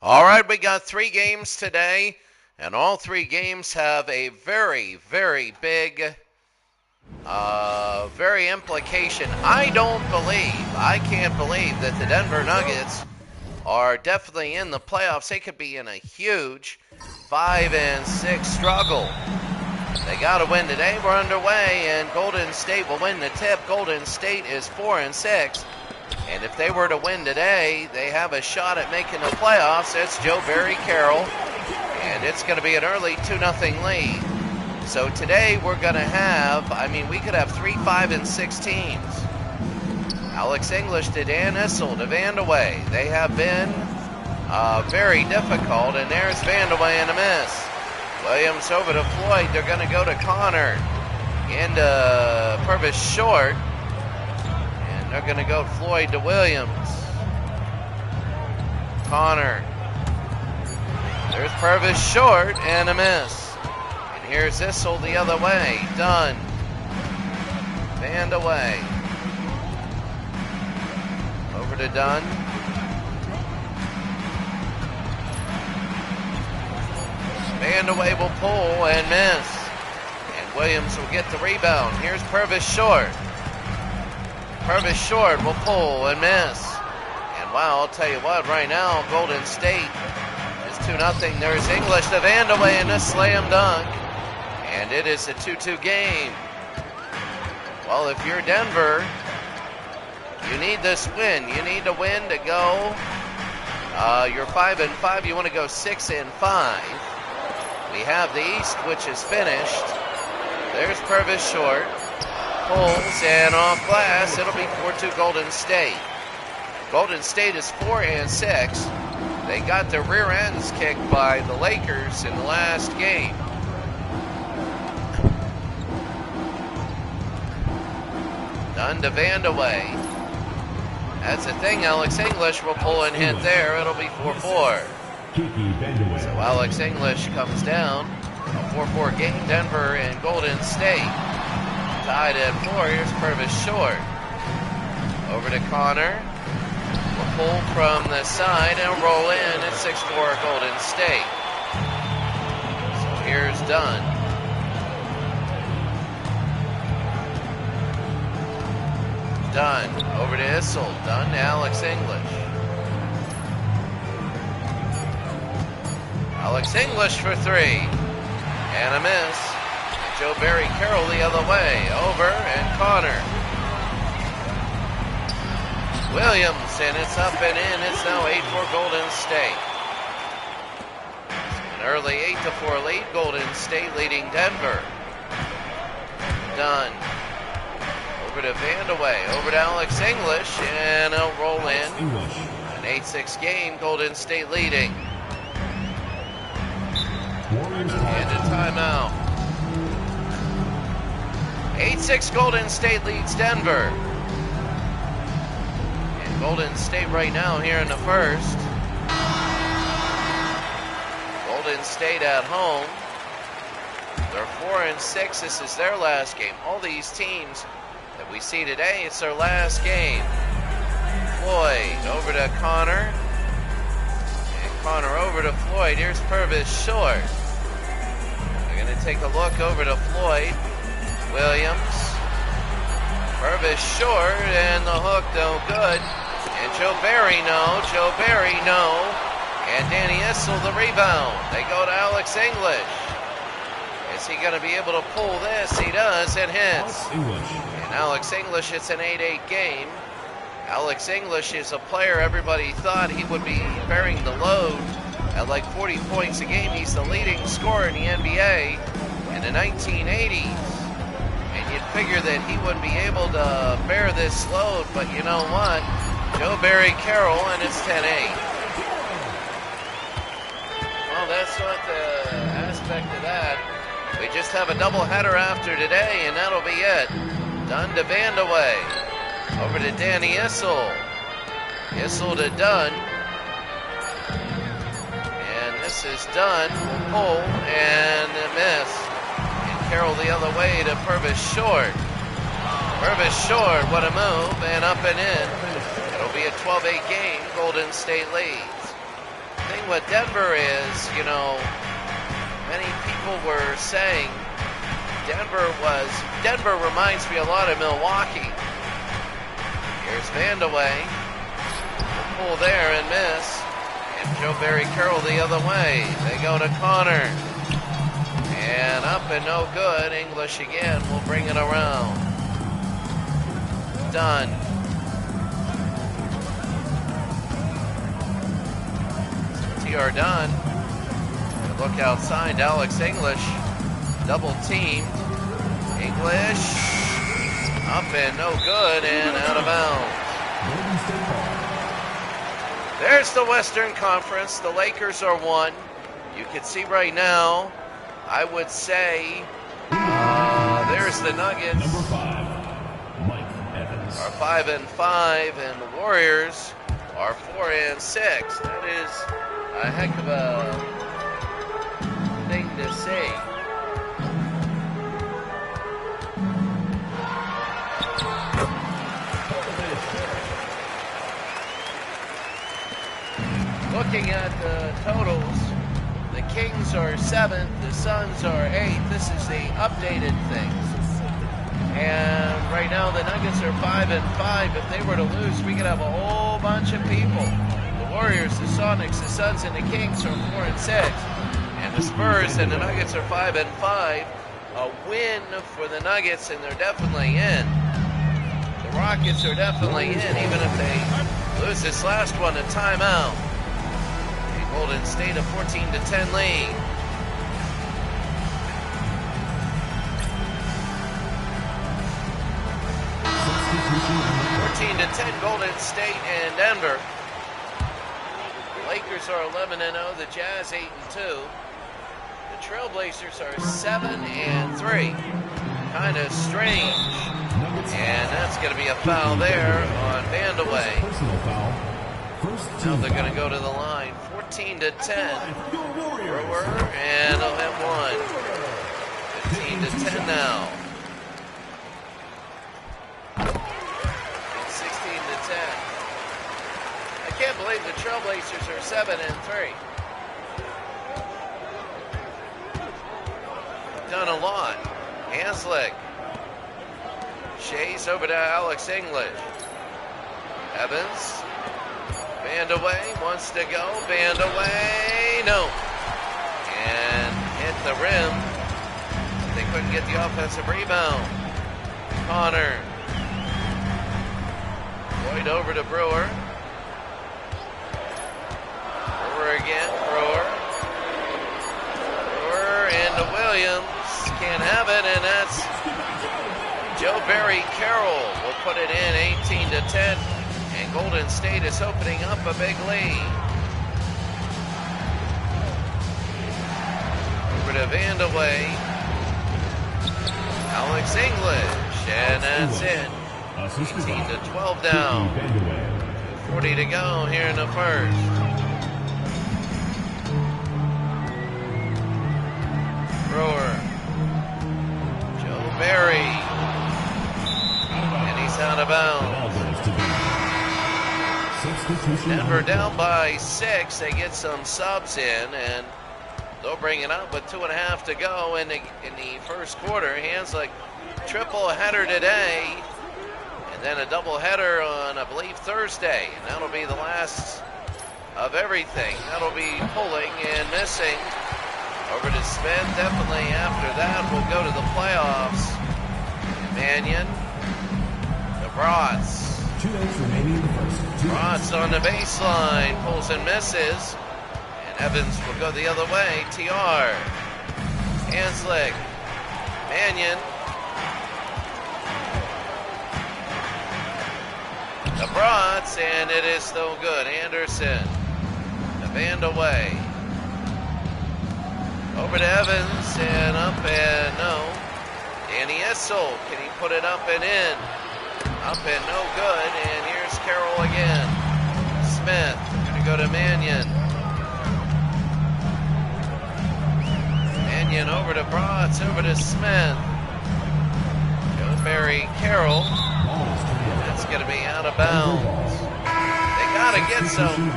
All right, we got 3 games today, and all 3 games have a very, very big, very implication. I can't believe that the Denver Nuggets are definitely in the playoffs. They could be in a huge 5-6 struggle. They got to win today. We're underway, and Golden State will win the tip. Golden State is 4-6. And if they were to win today, they have a shot at making the playoffs. It's Joe Barry Carroll, and it's going to be an early 2-0 lead. So today we're going to have, we could have 3 5-6 teams. Alex English to Dan Issel to Vandeweghe. They have been very difficult, and there's Vandeweghe in a miss. Williams over to Floyd. They're going to go to Connor. Into Purvis Short. They're going to go Floyd to Williams. Connor. There's Purvis Short and a miss. And here's Issel the other way. Dunn. Vandeweghe. Over to Dunn. Vandeweghe will pull and miss. And Williams will get the rebound. Here's Purvis Short. Purvis Short will pull and miss. And wow, I'll tell you what, right now, Golden State is 2-0. There's English to Vandeweghe in a slam dunk. And it is a 2-2 game. Well, if you're Denver, you need this win. You need to win to go. You're 5-5. You want to go 6-5. We have the East, which is finished. There's Purvis Short. Pulls and off glass. It'll be 4-2 Golden State. Golden State is 4-6. They got their rear ends kicked by the Lakers in the last game. Dunn to Vandeweghe. That's the thing. Alex English will pull and hit there. It'll be 4-4. So Alex English comes down. A 4-4 game. Denver and Golden State tied at 4. Here's Purvis Short. Over to Connor. Will pull from the side and roll in at 6-4 Golden State. So here's Dunn. Dunn over to Issel. Dunn to Alex English. Alex English for 3. And a miss. Joe Barry Carroll the other way. Over and Connor. Williams, and it's up and in. It's now 8-4 Golden State. An early 8-4 lead. Golden State leading Denver. Dunn. Over to Vandeweghe. Over to Alex English. And he'll roll in. An 8-6 game. Golden State leading. And a timeout. 8-6 Golden State leads Denver. And Golden State right now here in the first. Golden State at home. They're 4-6. This is their last game. All these teams that we see today, it's their last game. Floyd over to Connor. And Connor over to Floyd. Here's Purvis Short. They're going to take a look over to Floyd. Williams. Purvis Short, and the hook no good. And Joe Barry no. Joe Barry no. And Danny Issel the rebound. They go to Alex English. Is he going to be able to pull this? He does. It hits. And Alex English, it's an 8-8 game. Alex English is a player everybody thought he would be bearing the load at like 40 points a game. He's the leading scorer in the NBA in the 1980s. And you'd figure that he wouldn't be able to bear this load, but you know what? Joe Barry Carroll, and it's 10-8. Well, that's not the aspect of that. We just have a doubleheader after today, and that'll be it. Dunn to Vandeweghe. Over to Danny Issel. Issel to Dunn. And this is Dunn. Pull and a miss. Carroll the other way to Purvis Short. Purvis Short, what a move, and up and in. It'll be a 12-8 game. Golden State leads. The thing what Denver is, you know, many people were saying Denver reminds me a lot of Milwaukee. Here's Vandeweghe. Pull there and miss. And Joe Barry Carroll the other way. They go to Connor. And up and no good. English again will bring it around. Dunn. T.R. Dunn. Look outside. Alex English. Double teamed. English. Up and no good and out of bounds. There's the Western Conference. The Lakers are one. You can see right now, I would say, there's the Nuggets. Number 5, Mike Evans. Are 5-5, and the Warriors are 4-6. That is a heck of a thing to say. Looking at the totals, the Kings are 7th, the Suns are 8th. This is the updated thing. And right now the Nuggets are 5-5. If they were to lose, we could have a whole bunch of people. The Warriors, the Sonics, the Suns, and the Kings are 4-6. And the Spurs and the Nuggets are 5-5. A win for the Nuggets, and they're definitely in. The Rockets are definitely in, even if they lose this last one, a timeout. Golden State a 14-10 lead. Golden State and Denver. The Lakers are 11-0. The Jazz 8-2. The Trailblazers are 7-3. Kind of strange. And that's going to be a foul there on Vandeweghe. Now they're going to go to the line. 14-10. Brewer, and they'll have one. 15-10 now. 16-10. I can't believe the Trailblazers are 7-3. Done a lot. Hanslick. Shays over to Alex English. Evans. Vandeweghe wants to go. Vandeweghe, no. And hit the rim. They couldn't get the offensive rebound. Connor. Lloyd over to Brewer. Brewer again. Brewer into Williams. Can't have it, and that's Joe Barry Carroll will put it in 18-10. And Golden State is opening up a big lead. Over to Vandeweghe. Alex English, and that's it. 18-12 down. 2:40 to go here in the first. Brewer. Joe Barry. And he's out of bounds. Denver down by 6. They get some subs in, and they'll bring it up with 2.5 to go in the first quarter. Hanslick triple header today, and then a double header on, I believe, Thursday. And that'll be the last of everything. That'll be pulling and missing. Over to Smith. Definitely after that, we'll go to the playoffs. Mannion. The Brats. 2 minutes remaining in the first. Brats on the baseline, pulls and misses. And Evans will go the other way. TR. Hanslick. Mannion. The Brats, and it is still good. Anderson. The Vandeweghe. Over to Evans, and up and no. Danny Issel, can he put it up and in? Up and no good, and here's Carroll again. Smith, gonna go to Mannion. Mannion over to Brats, over to Smith. Joe Barry Carroll. That's gonna be out of bounds. They gotta get some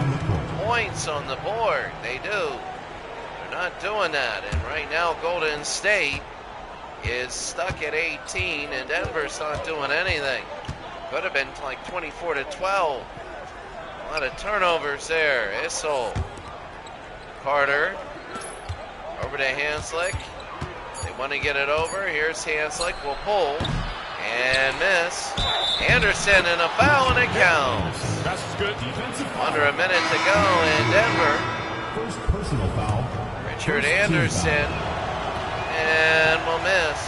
points on the board. They do. They're not doing that. And right now, Golden State is stuck at 18, and Denver's not doing anything. Could have been like 24-12. A lot of turnovers there. Issel. Carter. Over to Hanslick. They want to get it over. Here's Hanslick. Will pull. And miss. Anderson and a foul, and it counts. That's good. Under a minute to go in Denver. First personal foul. Richard Anderson. And will miss.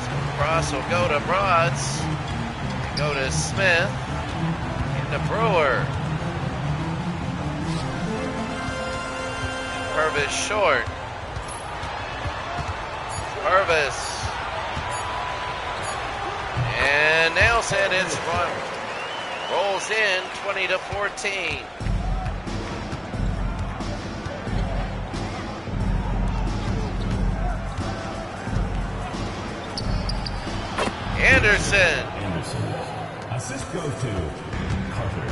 So Cross will go to Bratz. Go to Smith. Into Brewer. Purvis short. Purvis. And nails it. It's run. Rolls in 20-14. Anderson. Assist goes to Carter.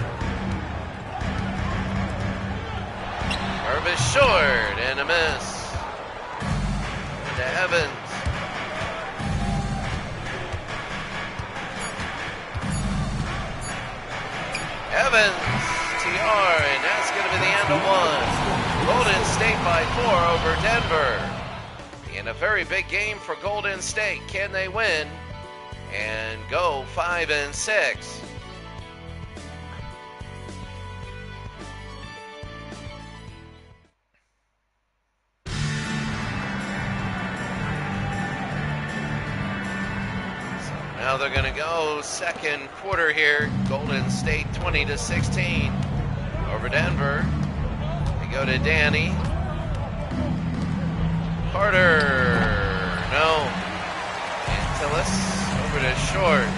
Purvis short and a miss. To Evans. Evans, TR, and that's going to be the end of one. Golden State by 4 over Denver. In a very big game for Golden State. Can they win and go 5-6? Now they're going to go second quarter here. Golden State 20-16 over Denver. They go to Danny. Carter. No. Antilles over to Short.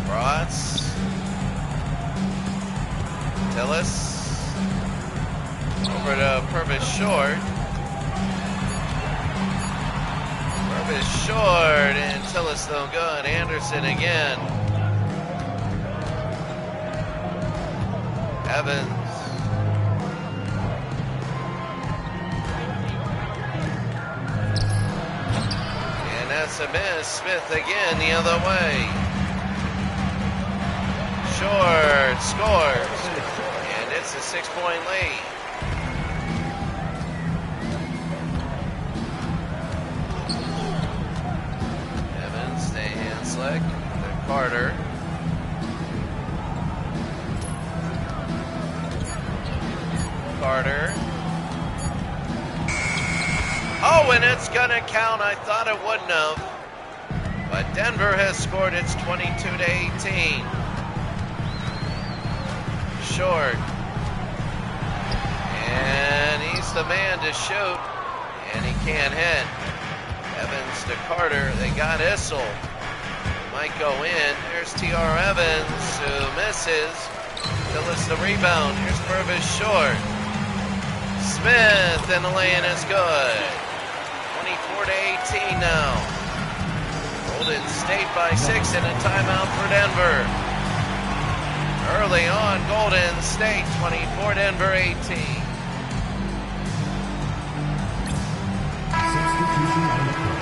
Bratz. Antilles over to Purvis Short. Purvis short, and Tillis no good. Anderson again. Evans. And that's a miss. Smith again the other way. Short scores. And it's a 6-point lead. To Carter. Carter. Oh, and it's going to count. I thought it wouldn't have. But Denver has scored. It's 22-18. Short. And he's the man to shoot. And he can't hit. Evans to Carter. They got Issel. Might go in. Here's T.R. Evans, who misses. Tillis the rebound. Here's Purvis short. Smith, and the lay-in is good. 24-18 now. Golden State by 6 and a timeout for Denver. Early on, Golden State 24, Denver 18. Substitution on the court.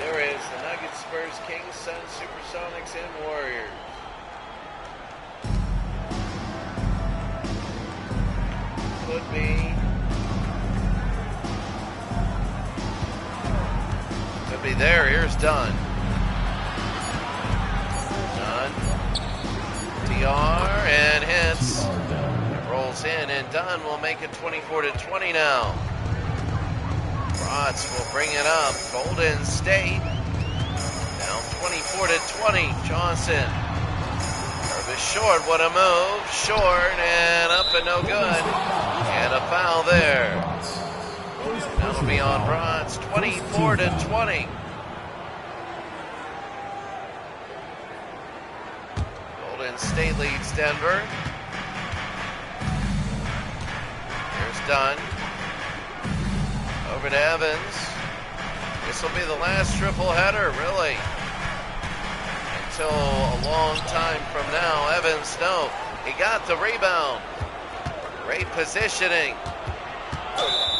The Nuggets, Spurs, Kings, Suns, Supersonics, and Warriors. Could be. Could be there. Here's Dunn. Dunn. TR and hits. It rolls in, and Dunn will make it 24-20 now. Bratz will bring it up. Golden State down 24-20. Johnson. Purvis short. What a move. Short and up and no good. And a foul there. That'll be on Bratz. 24-20. Golden State leads Denver. Here's Dunn. Over to Evans. This will be the last triple header, really. And until a long time from now. Evans, no. He got the rebound. Great positioning.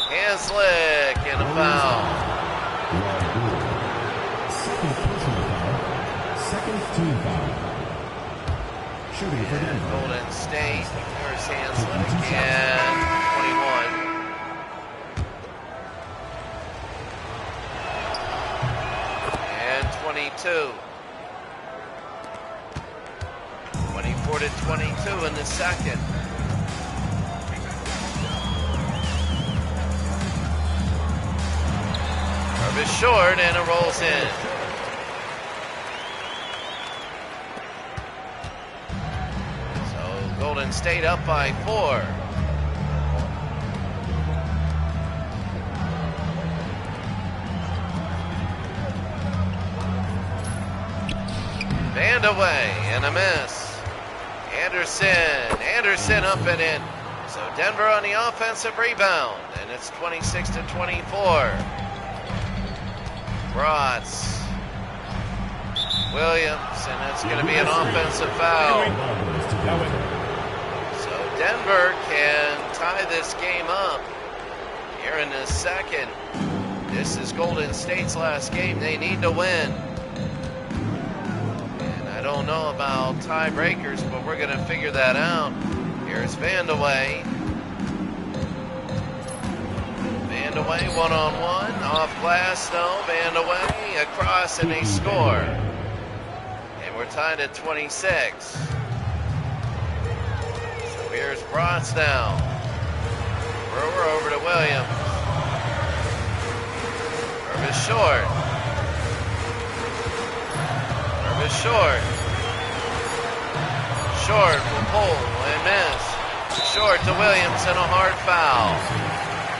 Hanslick and a foul. Second personal foul. Second team foul. Shooting for And Denver. Golden State. There's Hanslick and 21. And 22. 24 to 22 in the second. Serve is short and it rolls in. So Golden State up by 4. Vandaway and a miss. Anderson up and in. So Denver on the offensive rebound, and it's 26 to 24. Bratz. Williams, and that's going to be an offensive foul. So Denver can tie this game up here in the second. This is Golden State's last game. They need to win. I don't know about tiebreakers, but we're going to figure that out. Here's Vandaway. Vandaway one-on-one. Off glass, no. Vandaway across, and they score. And we're tied at 26. So here's Bratz now. Brewer over to Williams. Irv is short. Short will pull and miss. Short to Williams and a hard foul.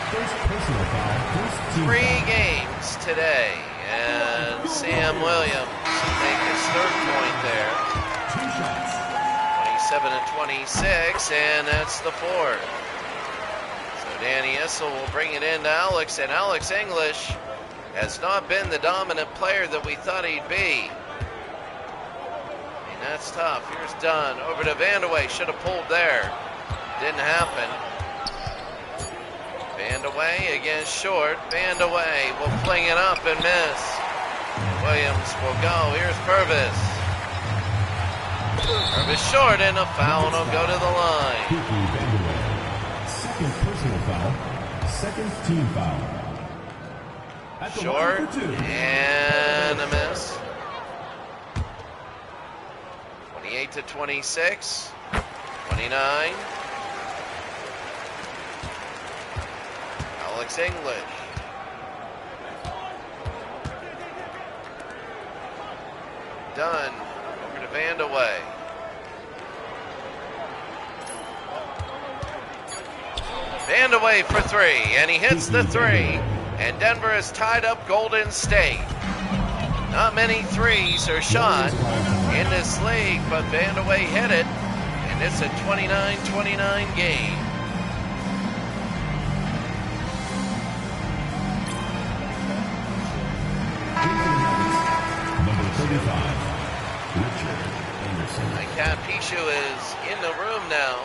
First personal foul. First team 3 foul. games today, and Sam Williams will make his third point there. 2 shots. 27 to 26, and that's the fourth. So Danny Issel will bring it in to Alex, and Alex English has not been the dominant player that we thought he'd be. That's tough. Here's Dunn over to Vandaway. Should have pulled there. Didn't happen. Vandaway again short. Vandaway will fling it up and miss. Williams will go. Here's Purvis. Purvis short and a foul. Will go to the line. Kiki Vandaway. Second personal foul. Second team foul. At the Short line for 2. and a miss. 28 to 26. 29. Alex English. Dunn over to Vandaway. Vandaway for 3, and he hits the 3. And Denver has tied up Golden State. Not many threes are shot in this league, but Vandaway hit it, and it's a 29-29 game. Number 35, Richard Anderson. Cat Pishu is in the room now.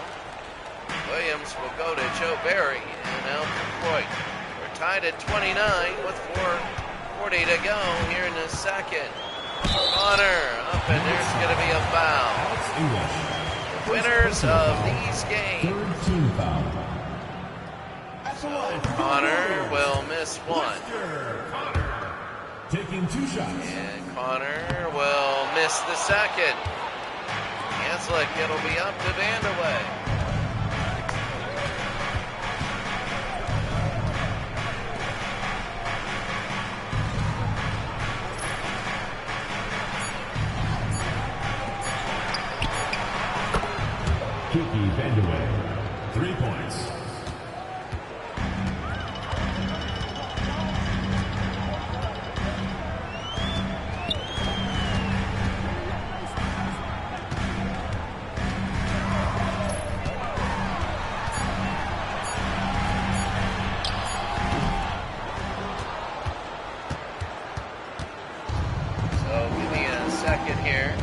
Williams will go to Joe Barry, and now for Coit. We're tied at 29 with 4:40 to go here in the second. Connor up, and there's going to be a foul. Alex English. Winners of these games. Third team foul. At the line for Connor will miss 1. Connor. Taking 2 shots. And Connor will miss the second. Hanslick, it'll be up to Vandaway. Kiki Vandaway. 3 points. So give me a second here.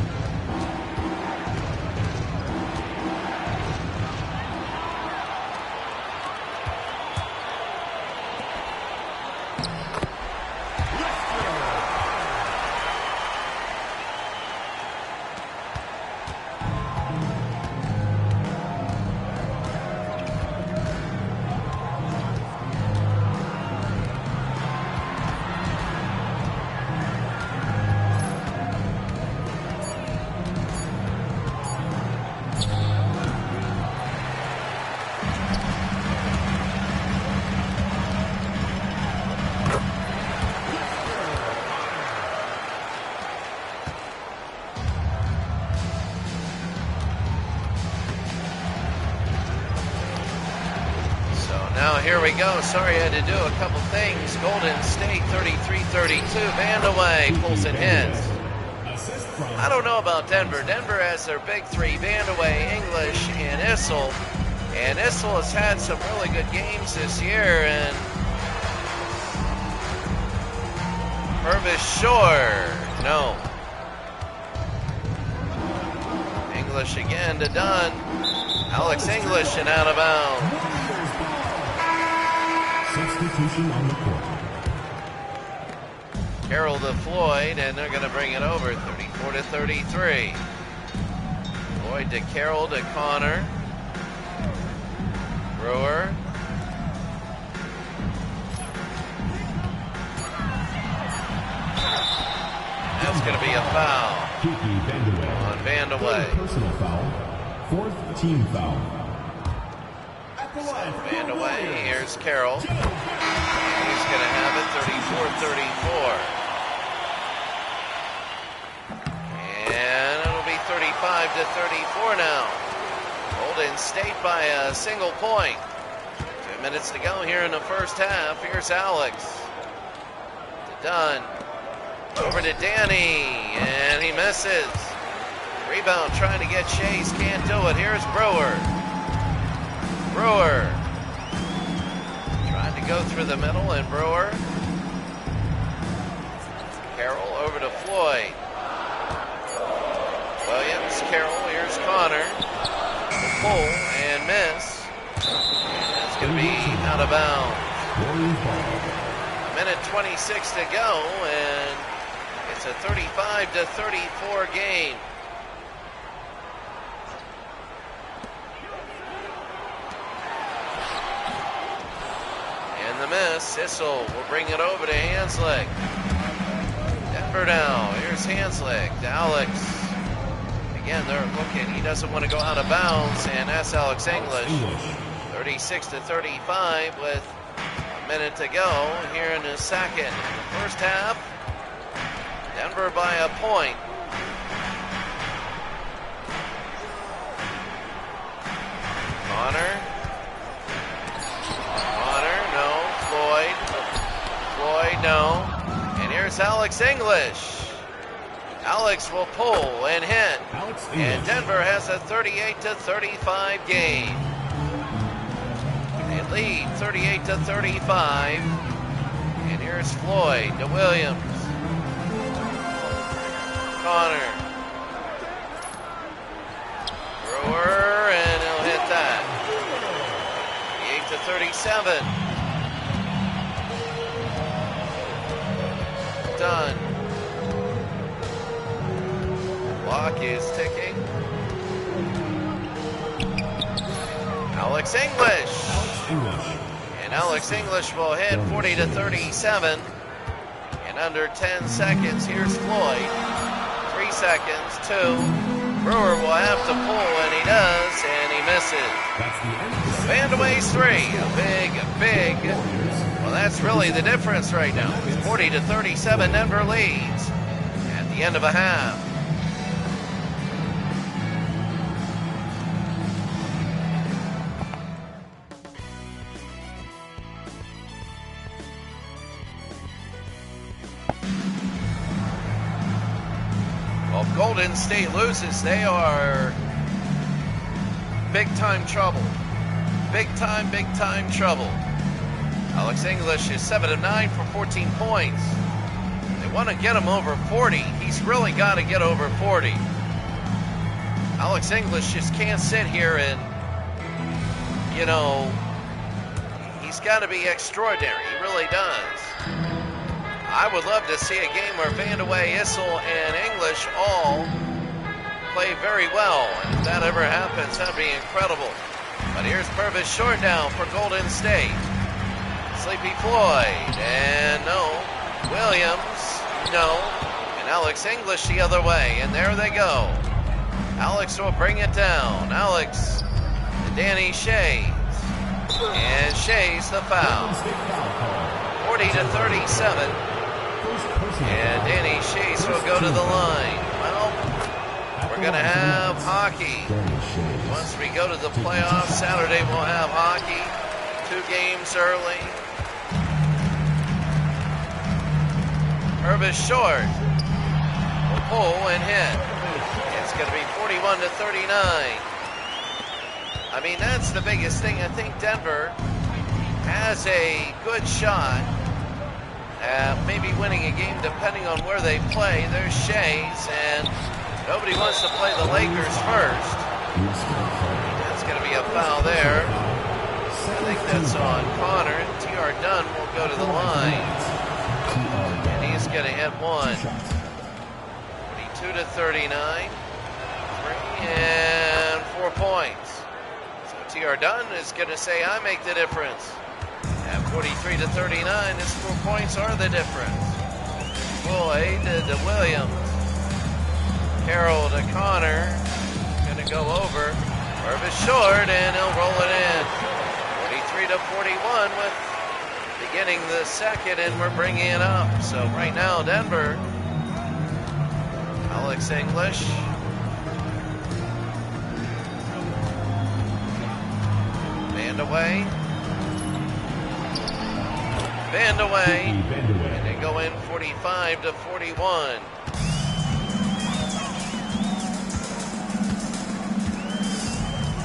here we go. Sorry, I had to do a couple things. Golden State 33-32. Vandeweghe pulls and hits. I don't know about Denver. Denver has their big three, Vandeweghe, English, and Issel. And Issel has had some really good games this year. And Purvis Shore, no. English again to Dunn. Alex English and out of bounds. Substitution on the court. Carroll to Floyd, and they're going to bring it over 34-33. Floyd to Carroll to Connor. Brewer. That's going to be a foul Kiki Vandeweghe. on Vandeweghe. Personal foul. Fourth team foul. So Vandeweghe, here's Carroll. He's going to have it 34-34. And it'll be 35-34 now. Golden State by a single point. 2 minutes to go here in the first half. Here's Alex. To Dunn. Over to Danny, and he misses. Rebound trying to get Chase, can't do it. Here's Brewer. Brewer trying to go through the middle, and Brewer. Carroll over to Floyd. Williams, Carroll, here's Connor. The pull and miss. And that's going to be out of bounds. 1:26 to go, and it's a 35-34 game. And the miss. Issel will bring it over to Hanslick. Denver now. Here's Hanslick to Alex. Again, they're looking. He doesn't want to go out of bounds, and that's Alex English. 36-35 with a minute to go here in the second. First half, Denver by a point. Connor, no. Floyd, no. And here's Alex English. Alex will pull and hit. And Denver has a 38-35 game. They lead 38-35. And here's Floyd to Williams. Connor. Brewer, and he'll hit that. 38-37. Done. Clock is ticking. Alex English. And Alex English will hit 40-37 in under 10 seconds. Here's Floyd. 3 seconds, 2. Brewer will have to pull, and he does, and he misses. Vandeweghe's 3. A big. Well, that's really the difference right now. 40-37, Denver leads at the end of a half. Well, Golden State loses. They are big-time trouble. Big-time trouble. Alex English is 7 of 9 for 14 points. They want to get him over 40. He's really got to get over 40. Alex English just can't sit here and, he's got to be extraordinary. He really does. I would love to see a game where Vandeweghe, Issel, and English all play very well. And if that ever happens, that'd be incredible. But here's Purvis short now for Golden State. Sleepy Floyd, and no. Williams, no. And Alex English the other way, and there they go. Alex will bring it down. Alex to Danny Shays. And Shays the foul. 40-37. And Danny Shays will go to the line. Well, we're going to have hockey. Once we go to the playoffs, Saturday we'll have hockey. 2 games early. Irvis short. Will pull and hit. It's going to be 41-39. I mean, that's the biggest thing. I think Denver has a good shot at maybe winning a game depending on where they play. There's Shays, and nobody wants to play the Lakers first. That's going to be a foul there. I think that's on Connor. T.R. Dunn will go to the line. And he's going to hit one. 42-39. 3 and 4 points. So T.R. Dunn is going to say, I make the difference. At 43-39, his 4 points are the difference. Floyd to Williams. Carroll to Connor. Going to go over. Irvis short, and he'll roll it in. 43-41 with beginning the second, and we're bringing it up. So right now, Denver. Alex English. Vandeweghe. And they go in 45-41.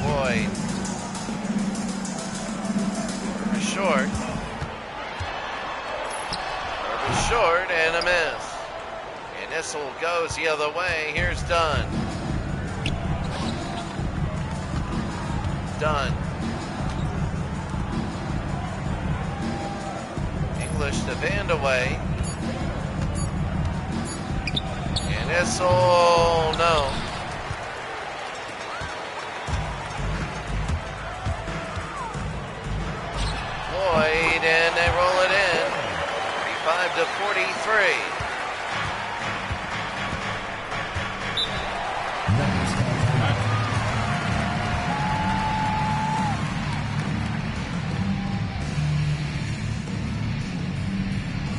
Floyd. Short and a miss. And Issel goes the other way. Here's Dunn. English to Vandeweghe. And Issel, no. Floyd, and they roll it in. 45-43.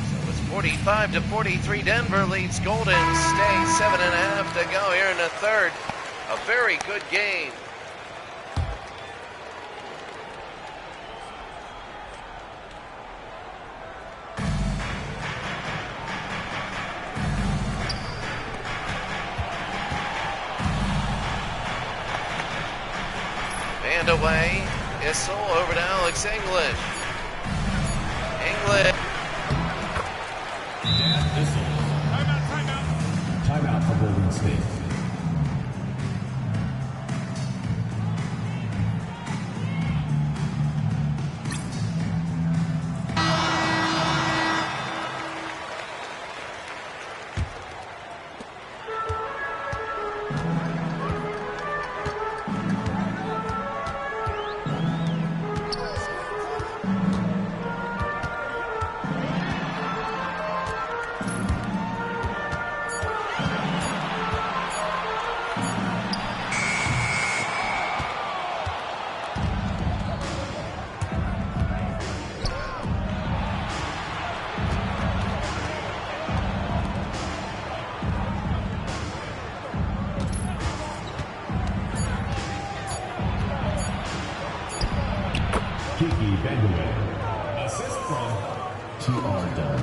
So it's 45-43. Denver leads Golden State. 7.5 to go here in the third. A very good game. Away, Issel over to Alex English. Timeout for Golden State. Kiki Vandeweghe. Assist from T.R. Dunn.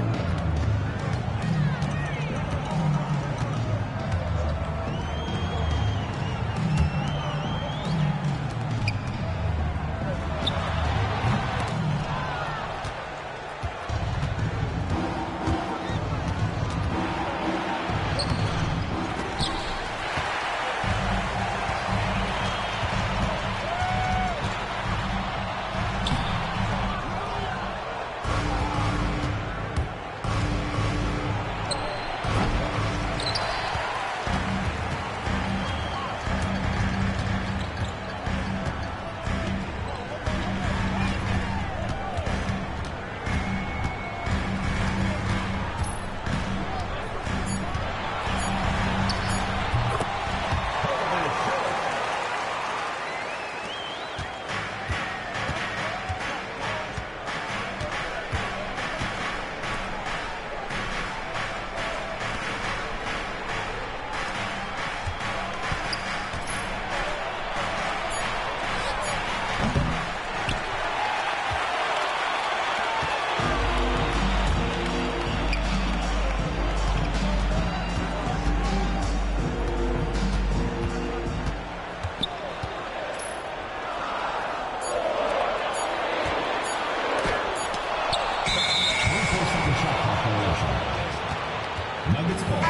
Nuggets ball.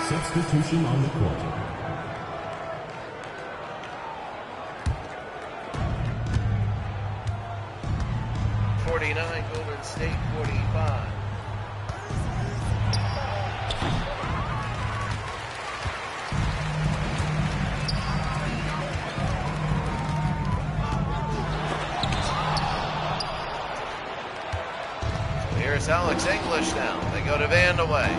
Substitution on the court. Golden State 45. Here's Alex English now. They go to Vandeweghe.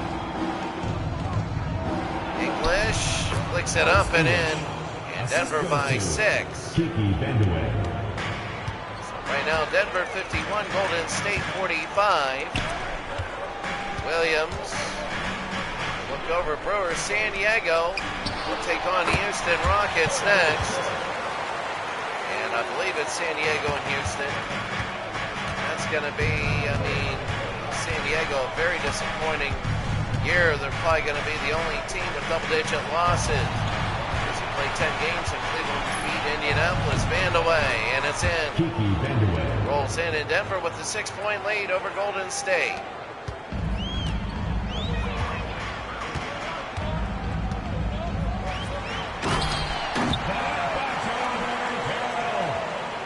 English flicks it up and in. And Denver by 6. Kiki Vandeweghe. Right now, Denver 51, Golden State 45. Williams, look over Brewers. San Diego will take on the Houston Rockets next. And I believe it's San Diego and Houston. That's going to be, San Diego, a very disappointing year. They're probably going to be the only team with double-digit losses. Played 10 games and Cleveland beat Indianapolis. Vandeweghe, and it's in. Kiki Vandeweghe. Rolls in Denver with a 6-point lead over Golden State.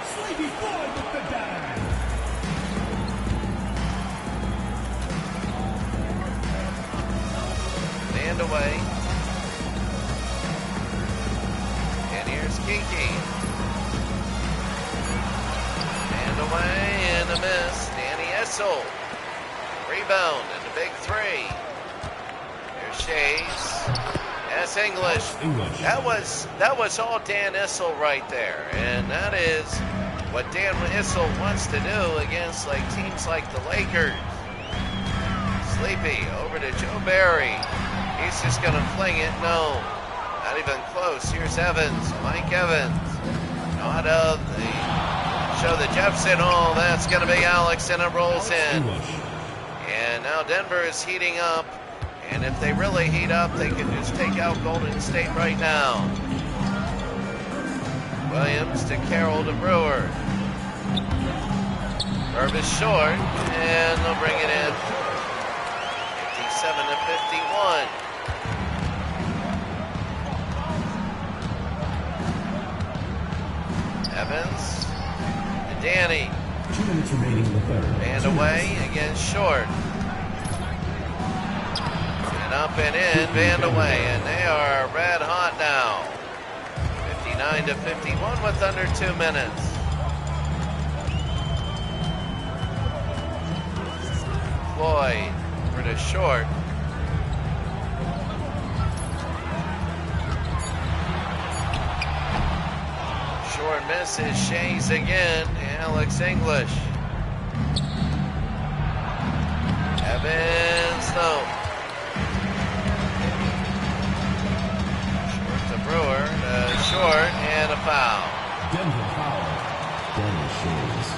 Sleepy Floyd with the dive. Vandeweghe. Kiki. Vandeweghe and a miss. Danny Issel. Rebound and a big 3. Here's Shays. That's English. That was all Dan Issel right there. And that is what Dan Issel wants to do against teams like the Lakers. Sleepy over to Joe Barry. He's just going to fling it. No. Not even close. Here's Evans. Mike Evans. Out of the show the Jefferson. Oh, that's going to be Alex, and it rolls in. And now Denver is heating up. And if they really heat up, they can just take out Golden State right now. Williams to Carroll to Brewer. Purvis short, and they'll bring it in. 57-51. Evans to Danny. 2 minutes remaining in the third. Vandeweghe again short. And up and in, Vandeweghe, and they are red hot now. 59-51 with under 2 minutes. Floyd for the short. Short misses. Shays again. Alex English. Evans, no. Short to Brewer. Short and a foul. Denver foul. Denver Shays.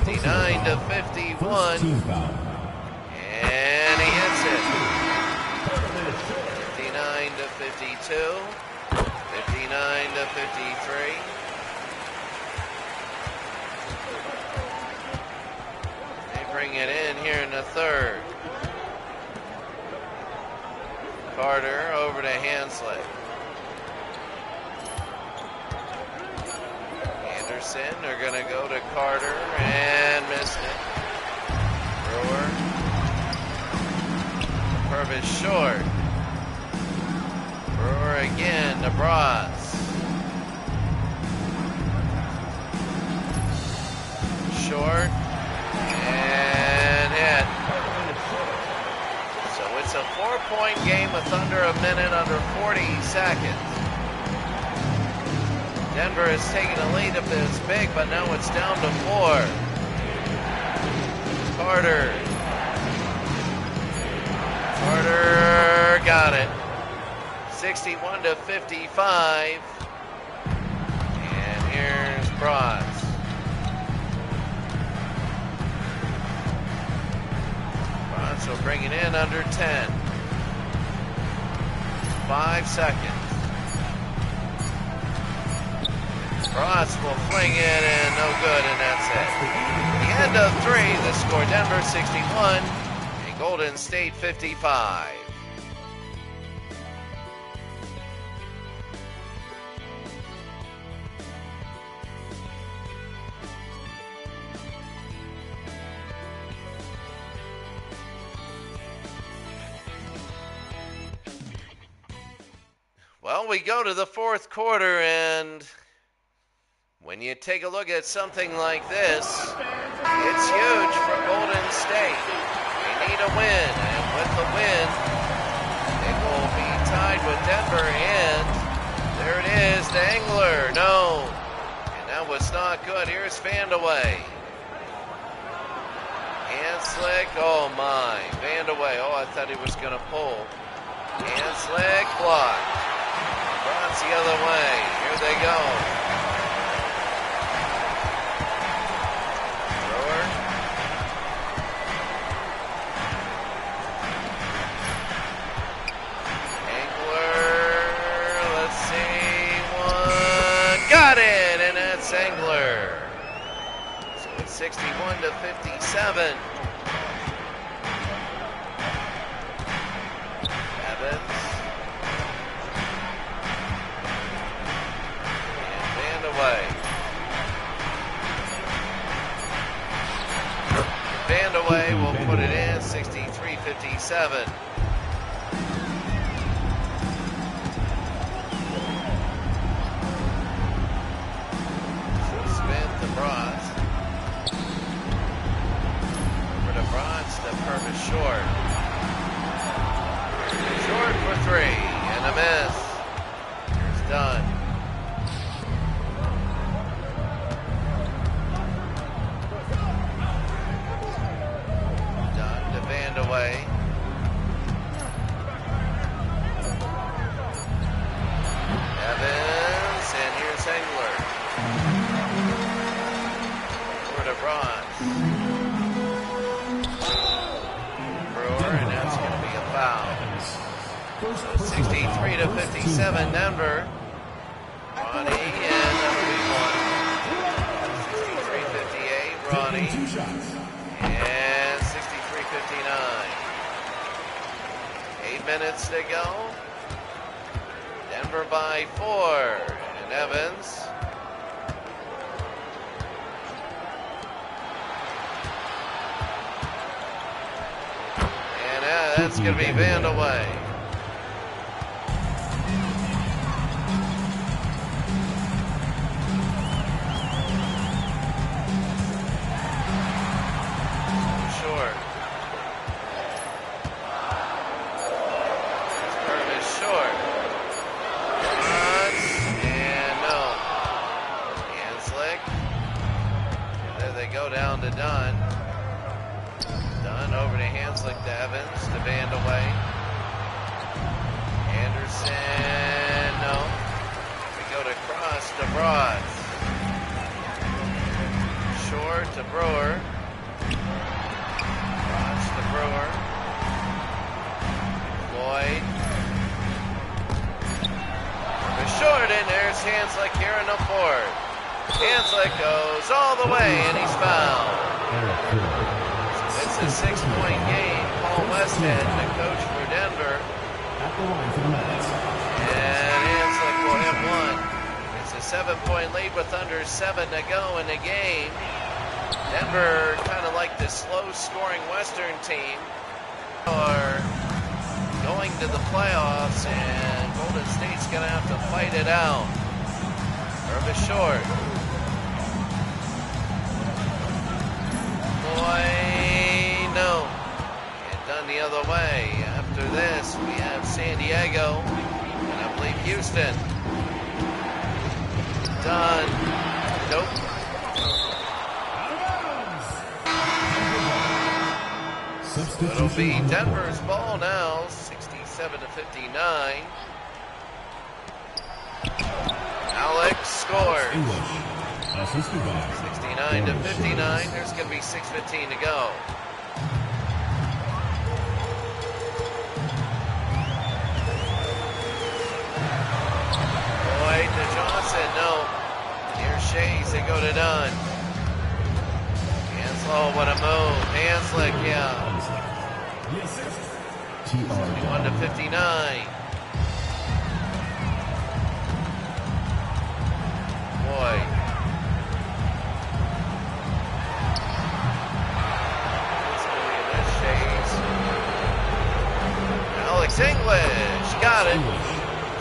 59-51. First team foul. And he hits it. 59-52. 59-53. They bring it in here in the third. Carter over to Hanslick. Anderson, they're going to go to Carter and missed it. Brewer. Purvis short. Brewer again to Braz. Short and hit. So it's a 4-point game with under a minute, under 40 seconds. Denver is taking a lead if it's big, but now it's down to 4. Carter got it. 61-55. And here's Braz. Braz will bring it in under 10. 5 seconds. Braz will fling it and no good, and that's it. The end of 3, the score Denver 61 and Golden State 55. Well, we go to the fourth quarter, and when you take a look at something like this, it's huge for Golden State. They need a win, and with the win, they will be tied with Denver, and there it is, the Angler, no. And that was not good. Here's Vandeweghe. Hanslick, oh my, Vandeweghe, oh, I thought he was going to pull. Hanslick, blocked. Bronze the other way. Here they go. Brewer. Angler. Let's see. One. Got it! And that's Angler. So it's 61 to 57. Evans. Vandeweghe will put it in, 63-57. So Smith to Bronze. Over to Bronze to Purvis short. Short for three, and a miss. Here's Dunn. Away. Evans, and here's Angler. Over to Bronze. Brewer, and that's going to be a foul. 63 to 57, Denver. Ronnie, and that'll be one. 63-58, Ronnie. And 63-59. 8 minutes to go. Denver by 4. And Evans. And that's going to be Vandeweghe. Down to Dunn. Dunn over to Hanslick to Evans to Vandeweghe. Anderson, no. We go to Cross to Bronze. Short to Brewer. Bronze to Brewer. Floyd. Short, and there's Hanslick here in the fourth. Hanslick goes all the way, and he's fouled. It's a 6-point game. Paul Westhead, the coach for Denver. And Hanslick will hit one. It's a 7-point lead with under 7 to go in the game. Denver, kind of like the slow-scoring Western team, are going to the playoffs, and Golden State's going to have to fight it out. Purvis short. Boy, no. And done the other way. After this, we have San Diego, and I believe Houston. Done. Nope. It'll be Denver's ball now, 67 to 59. Alex scores. 69 to 59. There's going to be 6:15 to go. Boyd to Johnson. No. Here's Shays. They go to Dunn. Hanslow, what a move. Hanslick, yeah. 71 to 59. Boy. Alex English got it.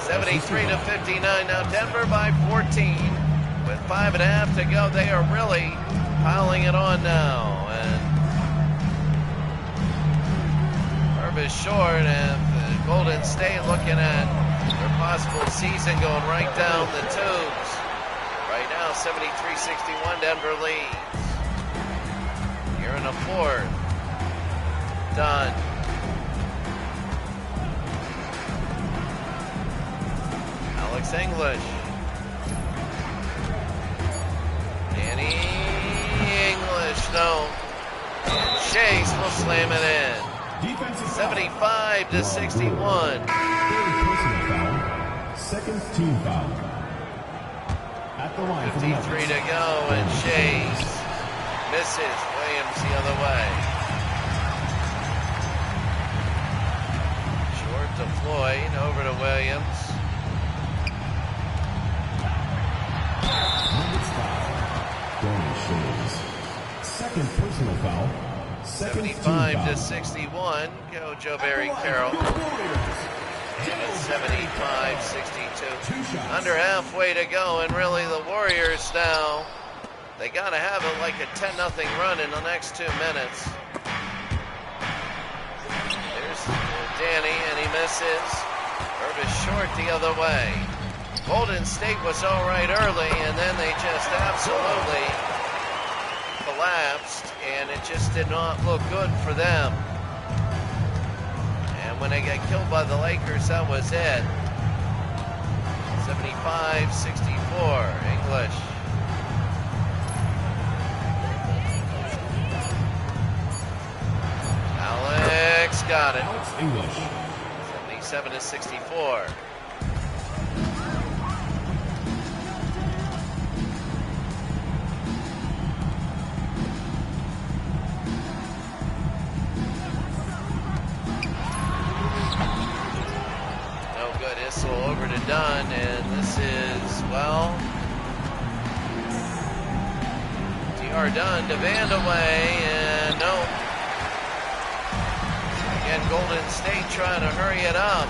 73 to 59. Now Denver by 14. With 5.5 to go, they are really piling it on now. And Purvis short, and Golden State looking at their possible season going right down the tubes. Right now, 73-61, Denver leads. Here in the fourth. Done. Alex English. Danny English, no. And Chase will slam it in. 75 to 61. Third personal foul. Second team foul. At the line. 53 to go, and Chase misses. Williams the other way. Short to Floyd, over to Williams. Second personal foul. 75 to 61. Go Joe Barry Carroll. And it's 75-62. Under halfway to go, and really the Warriors now, they got to have it like a 10-0 run in the next 2 minutes. There's Danny, and he misses. Purvis short the other way. Golden State was all right early, and then they just absolutely collapsed, and it just did not look good for them. And when they got killed by the Lakers, that was it. 75-64, English. Alex got it. Alex English. 77 to 64. Over to Dunn, and this is, well, T.R. Dunn to Vandaway, and no. Again, Golden State trying to hurry it up.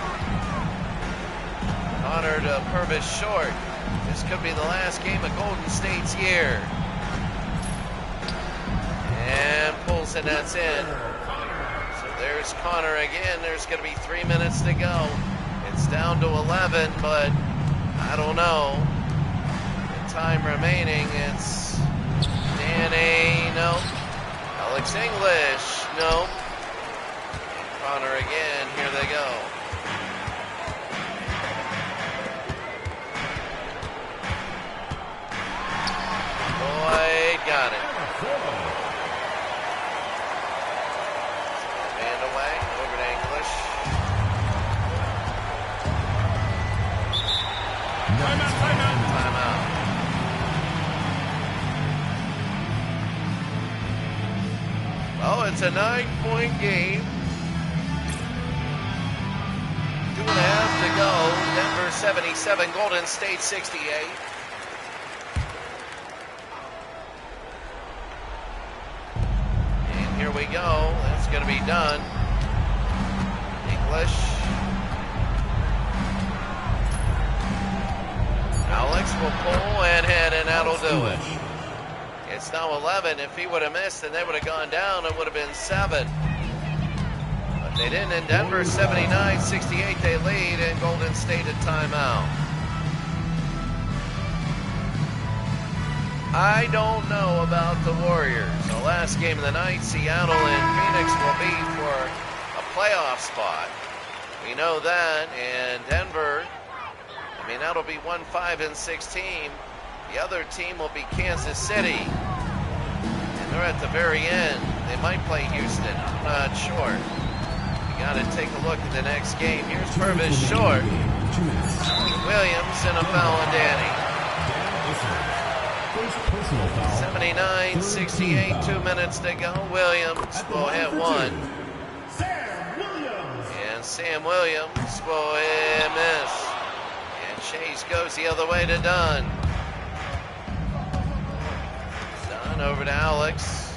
Connor to Purvis short. This could be the last game of Golden State's year. And pulls, and that's in. So there's Connor again. There's going to be 3 minutes to go. It's down to 11, but I don't know. The time remaining, it's Danny, no. Alex English, no. And Connor again, here they go. Boyd got it. Vandaway, over to English. Timeout. Well, it's a 9-point game. 2.5 to go. Denver 77, Golden State 68. And here we go. That's going to be done. English. Alex will pull and head, and that'll do it. It's now 11. If he would have missed, then they would have gone down. It would have been 7. But they didn't. In Denver, 79-68, they lead, and Golden State a timeout. I don't know about the Warriors. The last game of the night, Seattle and Phoenix will be for a playoff spot. We know that, and Denver, I mean, that'll be 1-5-6 team. The other team will be Kansas City. And they're at the very end. They might play Houston. I'm not sure. You got to take a look at the next game. Here's Purvis short. Williams and a foul on Danny. 79-68, 2 minutes to go. Williams will hit one. And Sam Williams will miss. And Chase goes the other way to Dunn. Dunn over to Alex.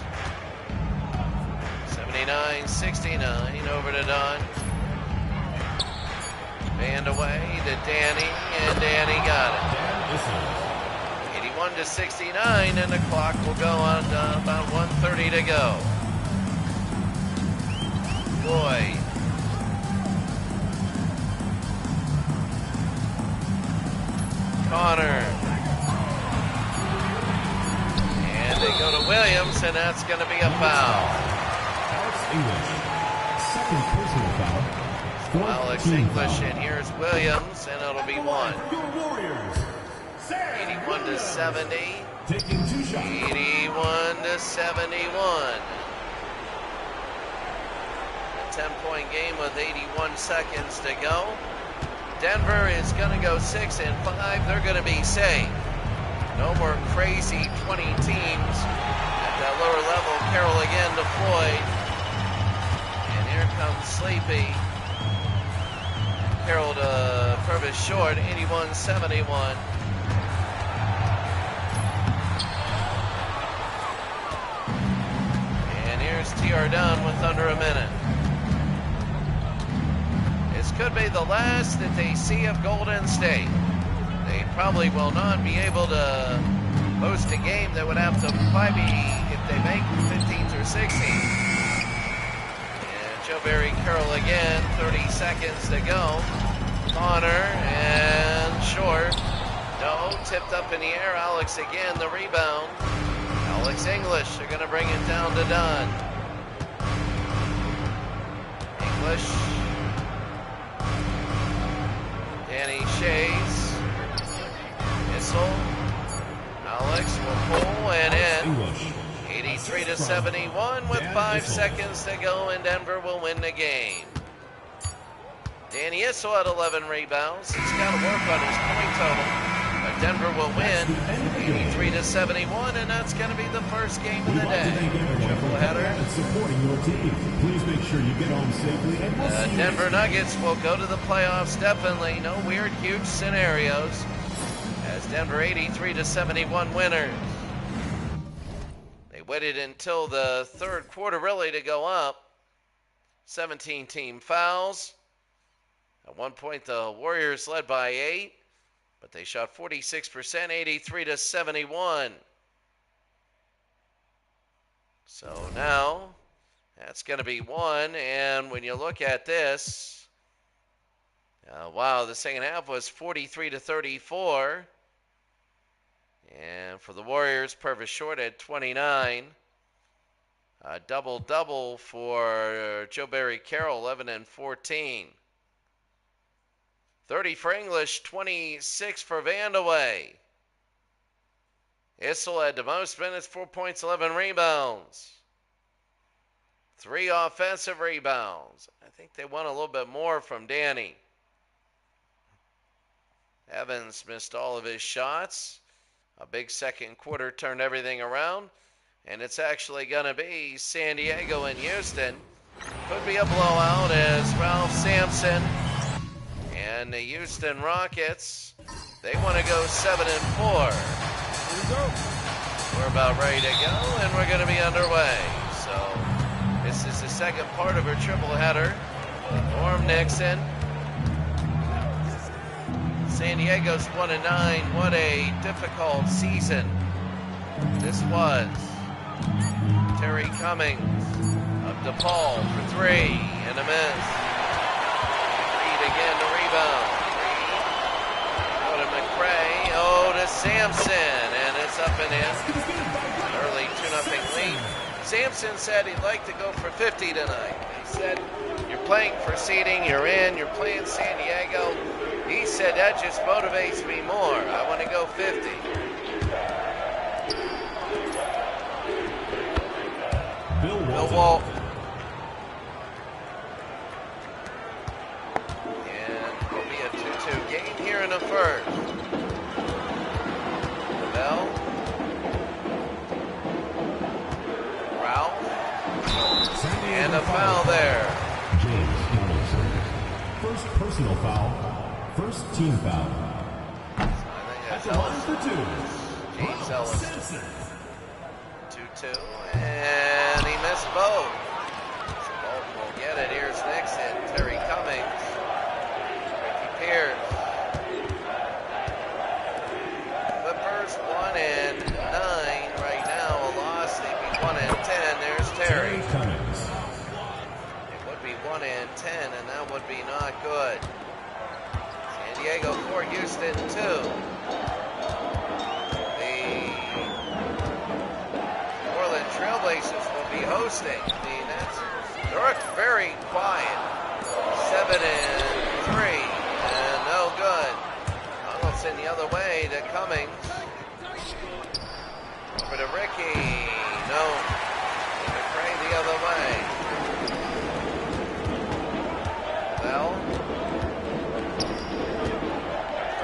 79-69 over to Dunn. Band away to Danny, and Danny got it. 81-69, and the clock will go on about 1:30 to go. Boy. Connor. And they go to Williams, and that's going to be a foul. Alex English, second personal foul. Alex English, and here's Williams, and it'll be one. Your Warriors. 81-70. Taking 2 shots. 81-71. A 10-point game with 81 seconds to go. Denver is going to go 6 and 5. They're going to be safe. No more crazy 20 teams at that lower level. Carroll again to Floyd. And here comes Sleepy. Carroll to Purvis short, 81-71. And here's T.R. Dunn with under a minute. This could be the last that they see of Golden State. They probably will not be able to host a game that would have to probably be, if they make 15th or 16th. Joe Barry Carroll again, 30 seconds to go. Connor and short. No, tipped up in the air. Alex again, the rebound. Alex English, they're going to bring it down to Dunn. English. Danny Shays. Issel. Alex will pull and in. 83-71 with 5 seconds to go, and Denver will win the game. Danny Issel had 11 rebounds. He's got to work on his point total. But Denver will win 83-71, and that's going to be the first game of the day. Triple header. Supporting your team. Please make sure you get home safely. And we'll see you Denver Nuggets will go to the playoffs definitely. No weird, huge scenarios. As Denver 83-71 winners. They waited until the third quarter really to go up. 17 team fouls. At one point, the Warriors led by 8, but they shot 46%, 83-71. So now, that's going to be 1, and when you look at this, wow, the second half was 43-34. And for the Warriors, Purvis short at 29. A double-double for Joe Barry Carroll, 11 and 14. 30 for English, 26 for Vandeweghe. Issel had the most minutes, 4 points, 11 rebounds. 3 offensive rebounds. I think they want a little bit more from Danny. Evans missed all of his shots. A big second quarter turned everything around. And it's actually going to be San Diego and Houston. Could be a blowout as Ralph Sampson and the Houston Rockets, they want to go 7 and 4. Here we go. We're about ready to go, and we're going to be underway. So this is the second part of our triple header. Norm Nixon. San Diego's 1 and 9. What a difficult season this was. Terry Cummings of DePaul for 3 and a miss. Reed again to rebound. Reed. Go to McRae. Oh, to Sampson. And it's up and in. Early 2-0 lead. Sampson said he'd like to go for 50 tonight. He said, you're playing for seeding, you're in, you're playing San Diego. He said, that just motivates me more. I want to go 50. Bill Walton. And it'll be a 2-2 game here in the first. Bell. Ralph. And a foul there. James Harrison. First personal foul. First team foul. So I think At that's the line for two. James Ron Ellis. Simpson. 2-2, and he missed both. So Bolton will get it. Here's Nixon, Terry Cummings, Ricky Pierce. Clippers 1-9 right now. A loss. They'd be 1-10. There's Terry. Cummings. It would be 1-10, and that would be not good. San Diego 4, Houston 2. Trailblazers will be hosting the Nets. They're very quiet. 7-3 and no good. Donaldson the other way to Cummings. Over to Ricky. No. McRae the other way. Well.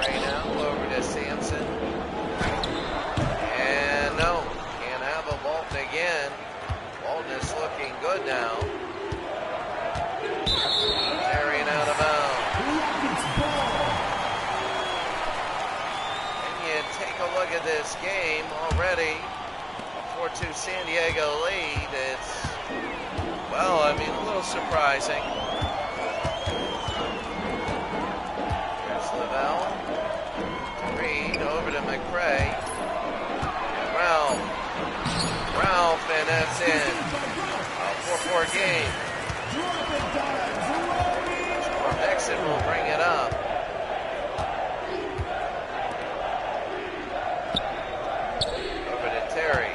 McRae now over to Sampson. And no. Bolton again. Bolton is looking good now. Carrying out of bounds. And you take a look at this game already. A 4-2 San Diego lead. It's, well, I mean, a little surprising. Here's Lavelle. Reed over to McRae. Ralph, and that's in. A 4-4 game. Nixon will bring it up. Over to Terry.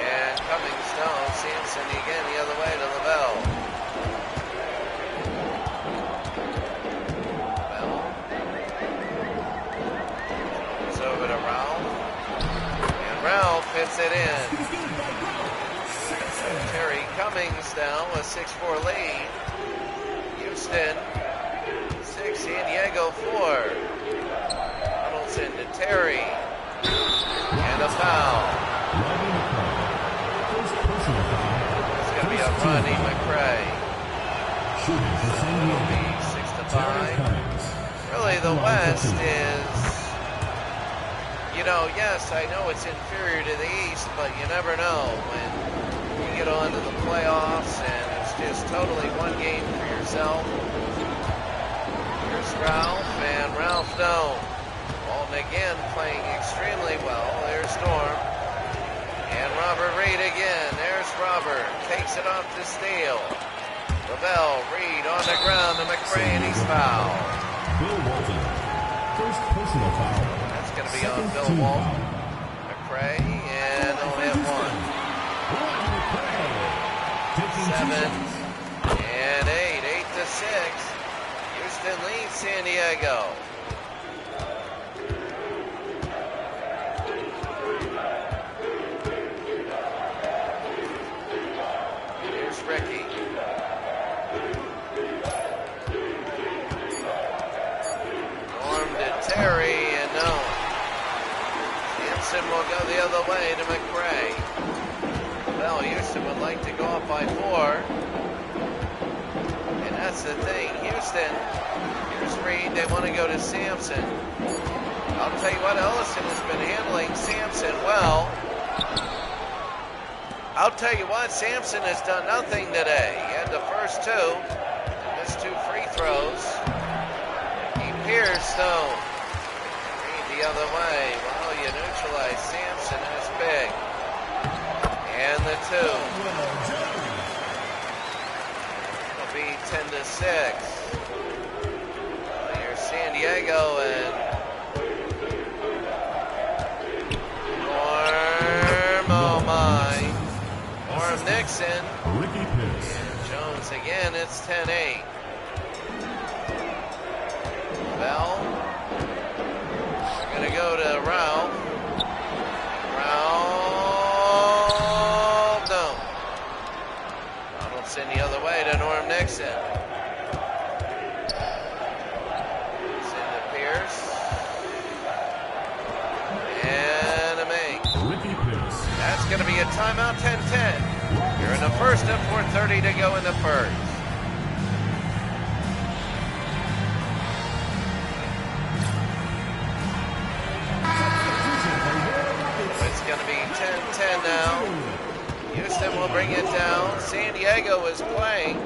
And Cummings, no. Sampson again the other way to Lavelle. It's over to Ralph. Ralph hits it in. Terry Cummings now, a 6-4 lead. Houston, 6, San Diego 4. Donaldson to Terry. And a foul. It's going to be a Rodney McRae. It'll be 6-5. Really, the West is... You know, yes, I know it's inferior to the East, but you never know when you get on to the playoffs and it's just totally one game for yourself. Here's Ralph, and Ralph no. Bolton again playing extremely well. There's Norm. And Robert Reed again. There's Robert. Takes it off to Steele. Lavelle, Reed on the ground to McRae, and he's fouled. Bill Walton. First personal foul. Going to be on Bill Walton. McRae, and only have one. 7 and 8, 8-6. Houston leads San Diego. Here's Ricky. Norm to Terry, and no. Sampson will go the other way to McRae. Well, Houston would like to go up by 4. And that's the thing. Houston, here's Reed. They want to go to Sampson. I'll tell you what, Ellison has been handling Sampson well. I'll tell you what, Sampson has done nothing today. He had the first 2. Missed 2 free throws. He Pierce, though. The other way. Well, you neutralize Sampson. That's big. And the 2. It'll be 10-6. Here's San Diego and Norm. Oh my. Norm Nixon. Ricky Pierce. And Jones again. It's 10-8. Bell. Going to go to Ralph. Ralph, no. Donaldson the other way to Norm Nixon. Nixon to Pierce. And a make. Ricky Pierce. That's going to be a timeout, 10-10. You're in the first and 4:30 to go in the first. Houston now. Houston will bring it down. San Diego is playing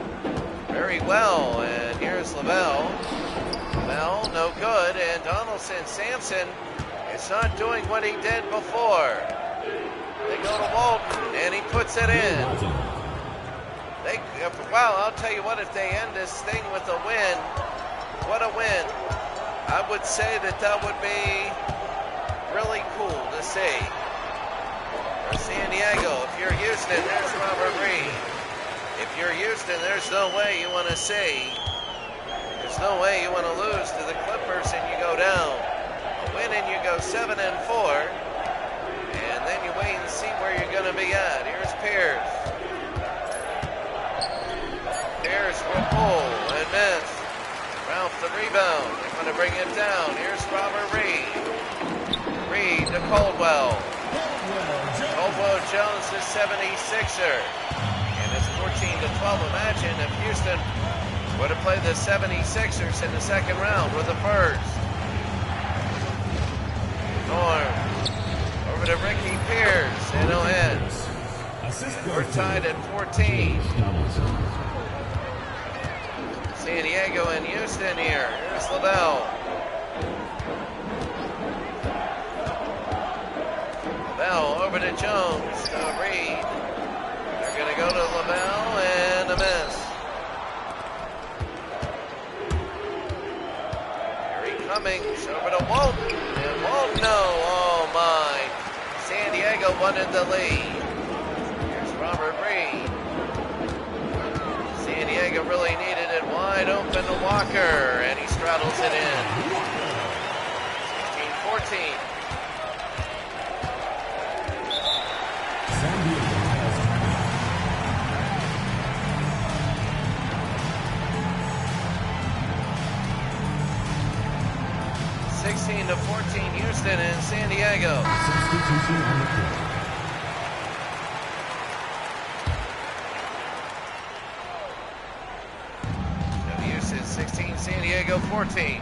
very well, and here's Lavelle. Lavelle, no good, and Donaldson Sampson is not doing what he did before. They go to Walton, and he puts it in. Wow, I'll tell you what, if they end this thing with a win, what a win. I would say that would be really cool to see. For San Diego, if you're Houston, there's Robert Reed. If you're Houston, there's no way you want to see. There's no way you want to lose to the Clippers and you go down. A win and you go 7-4. And then you wait and see where you're going to be at. Here's Pierce. Pierce will pull and miss. Ralph the rebound. They're going to bring it down. Here's Robert Reed. Reed to Caldwell. Caldwell Jones is 76er. And it's 14-12. Imagine if Houston were to play the 76ers in the second round with the first. Norm. Over to Ricky Pierce. And he'll hit. We're tied at 14. San Diego and Houston here. Here's Lavelle. Lavelle over to Jones. Reed. They're going to go to Lavelle and a miss. Harry Cummings over to Walton. And Walton, no. Oh my. San Diego wanted the lead. Here's Robert Reed. San Diego really needed it wide open to Walker, and he straddles it in. 16-14. San Diego has 16-14, Houston and San Diego. substitution on the court. Houston 16, San Diego 14.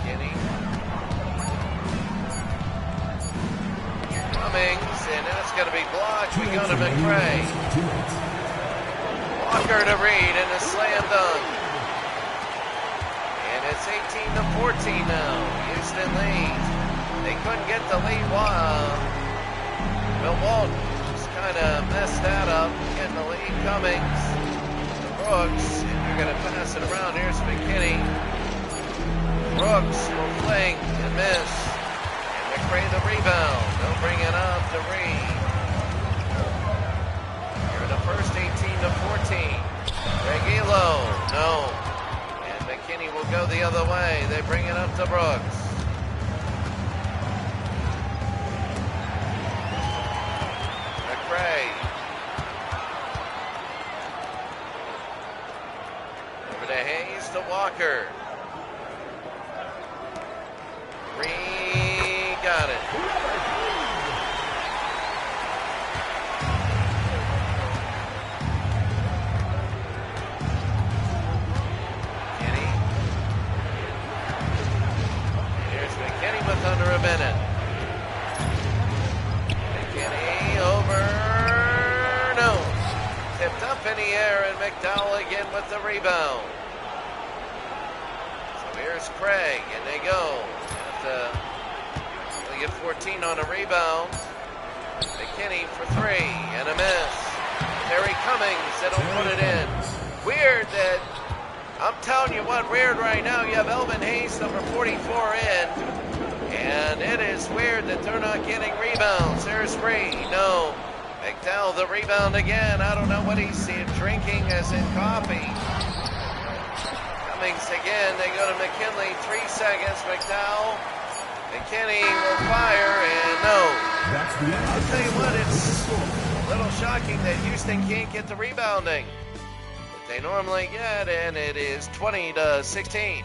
Guinea. Cummings, and that's going to be blocked. We go to McRae. Walker to Reed and a slam dunk. And it's 18-14 now. Houston leads. They couldn't get the lead while Bill Walton just kind of messed that up. Getting the lead. Cummings to Brooks. And they're going to pass it around. Here's McKinney. Brooks will fling and miss. And McRae the rebound. They'll bring it up to Reed. First 18-14. Reguilo, no. And McKinney will go the other way. They bring it up to Brooks. McRae. Over to Hayes to Walker. Reed got it. Under a minute. McKinney over. No. Tipped up in the air, and McDowell again with the rebound. So here's Craig, and they go. They get 14 on a rebound. McKinney for three, and a miss. Terry Cummings, they don't put it in. Weird that, I'm telling you what, weird right now. You have Elvin Hayes, number 44, in. And it is weird that they're not getting rebounds. There's Reed. No. McDowell the rebound again. I don't know what he's seeing. Drinking as in coffee. Cummings again. They go to McKinley. 3 seconds. McDowell. McKinney will fire, and no. I'll tell you what, it's a little shocking that Houston can't get the rebounding that they normally get, and it is 20-16.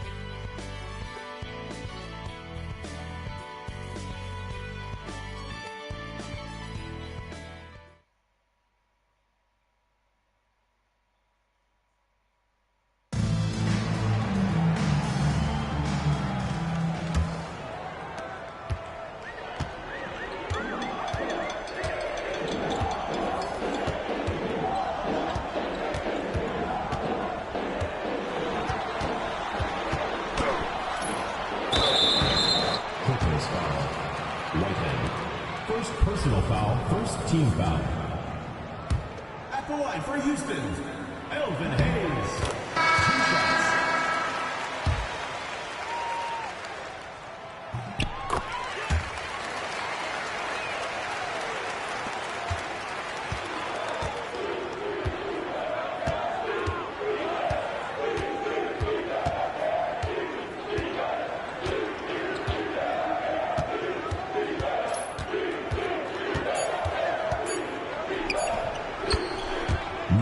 team foul. At the line for Houston, Elvin Hayes. 2 shots.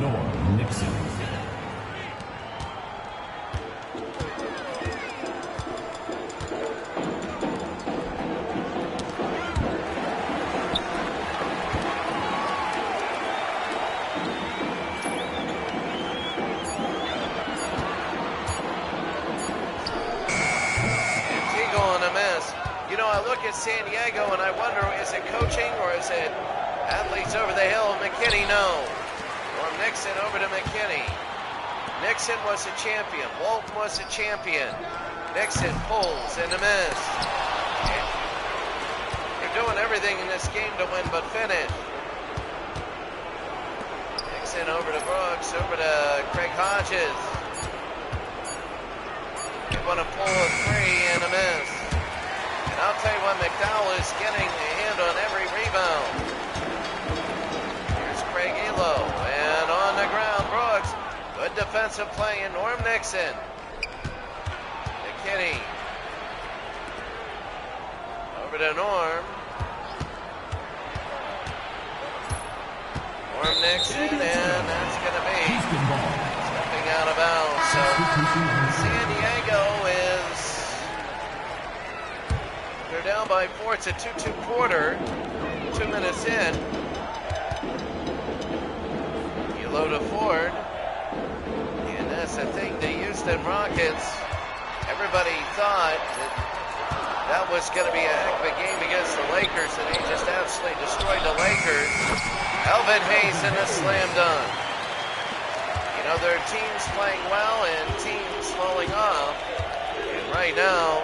Norm Nixon. Antigua on a miss. You know, I look at San Diego and I wonder, is it coaching or is it athletes over the hill? McKinney, no. Norm Nixon over to McKinney. Nixon was a champion. Walton was a champion. Nixon pulls and a miss. They're doing everything in this game to win but finish. Nixon over to Brooks, over to Craig Hodges. They want to pull a 3 and a miss. And I'll tell you what, McDowell is getting a hand on every rebound. Here's Craig Elo, and on the ground, Brooks. Good defensive play in Norm Nixon. McKinney. Over to Norm. Norm Nixon, and that's going to be stepping out of bounds. So San Diego they're down by 4. It's a 2-2 quarter. 2 minutes in. Elo to Ford. And that's the thing, the Houston Rockets, everybody thought that was going to be a heck of a game against the Lakers, and they just absolutely destroyed the Lakers. Elvin Hayes in a slam dunk. You know, there are teams playing well and teams falling off. And right now,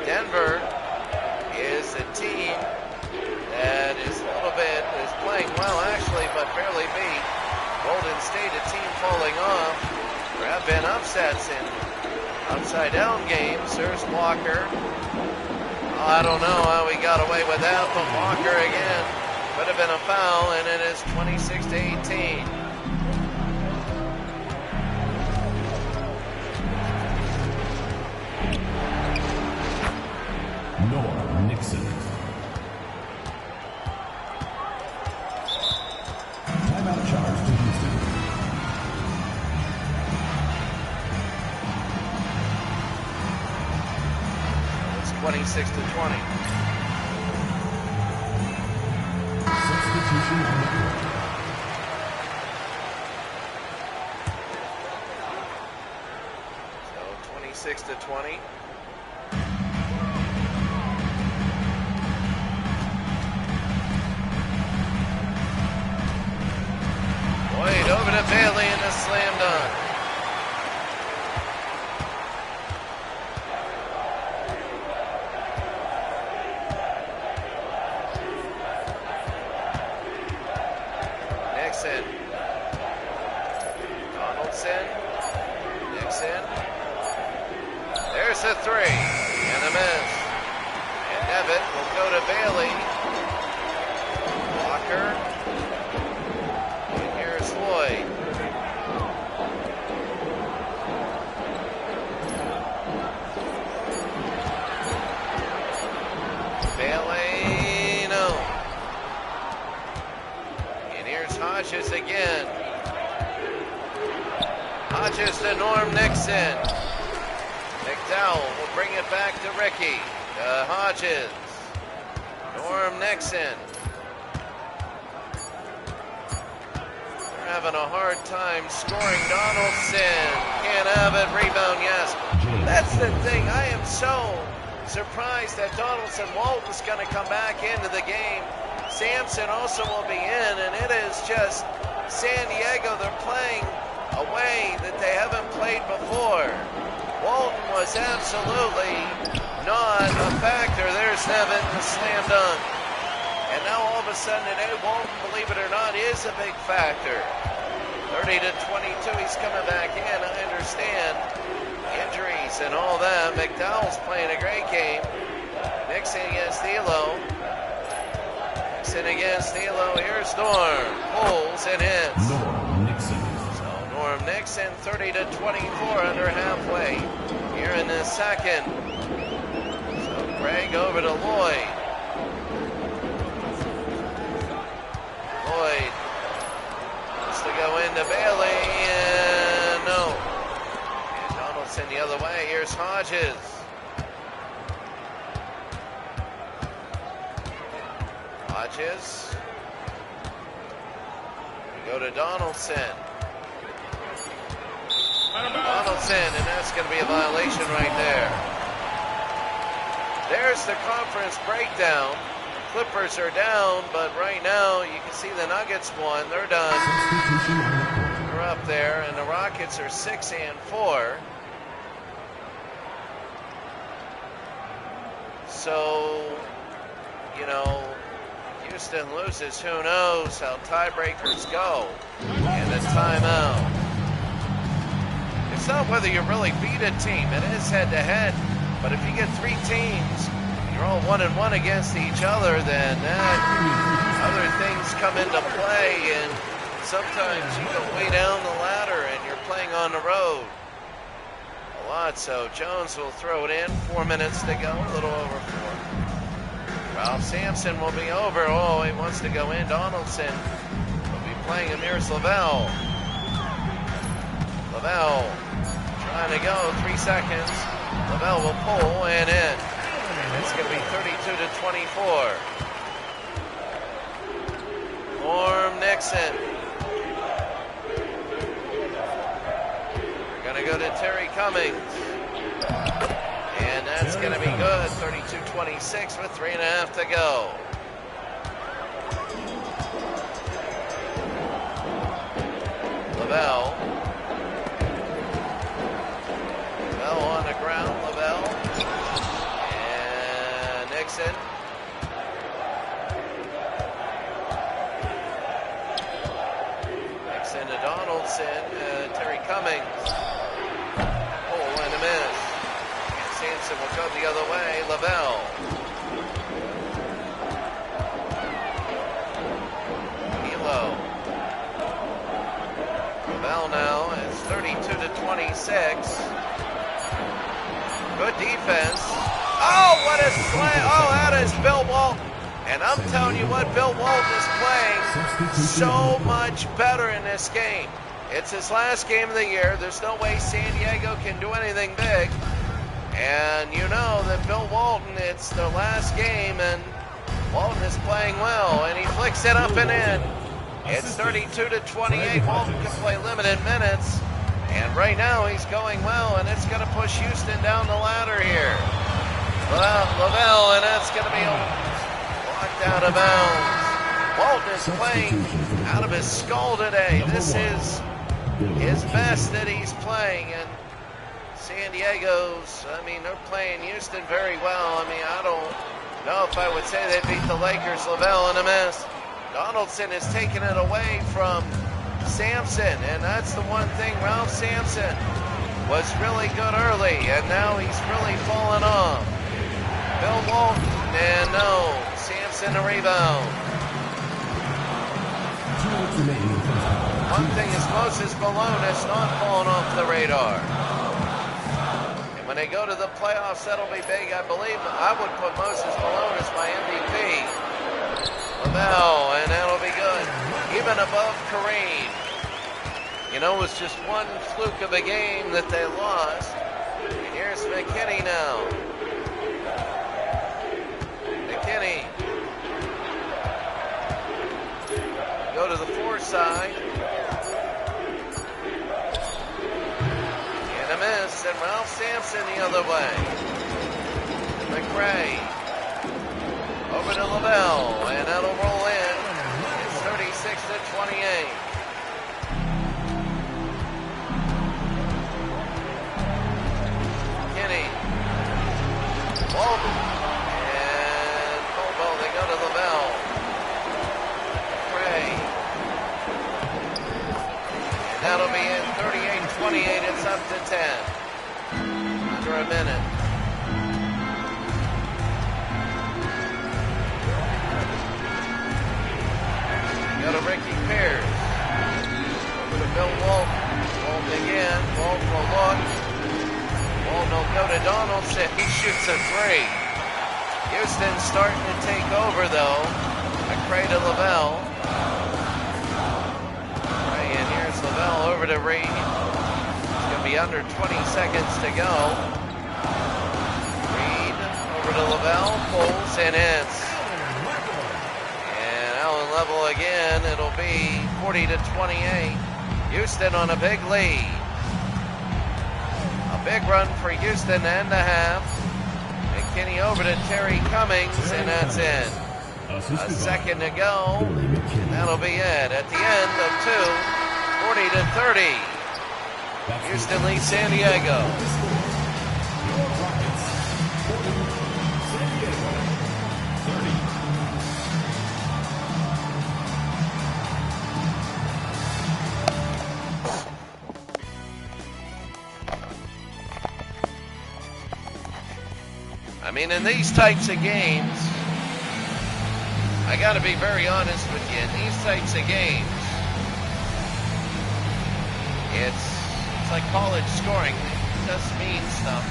Denver is a team that is playing well actually, but barely beat Golden State, a team falling off. There have been upsets in upside down games. There's Walker. Oh, I don't know how we got away with that, but Walker again. Could have been a foul, and it is 26-18. Norm Nixon. Timeout charge to Houston. It's 26-20. Substitution on the court. So 26-20. Wade over to Bailey in the slam dunk. Nixon. Donaldson. Nixon. There's a 3 and a miss. And Devitt will go to Bailey. Walker. Floyd. Bailey, no. And here's Hodges again. Hodges to Norm Nixon. McDowell will bring it back to Ricky. Hodges. Norm Nixon. Having a hard time scoring. Donaldson can't have it. Rebound, yes. That's the thing. I am so surprised that Donaldson Walton's going to come back into the game. Sampson also will be in, and it is just San Diego. They're playing a way that they haven't played before. Walton was absolutely not a factor. There's Nevin, the slam dunk. And And now all of a sudden today, Walton, believe it or not, is a big factor. 30-22, he's coming back in. I understand injuries and all that. McDowell's playing a great game. Nixon against Elo. Nixon against Elo. Here's Norm. Pulls and hits. Norm Nixon. So Norm Nixon, 30-24, under halfway here in the second. So Craig over to Lloyd. Lloyd wants to go into Bailey, and no. And Donaldson the other way. Here's Hodges. Hodges. We go to Donaldson. Donaldson, and that's going to be a violation right there. There's the conference breakdown. Clippers are down, but right now you can see the Nuggets won. They're done. They're up there, and the Rockets are 6-4. So, you know, Houston loses. Who knows how tiebreakers go? And a timeout. It's not whether you really beat a team. It is head-to-head. But if you get three teams, you're all 1-1 against each other, then other things come into play, and sometimes you go way down the ladder and you're playing on the road a lot. So Jones will throw it in. 4 minutes to go, a little over 4. Ralph Sampson will be over. Oh, he wants to go in. Donaldson will be playing Amirs Lavelle. Lavelle trying to go. 3 seconds. Lavelle will pull and in. It's going to be 32-24. Norm Nixon. We're going to go to Terry Cummings. And that's going to be good. 32-26 with 3.5 to go. Lavelle. Lavelle on the ground. Lavelle. And Nixon. Nixon to Donaldson. Terry Cummings. Oh, and a miss. Sampson will go the other way. Lavelle. Elo. Lavelle now is 32-26. Good defense. Oh, what a slam. Oh, that is Bill Walton. And I'm telling you what, Bill Walton is playing so much better in this game. It's his last game of the year. There's no way San Diego can do anything big. And you know that Bill Walton, it's their last game, and Walton is playing well, and he flicks it up and in. It's 32-28. Walton can play limited minutes, and right now he's going well, and it's going to push Houston down the ladder here. Lavelle, and that's going to be locked out of bounds. Walton is playing out of his skull today. This is his best that he's playing, and San Diego's, I mean, they're playing Houston very well. I mean, I don't know if I would say they beat the Lakers. Lavelle in a mess. Donaldson is taking it away from Sampson, and that's the one thing. Ralph Sampson was really good early, and now he's really fallen off. Bill Walton, and no, Sampson a rebound. One thing is Moses Malone has not fallen off the radar. When they go to the playoffs, that'll be big. I believe I would put Moses Malone as my MVP. Lavelle, and that'll be good. Even above Kareem. You know, it was just one fluke of a game that they lost. And here's McKinney now. McKinney. Go to the 4 side. A miss, and Ralph Sampson the other way. McRae over to Lavelle, and that'll roll in. It's 36-28. Kinney, Walton, and Colville. They go to Lavelle. That'll be in 38-28. It's up to 10. Under a minute. Go to Ricky Pierce. Over to Bill Walton. Walton again. Walton will look. Walton will go to Donaldson. He shoots a three. Houston starting to take over though. McCray to Lavelle. McCray, and here's Lavelle over to Reed. It's going to be under 20 seconds to go. Reed over to Lavelle. Pulls and hits. And Allen Level again. It'll be 40-28. Houston on a big lead. A big run for Houston and a half. McKinney over to Terry Cummings, and that's in. A second to go. That'll be it. At the end of 2, 40-30. Houston leads San Diego. I mean, in these types of games, I got to be very honest with you. In these types of games, it's like college scoring. It does mean stuff.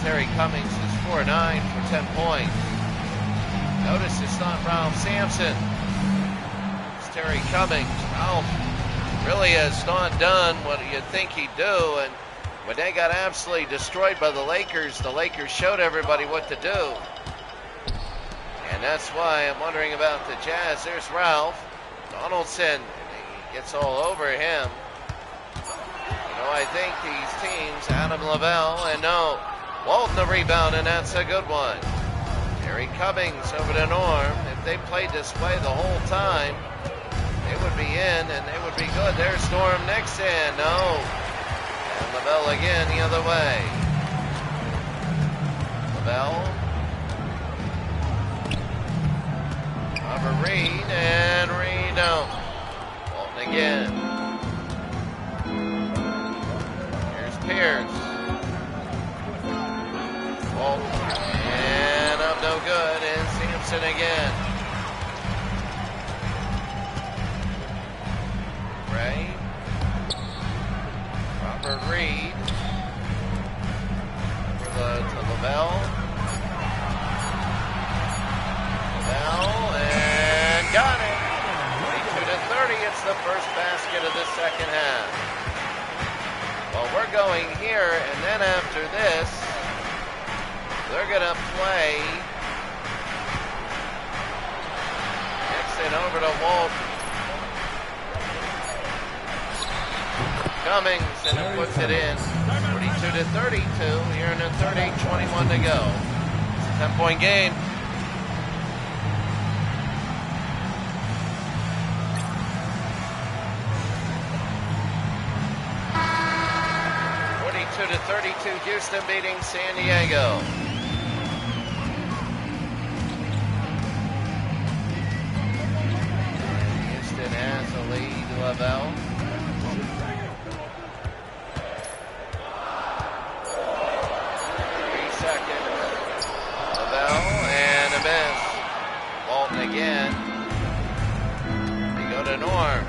Terry Cummings is 4-9 for 10 points. Notice it's not Ralph Sampson. It's Terry Cummings. Ralph really has not done what you'd think he'd do, and when they got absolutely destroyed by the Lakers showed everybody what to do. And that's why I'm wondering about the Jazz. There's Ralph. Donaldson, he gets all over him. You know, I think these teams, Adam Lavelle, and no, Walton the rebound, and that's a good one. Terry Cummings over to Norm. If they played this way the whole time, they would be in, and they would be good. There's Norm next in. No. And Lavelle again the other way. Lavelle. Over Reed, and Reed out. Walton again. Here's Pierce. Walton, and up no good, and Sampson again. Ray. Robert Reed. Over to Lavelle. Lavelle, and got it. 42-30. It's the first basket of the second half. Well, we're going here, and then after this, they're going to play Nixon over to Walton. Cummings, and he puts it in. 42-32 here in the 30, 21 to go. It's a 10-point game. To 32, Houston beating San Diego. Houston has a lead. Lavelle. 3 seconds. Lavelle and a miss. Walton again. They go to Norm.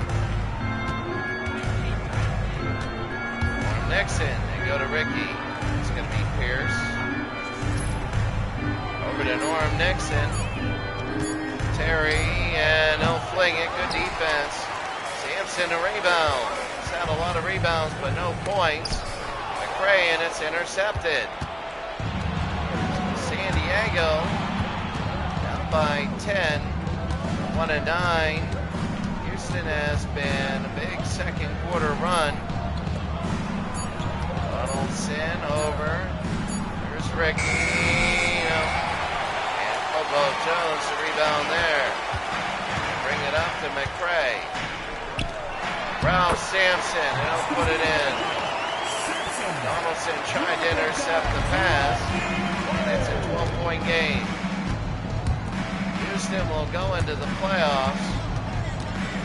Norm Nixon. Go to Ricky. It's going to be Pierce. Over to Norm Nixon. Terry, and he'll fling it. Good defense. Sampson a rebound. He's had a lot of rebounds, but no points. McCray, and it's intercepted. San Diego down by 10. 1-9. Houston has been a big second quarter run. Donaldson over. Here's Ricky. And Bobo Jones, the rebound there. Bring it up to McCray. Ralph Sampson, and he'll put it in. Donaldson tried to intercept the pass. It's a 12-point game. Houston will go into the playoffs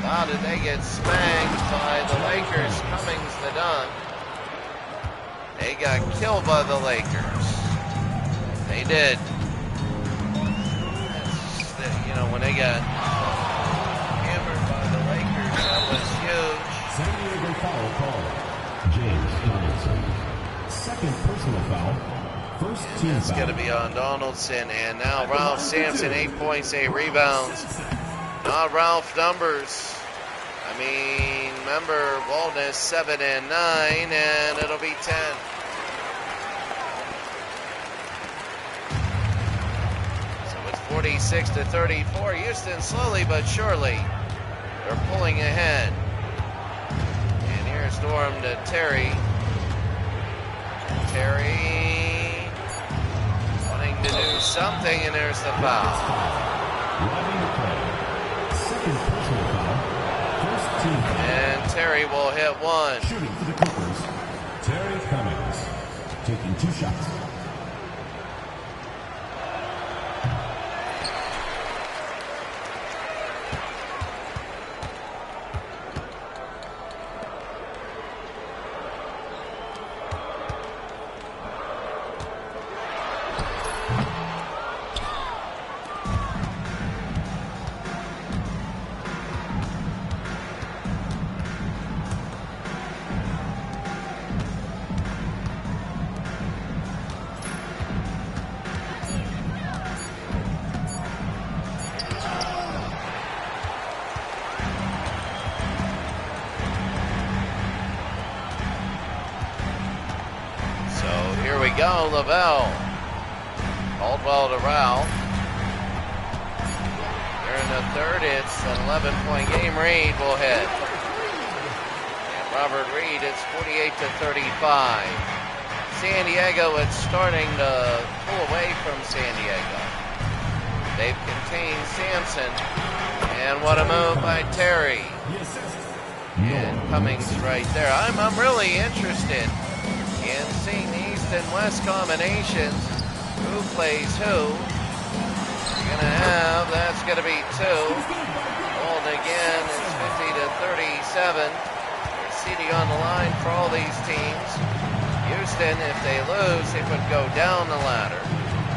Wow, did they get spanked by the Lakers? Cummings the dunk. They got killed by the Lakers. They did. You know, when they got hammered by the Lakers, that was huge. San Diego foul call. James Donaldson. Second personal foul. First team It's foul. going to be on Donaldson. And now Ralph Sampson, 8 points, 8 rebounds. Not Ralph numbers. I mean, remember, Waldness 7 and 9, and it'll be 10. So it's 46-34. Houston slowly but surely, they're pulling ahead. And here's Norm to Terry. Terry wanting to do something, and there's the foul. Driving the play. Second personal foul. First team foul. And Terry will hit one. Shooting for the Clippers. Terry Cummings. Taking 2 shots. Go, Lavelle. Caldwell to Ralph. Here in the third, it's an 11-point game. Reed will hit. And Robert Reed, it's 48-35. San Diego, it's starting to pull away from San Diego. They've contained Sampson. And what a move by Terry. And Cummings right there. I'm really interested in seeing the East and West combinations. Who plays who? You're going to have, that's going to be 2. Hold again, it's 50-37. CD on the line for all these teams. Houston, if they lose, they would go down the ladder.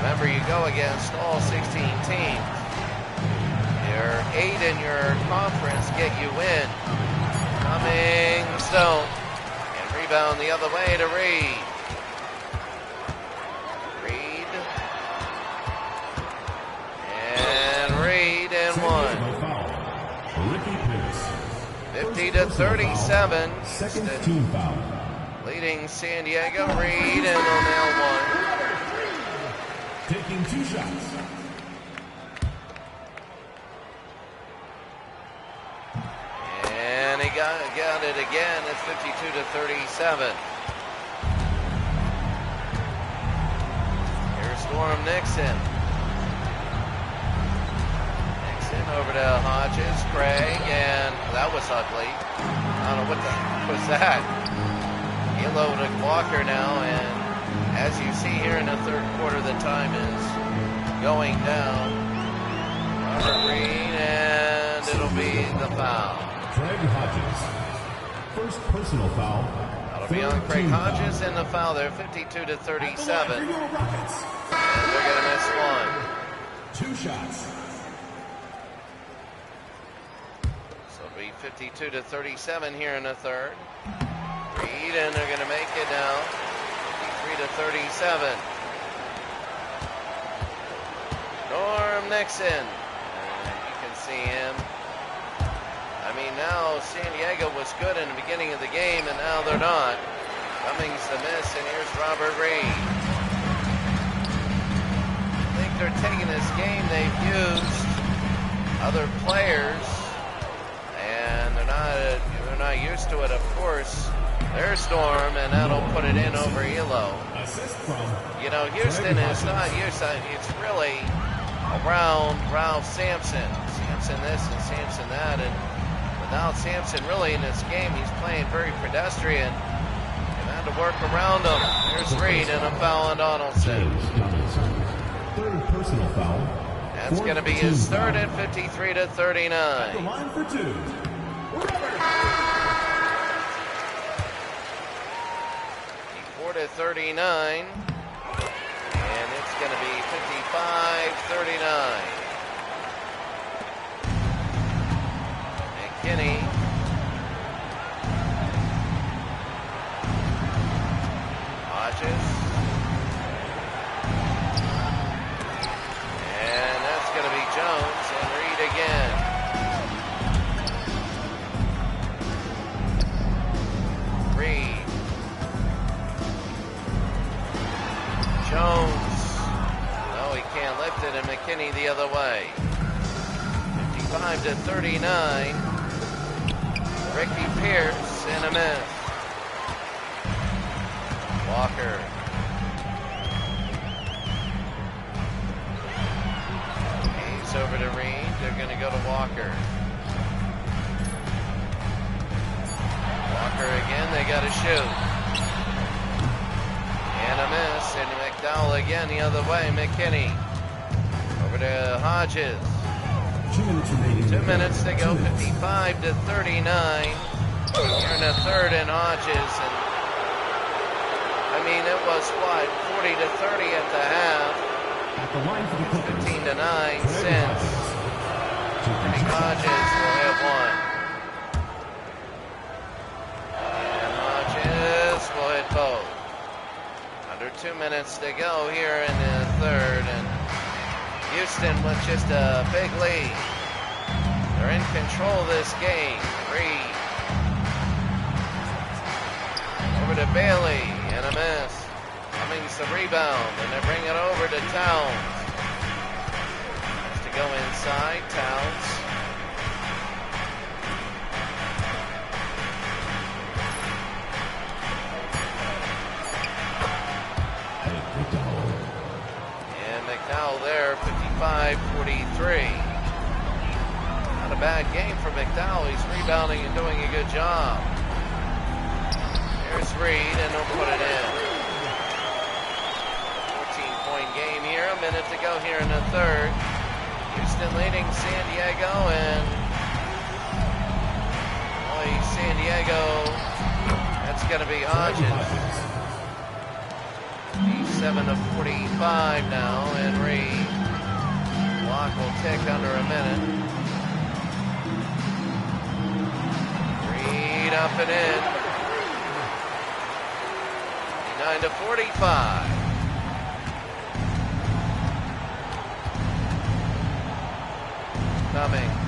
Remember, you go against all 16 teams. Your 8 in your conference get you in. Cummings don't. Rebound the other way to Reed. Reed. And Reed and one. 50-37. Second team foul. Leading San Diego. Reed and O'Neal one. Taking 2 shots. And he got it again. It's 52-37. Here's Storm Nixon. Nixon over to Hodges, Craig, and that was ugly. I don't know what the heck was that. Elo to Walker now, and as you see here in the third quarter, the time is going down. Robert Reed, and it'll be the foul. Craig Hodges. First personal foul. That'll be on Craig Hodges and the foul there, 52-37. And they're going to miss one. 2 shots. So it'll be 52-37 here in the third. Reed, and they're going to make it now. 53-37. Norm Nixon. And you can see him. I mean, now San Diego was good in the beginning of the game, and now they're not. Cummings the miss, and here's Robert Reed. I think they're taking this game. They've used other players, and they're not used to it, of course. There's Storm, and that'll put it in over Elo. You know, Houston is not used. It's really around Ralph Sampson. Sampson this and Sampson that, and without Sampson really in this game, he's playing very pedestrian. And had to work around him. Here's Reed and a foul on Donaldson. Third personal foul. That's going to be his third at 53-39. The line for 2. 54-39. And it's going to be 55-39. McKinney. Hodges. And that's going to be Jones and Reed again. Reed. Jones. No, he can't lift it, and McKinney the other way. 55-39. Ricky Pierce and a miss. Walker. He's over to Reed. They're going to go to Walker. Walker again. They got to shoot. And a miss. And McDowell again the other way. McKinney. Over to Hodges. 2 minutes remaining. 2 minutes to go. 55-39. Here in the third, and Hodges. And I mean, it was what, 40-30 at the half. At the line for the Clippers. 15-9 since. Hodges will hit one. And Hodges will hit both. Under 2 minutes to go here in the third, and Houston with just a big lead. They're in control of this game. Reed. Over to Bailey, and a miss. Cummings the rebound, and they bring it over to Towns. Has to go inside, Towns. And McDowell there, 55-43. Not a bad game for McDowell. He's rebounding and doing a good job. There's Reed, and they'll put it in. 14-point game here. A minute to go here in the third. Houston leading San Diego, and boy, San Diego, that's going to be Hodges. 57-45 now, and Reed. Clock will tick under a minute. Reed up and in. 59-45. Cummings.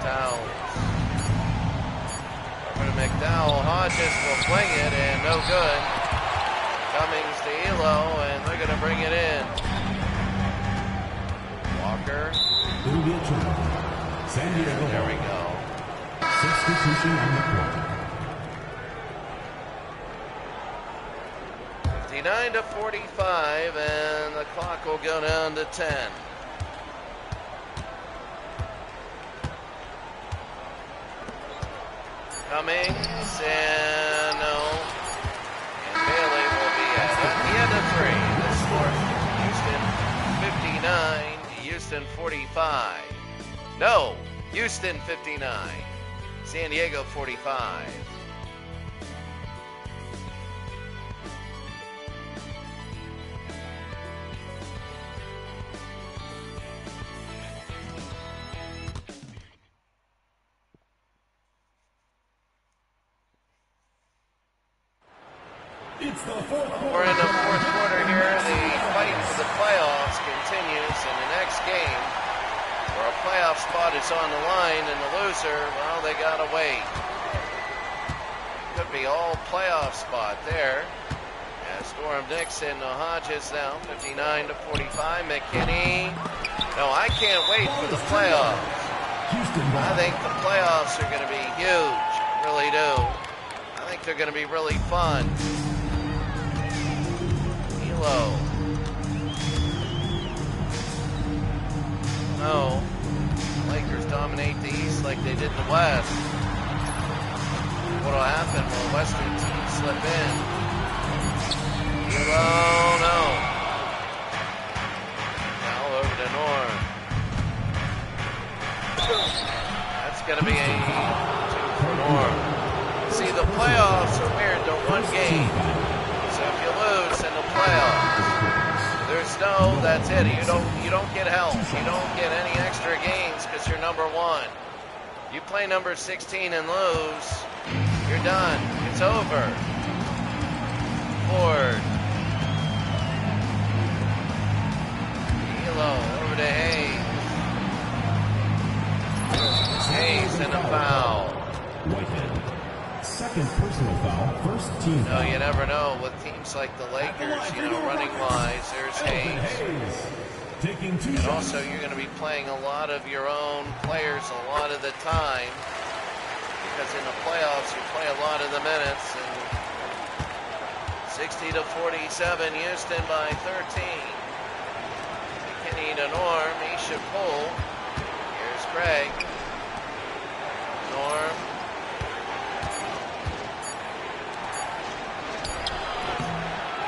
Towns. Over to McDowell. Hodges will fling it, and no good. Cummings to Elo, and they're going to bring it in. Walker. It'll be a turnover. San Diego. There we go. Substitution on the court. 59-45, and the clock will go down to 10. Cummings, and no. And Bailey will be at the end of three. The score, Houston 59, Houston 45. No, Houston 59. San Diego 45. It's the fourth quarter. We're in the fourth quarter here. The fight for the playoffs continues in the next game, where a playoff spot is on the line, and the loser, well, they gotta wait. Could be all playoff spot there. As Storm Dixon, Hodges now, 59-45. McKinney. No, I can't wait for the playoffs. I think the playoffs are going to be huge. I really do. I think they're going to be really fun. Elo. No. Lakers dominate the East like they did the West. What'll happen? Will Western teams slip in? Elo, no. Now over going to be a 2 for Norm. See, the playoffs are weird. They're one game. So if you lose in the playoffs, there's no, that's it. You don't get help. You don't get any extra games because you're number 1. You play number 16 and lose, you're done. It's over. Ford. Elo over to Hayes. Hayes and a foul. Whitehead. Second personal foul, first team foul. You never know with teams like the Lakers, running wise, there's Hayes. Taking 2 And shots. also you're going to be playing a lot of your own players a lot of the time because in the playoffs you play a lot of the minutes. And 60 to 47, Houston by 13. McKinney to Norm, he should pull. Here's Craig. Norm.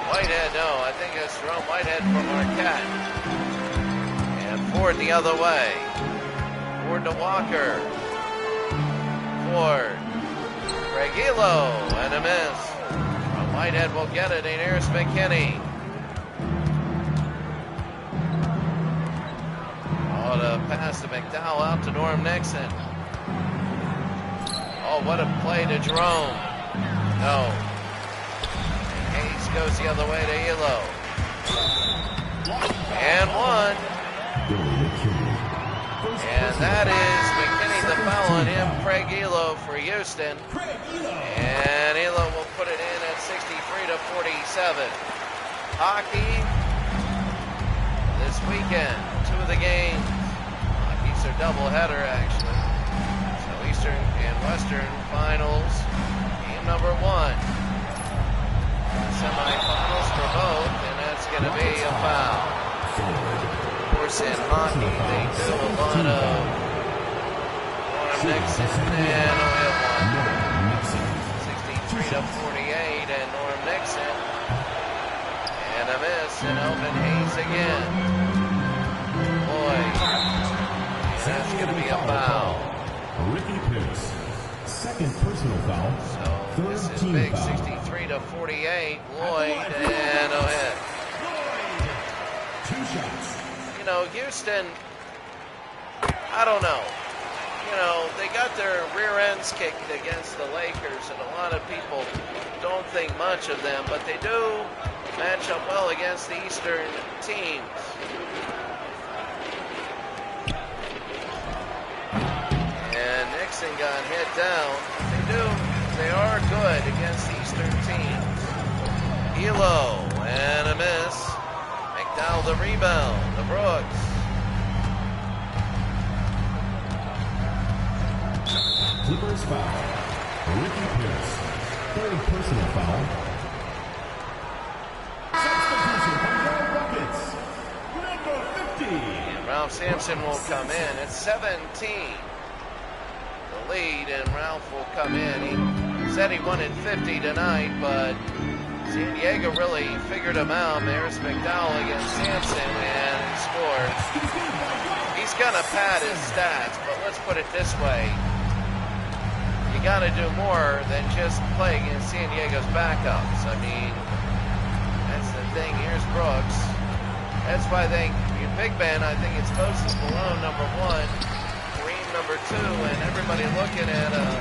Whitehead, no, I think it's Jerome Whitehead for Marquette. And Ford the other way. Ford to Walker. Ford. Craig Elo and a miss. Jerome Whitehead will get it, and here's McKinney. Oh, the pass to McDowell out to Norm Nixon. Oh, what a play to Jerome. No. Hayes goes the other way to Elo. And one. And that is McKinney, the foul on him. Craig Elo for Houston. And Elo will put it in at 63 to 47. Hockey this weekend. 2 of the games. Hockey's a doubleheader, actually. So Eastern and Western finals. Game number 1. Semifinals for both, and that's going to be a foul. Of course, in hockey, they do a lot of Norm Nixon and O'Hare 63 to 48, and Norm Nixon. And a miss, and Elvin Hayes again. Boy, and that's going to be a foul. Ricky Pierce. Second personal foul. So this is big, foul. 63 to 48. Lloyd and O'Hare. 2 shots. Houston, I don't know. They got their rear ends kicked against the Lakers, and a lot of people don't think much of them, but they do match up well against the Eastern teams. And Nixon got hit down. They are good against Eastern teams. Elo and a miss. McDowell the rebound. The Brooks. Clippers foul. Ricky Pierce. Third personal foul. Substitution from Red Buckets. Number 50. And Ralph Sampson will come in. It's 17. The lead, and Ralph will come in. He said he wanted 50 tonight, but San Diego really figured him out. There's McDowell against Sampson, and he scores. He's gonna pad his stats, but let's put it this way. You gotta do more than just play against San Diego's backups. I mean, that's the thing. Here's Brooks. That's why I think Big Ben, I think it's Moses Malone, number 1, Kareem, number 2, and everybody looking at a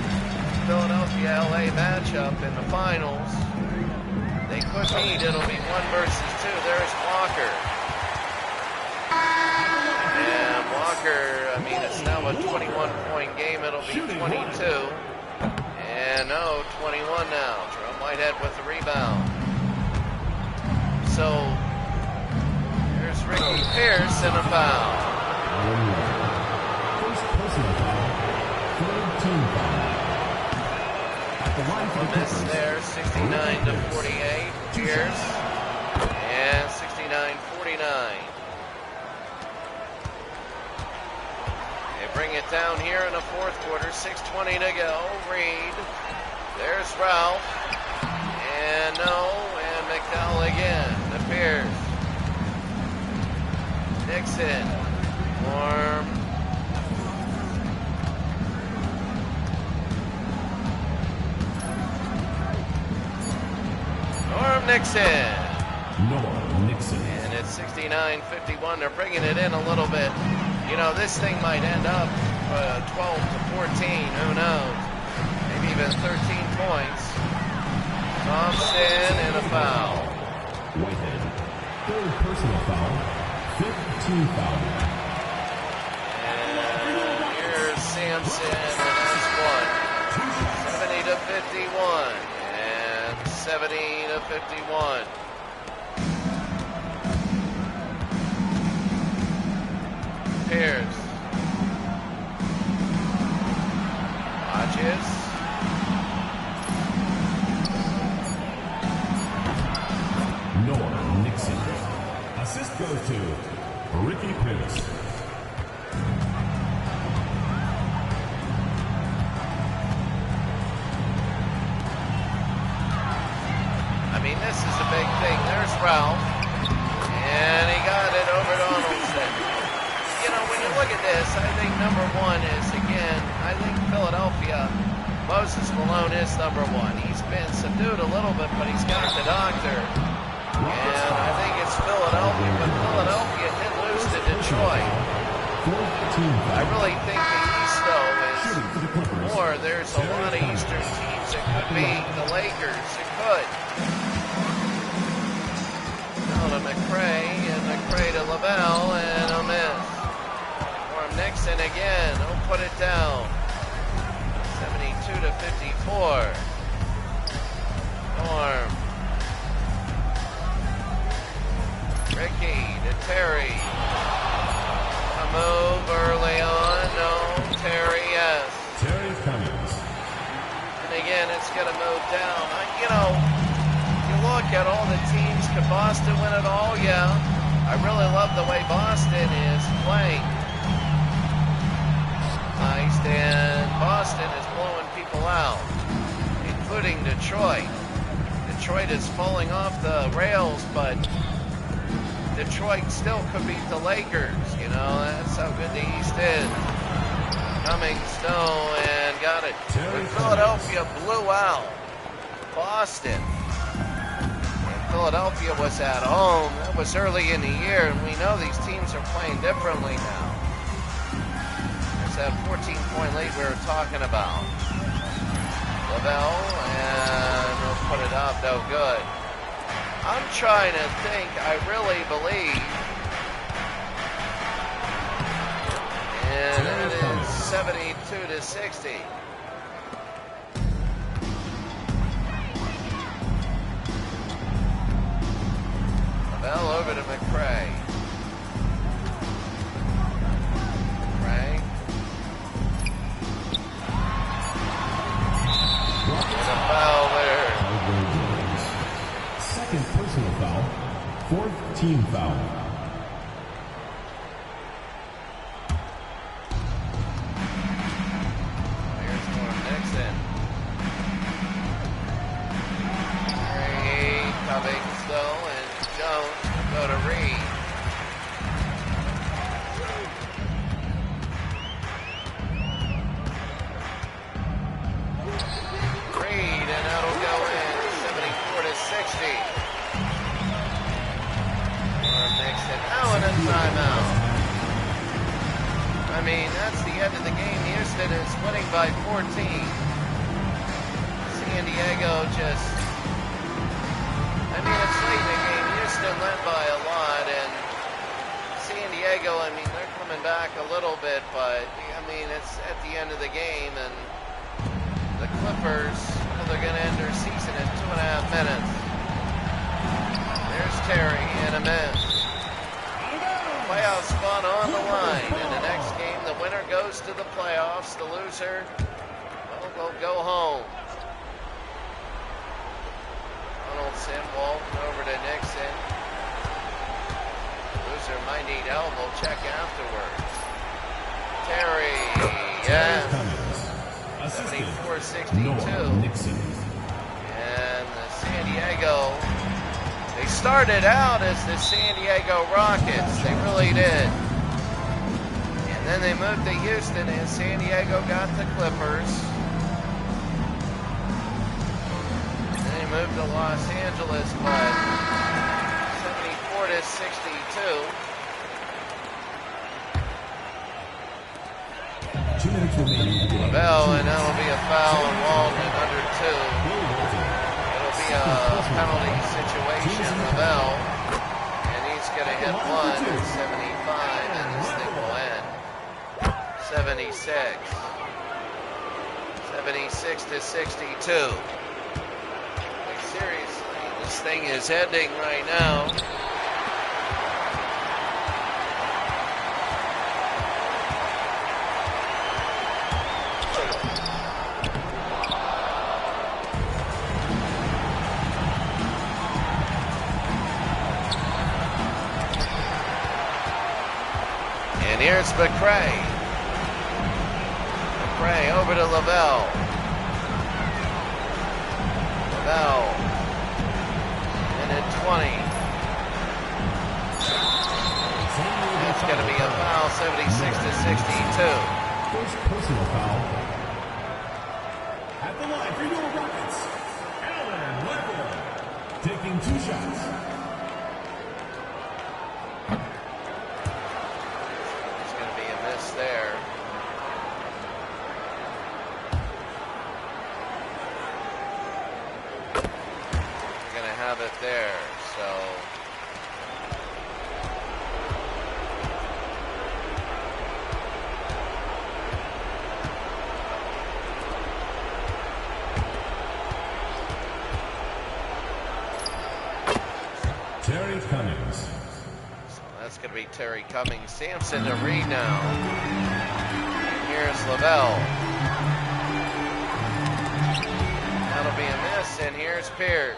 Philadelphia-LA matchup in the finals. They could meet. It'll be 1 versus 2. There's Walker. And Walker, I mean, it's now a 21-point game. It'll be 22. And no, 21 now. Jerome Whitehead with the rebound. So, here's Ricky Pierce and a foul. First personal foul. Third team foul. At the line for the Miss Clippers. there, 69 to 48. Pierce. And 69-49. They bring it down here in the 4th quarter. 6:20 to go. Reed. There's Ralph. And no. And McDowell again. To Pierce. Nixon. Norm. Norm Nixon. Norm Nixon. And it's 69-51. They're bringing it in a little bit. You know, this thing might end up 12 to 14. Who knows? Maybe even 13 points. Thompson and a foul. Whitehead. Third personal foul. Fifth team foul. And here's Sampson, and that's one. 70 to 51. And 70 to 51. Pierce. Hodges. Norm Nixon. Assist goes to Ricky Pierce. I mean, this is a big thing. There's Ralph. And he got it over Donaldson. You know, when you look at this, I think number one is, again, I think Philadelphia, Moses Malone is number one. He's been subdued a little bit, but he's got the doctor. And I think it's Philadelphia, but Philadelphia did lose to Detroit. I really think the East, though, is more. There's a lot of Eastern teams that could beat the Lakers. It could. Now to McCray, and McCray to LaBelle, and a miss. Nixon again, don't put it down. 72 to 54. Norm. Ricky to Terry. A move early on. No. Terry, yes. Terry Cummings. And again, it's going to move down. You know, you look at all the teams. Could Boston win it all? Yeah. I really love the way Boston is playing. And Boston is blowing people out, including Detroit. Detroit is falling off the rails, but Detroit still could beat the Lakers. You know, that's how good the East is. Cummings, no, and got it. But Philadelphia blew out Boston. And Philadelphia was at home. That was early in the year, and we know these teams are playing differently now. That 14-point lead we were talking about. LaBelle, and we'll put it up, no good. I'm trying to think, I really believe, and it is 72 to 60. LaBelle over to McCray. Foul there. Second personal foul. Fourth team foul. Here's Norm Nixon. Reed, Cummings, though, and Jones go to Reed. Timeout. I mean, that's the end of the game. Houston is winning by 14. San Diego just, I mean, it's late in the game. Houston led by a lot, and San Diego, I mean, they're coming back a little bit, but, I mean, it's at the end of the game, and the Clippers, well, they're going to end their season in 2.5 minutes. There's Terry and a miss. Playoff spot on the line. In the next game, the winner goes to the playoffs. The loser, well, will go home. Donaldson walking over to Nixon. The loser might need help. We'll check afterwards. Terry, yes. 74-62. Nixon. And the San Diego, they started out as the San Diego Rockets. They really did. And then they moved to Houston, and San Diego got the Clippers. And then they move to Los Angeles, but 74-62. 2 minutes remaining. Lavelle, and that'll be a foul on Walden under 2. It'll be a penalty situation. Lavelle, and he's going to hit 1 at 75, and this thing will end 76. 76-62. Like, seriously, this thing is ending right now. And here's McCray. McCray over to Lavelle. Lavelle. Minute 20. It's going to be a foul, 76-62. First personal foul. At the line for your Rockets, Alan Level. Taking 2 shots. There. We're going to have it there, so. Terry Cummings. That's going to be Terry Cummings. Sampson to Reed now. And here's Lavelle. That'll be a miss, and here's Pierce.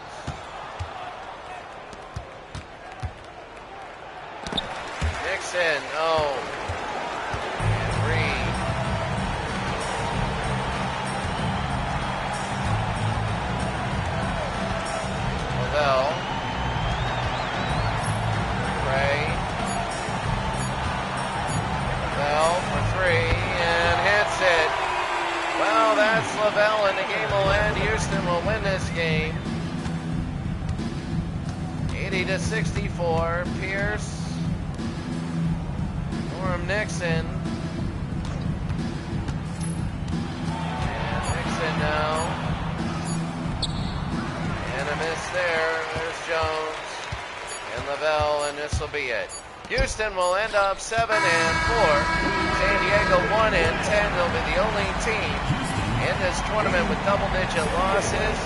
Nixon, oh. And Reed. Lavelle. For 3 and hits it. Well, that's Lavelle, and the game will end. Houston will win this game. 80-64. Pierce. Norm Nixon. And Nixon now. And a miss there. There's Jones. And Lavelle, and this will be it. Houston will end up 7-4. San Diego 1-10. They'll be the only team in this tournament with double-digit losses.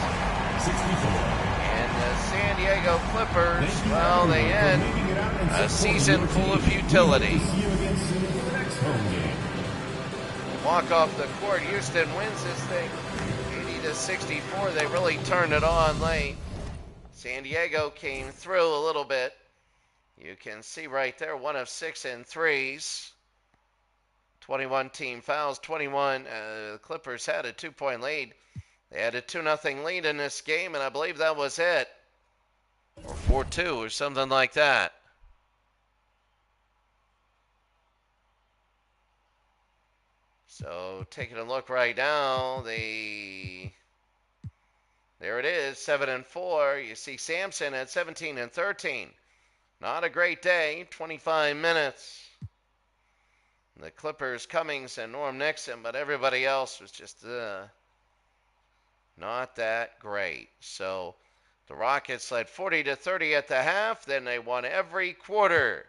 64. And the San Diego Clippers, well, they end a season full of futility. Walk off the court. Houston wins this thing 80-64. They really turned it on late. San Diego came through a little bit. You can see right there, 1 of 6 in threes. 21 team fouls, 21. The Clippers had a 2-point lead. They had a 2-0 lead in this game, and I believe that was it. Or 4-2 or something like that. So taking a look right now, there it is, 7-4. You see Sampson at 17-13. Not a great day, 25 minutes. The Clippers, Cummings, and Norm Nixon, but everybody else was just not that great. So the Rockets led 40-30 at the half, then they won every quarter.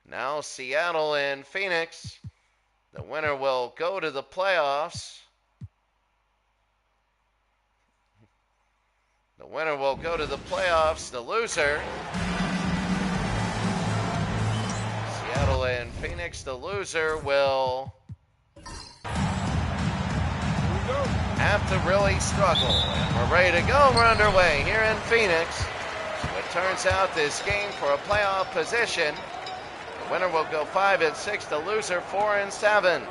Now Seattle and Phoenix. The winner will go to the playoffs. The winner will go to the playoffs. The loser, Seattle and Phoenix, the loser will have to really struggle. And we're ready to go. We're underway here in Phoenix. So it turns out this game for a playoff position. The winner will go 5-6. The loser 4-7.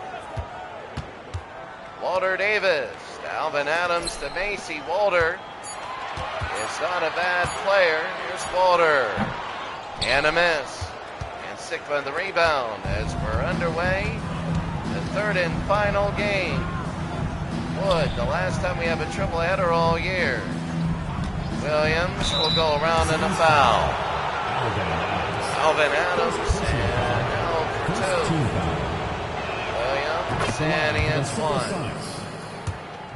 Walter Davis to Alvin Adams to Macy. Walter is not a bad player. Here's Walter. And a miss. And Sikma the rebound as we're underway. The third and final game. Wood, the last time we have a triple header all year. Williams will go around in a foul. Alvin Adams and out for two. Williams, and he hits one.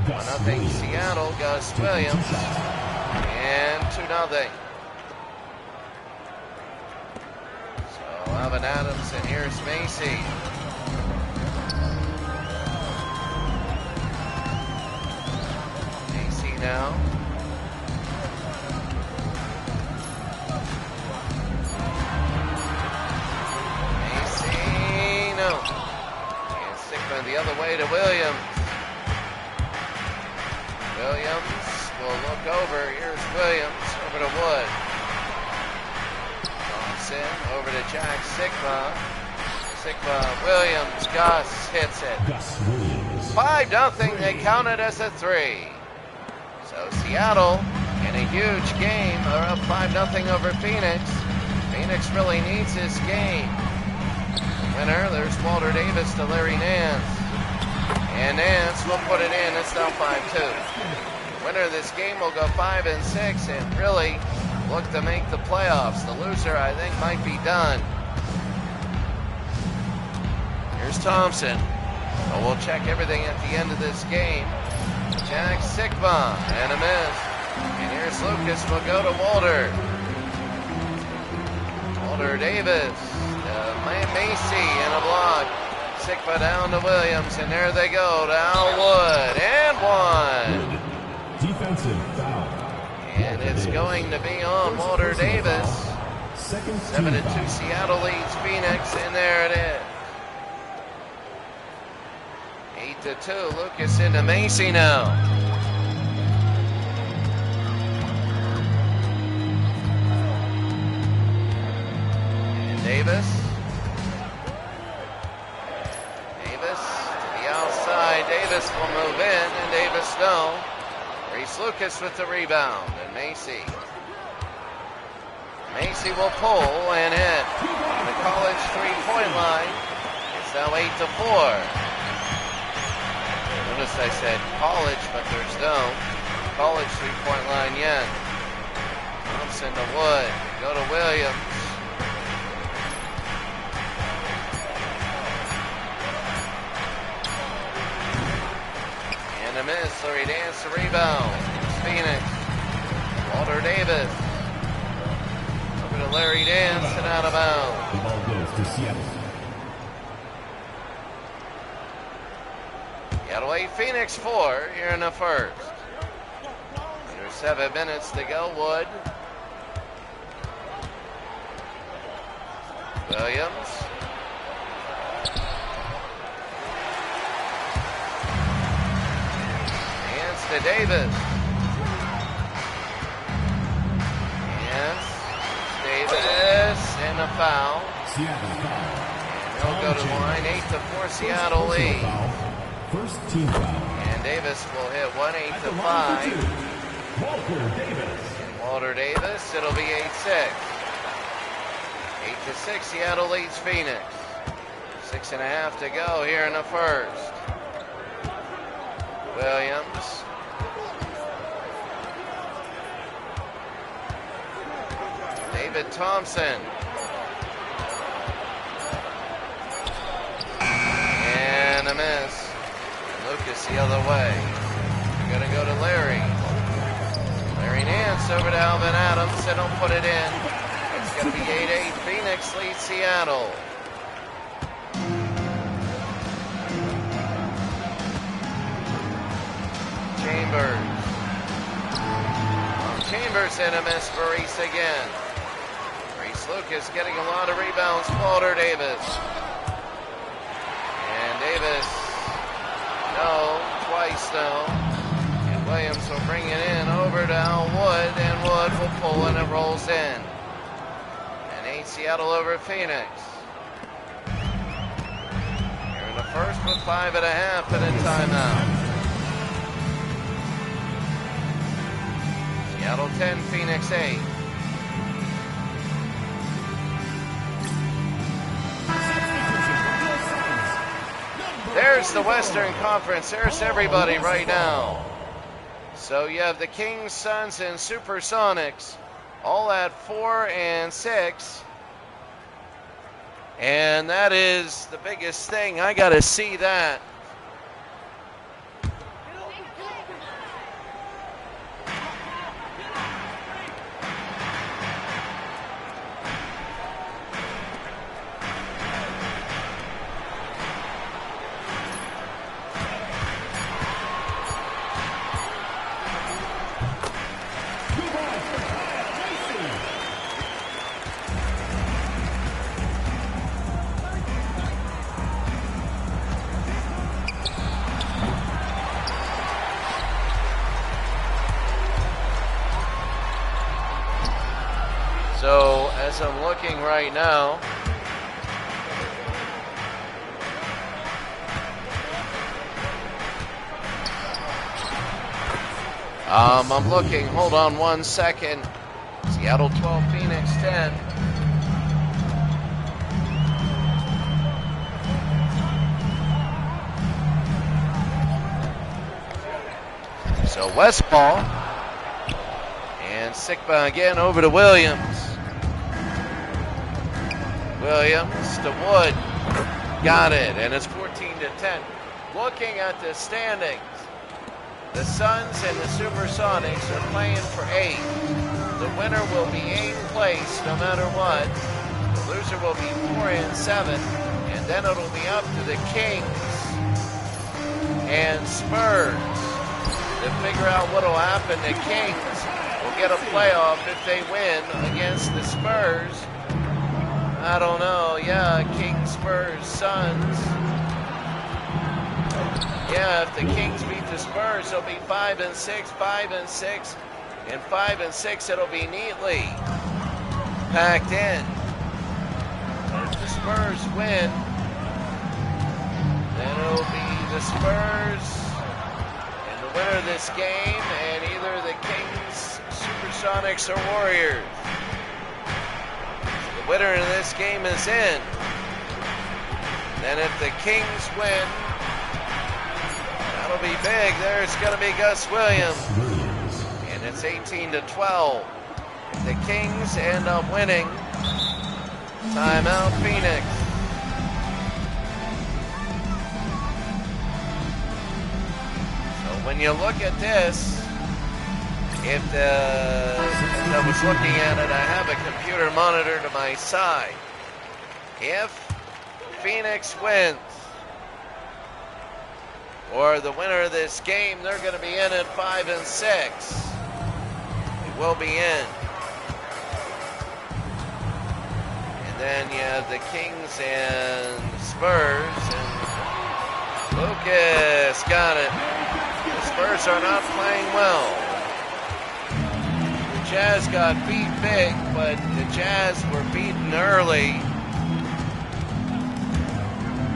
1-0 Seattle, Gus Williams, and 2-0. So Alvin Adams, and here's Macy. Macy now. Macy, no. And Sigmund the other way to Williams. Williams will look over. Here's Williams over to Wood. Thompson over to Jack Sigma. Sigma, Williams, Gus hits it. 5-0. They count it as a 3. So Seattle in a huge game are up 5-0 over Phoenix. Phoenix really needs this game. Winner, there's Walter Davis to Larry Nance. And Nance will put it in. It's now 5-2. Winner of this game will go 5-6 and really look to make the playoffs. The loser, I think, might be done. Here's Thompson. But we'll check everything at the end of this game. Jack Sigma and a miss. And here's Lucas. Will go to Walter. Walter Davis. Macy and a block. Sigma down to Williams, and there they go to Al Wood, and one. Defensive foul. And it's going to be on Walter Davis. 7-2 Seattle leads Phoenix, and there it is. 8-2, Lucas into Macy now. And Davis. Davis will move in, and Davis no. Reese Lucas with the rebound, and Macy. Macy will pull and hit. The college three-point line. It's now 8-4. Notice I said college, but there's no college three-point line yet. Thompson to Wood. Go to Williams. A miss, Larry Nance the rebound. It's Phoenix. Walter Davis. Over to Larry Nance and out of bounds. The ball goes to Seattle. Seattle 8, Phoenix 4 here in the first. There's 7 minutes to go. Wood. Williams. To Davis. Yes. Davis and a foul. Seattle foul. And they'll go to the line. 8-4 Seattle lead. First team foul. And Davis will hit 1 8-5. Walter Davis. And Walter Davis, it'll be 8-6. 8-6 Seattle leads Phoenix. 6.5 to go here in the first. Williams. David Thompson. And a miss. Lucas the other way. We're going to go to Larry. Larry Nance over to Alvin Adams. They don't put it in. It's going to be 8-8. Phoenix leads Seattle. Chambers and a miss for Reese again. Reese Lucas getting a lot of rebounds. Walter Davis. And Davis, no, twice no. And Williams will bring it in over to Al Wood, and Wood will pull and it rolls in. And 8 Seattle over Phoenix. Here in the first with 5.5 and a timeout. Seattle 10, Phoenix 8. There's the Western Conference. There's everybody right now. So you have the Kings, Suns, and Supersonics all at 4 and 6. And that is the biggest thing. I got to see that. So as I'm looking right now, I'm looking, hold on 1 second. Seattle 12, Phoenix 10. So Westphal and Sigma again over to Williams. Williams to Wood, got it, and it's 14-10. Looking at the standings, the Suns and the Supersonics are playing for 8. The winner will be 8th place no matter what. The loser will be 4 and 7, and then it'll be up to the Kings and Spurs to figure out what will happen. The Kings will get a playoff if they win against the Spurs. I don't know. Yeah, Kings, Spurs, Suns. Yeah, if the Kings beat the Spurs, they'll be 5 and 6, 5 and 6, and 5 and 6. It'll be neatly packed in. If the Spurs win, then it'll be the Spurs and the winner of this game, and either the Kings, Supersonics, or Warriors. The winner of this game is in. Then if the Kings win, that'll be big. There's going to be Gus Williams. And it's 18-12. If the Kings end up winning, timeout Phoenix. So when you look at this, if I was looking at it, I have a computer monitor to my side. If Phoenix wins, or the winner of this game, they're going to be in at 5 and 6. It will be in. And then you have the Kings and Spurs, and Lucas got it. The Spurs are not playing well. The Jazz got beat big, but the Jazz were beaten early.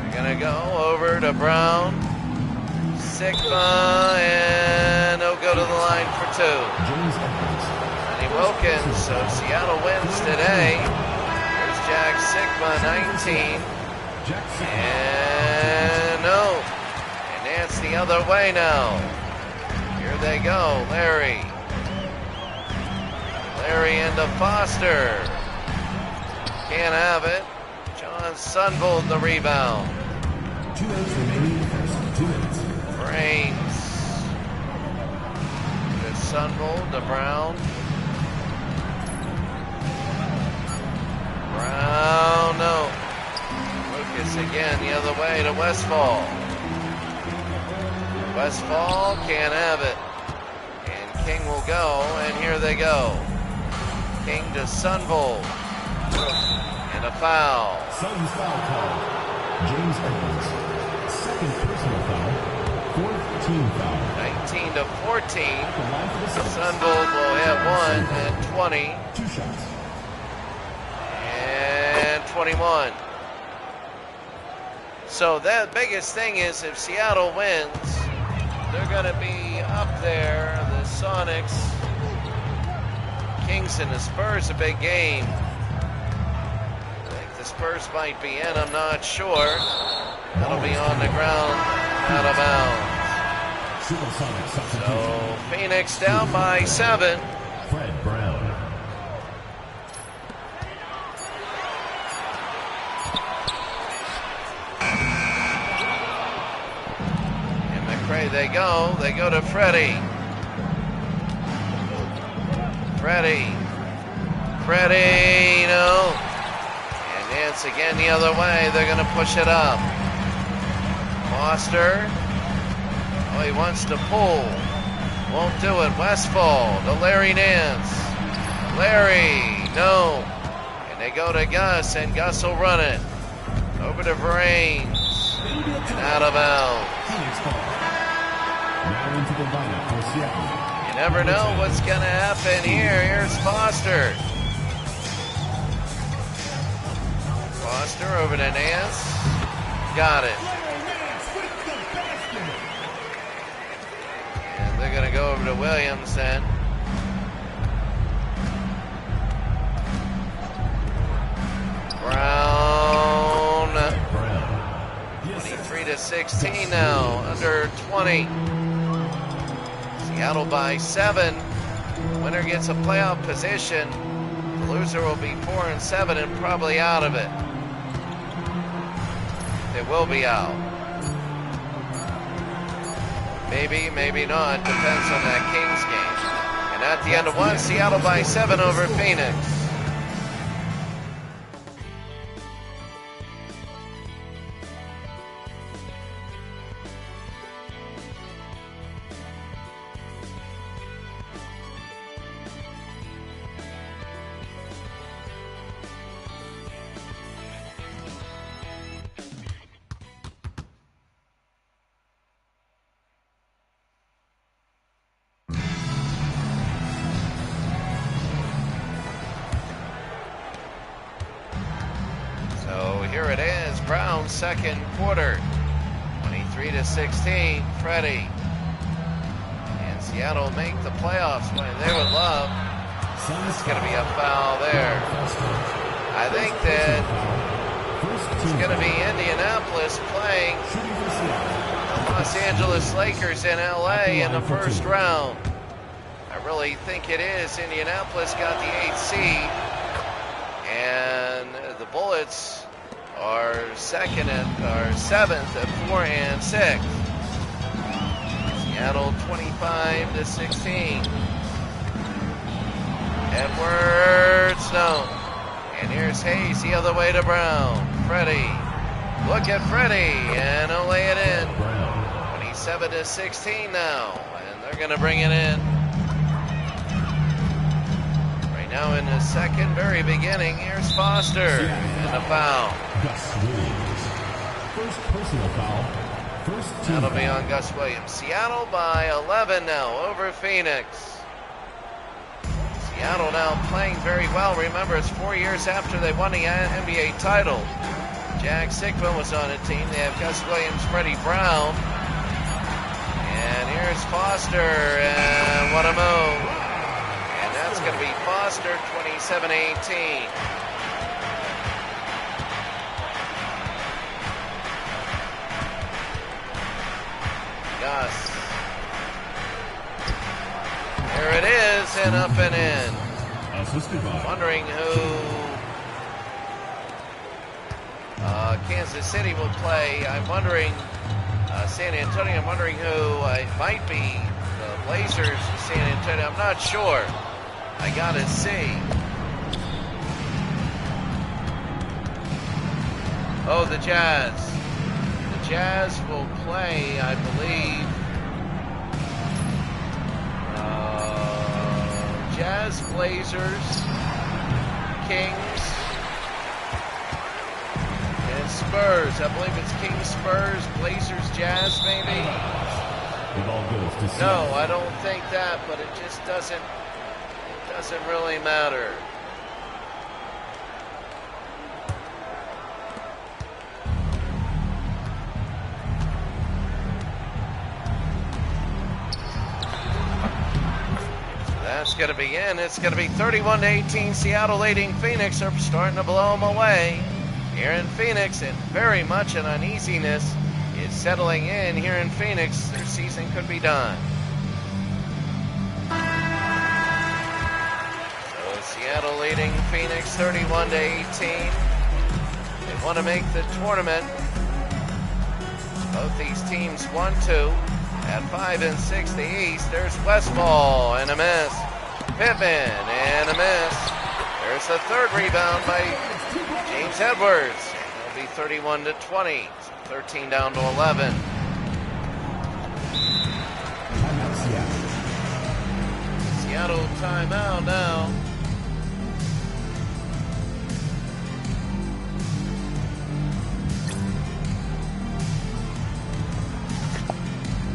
They're going to go over to Brown. Sigma, and he'll go to the line for 2. Johnny Wilkins, so Seattle wins today. There's Jack Sigma, 19. And no. And that's the other way now. Here they go, Larry. Larry into Foster. Can't have it. John Sunvold the rebound. 2 minutes remaining in the first. 2 minutes. Reigns. To Sunvold, to Brown. Brown, no. Lucas again the other way to Westphal. Westphal can't have it. And King will go, and here they go. King to Sunvold. And a foul. Suns foul call. James Evans. Second personal foul. 4th team foul. 19-14. Sunvold will hit 1 at 20. 2 shots. And 21. So the biggest thing is if Seattle wins, they're going to be up there. The Sonics, Kings, and the Spurs, a big game. I think the Spurs might be in, I'm not sure. That'll be on the ground, out of bounds. Supersonic substitution. So Phoenix down by 7. Fred Brown. And McCray, they go to Freddie. Freddie, no. And Nance again the other way. They're going to push it up. Foster. Oh, he wants to pull. Won't do it. Westfall to Larry Nance. Larry, no. And they go to Gus, and Gus will run it. Over to Vrains. And out of bounds. Now into the lineup for Seattle. You never know what's going to happen here. Here's Foster. Foster over to Nance. Got it. And they're going to go over to Williams then. Brown. 23-16 now. Under 20. Seattle by 7. Winner gets a playoff position. The loser will be 4-7 and probably out of it. They will be out. Maybe, maybe not. Depends on that Kings game. And at the end of 1, Seattle by 7 over Phoenix. Here it is, Brown second quarter, 23-16, Freddie. And Seattle make the playoffs when they would love. It's going to be a foul there. I think that it's going to be Indianapolis playing the Los Angeles Lakers in LA in the first round. I really think it is. Indianapolis got the 8th seed, and the Bullets are 7th at 4-6. Seattle 25-16. Edwards, no. And here's Hayes the other way to Brown. Freddie, look at Freddie, and he'll lay it in. 27-16 now, and they're going to bring it in. Now in the second, very beginning, here's Foster and a foul. Gus Williams. First personal foul. First team That'll be foul. on Gus Williams. Seattle by 11 now over Phoenix. Seattle now playing very well. Remember, it's 4 years after they won the NBA title. Jack Sigma was on the team. They have Gus Williams, Freddie Brown. And here's Foster, and what a move. That's going to be Foster, 27-18. Gus. There it is, and up and in. Assisted by Wondering who Kansas City will play. I'm wondering, San Antonio, I'm wondering who it might be. The Blazers, San Antonio, I'm not sure. I gotta see. Oh, the Jazz. The Jazz will play, I believe. Jazz, Blazers, Kings, and Spurs. I believe it's Kings, Spurs, Blazers, Jazz, maybe. The ball goes to No, Seattle. I don't think that, but it just doesn't really matter. That's going to be in. It's going to be 31-18. Seattle leading Phoenix. Are starting to blow them away here in Phoenix, and very much an uneasiness is settling in here in Phoenix. Their season could be done. So Seattle leading Phoenix 31-18. They want to make the tournament. Both these teams 1-2 at 5-6 the East. There's Westfall and a miss. Pittman and a miss. There's the third rebound by James Edwards. It'll be 31-20. 13 down to 11. Seattle timeout now.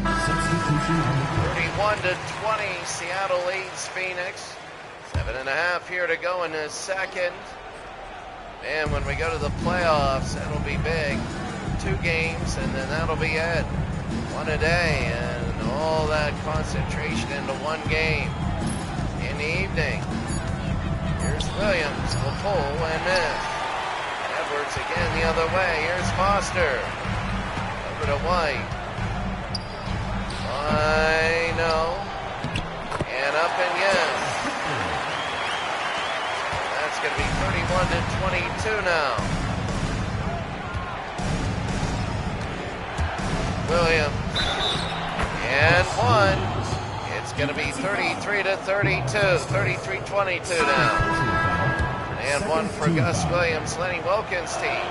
Substitution on the court. 31-20, Seattle leads Phoenix. 7.5 here to go in the second. And when we go to the playoffs, that'll be big. 2 games, and then that'll be it. 1 a day, and all that concentration into 1 game in the evening. Here's Williams, will pull and miss. Edwards again the other way. Here's Foster. Over to White. I know. And up and yes. That's going to be 31-22 now. Williams. And 1. It's going to be 33-32. 33-22 now. And 1 for Gus Williams, Lenny Wilkins' team.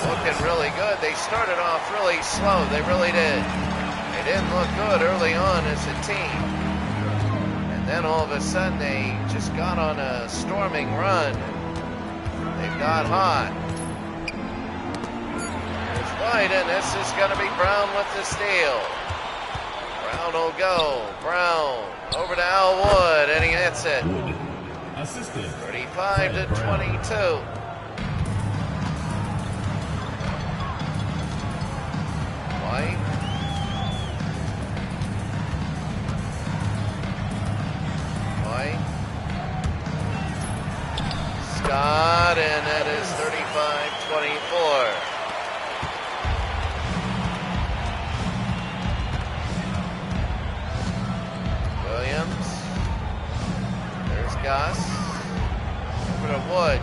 Looking really good. They started off really slow. They really did. They didn't look good early on as a team. And then all of a sudden they just got on a storming run. They've got hot. There's White, and this is going to be Brown with the steal. Brown will go. Brown over to Al Wood, and he hits it. Assisted. 35-22. White. White. Scott, and that is 35-24. Williams. There's Gus. Over to Wood.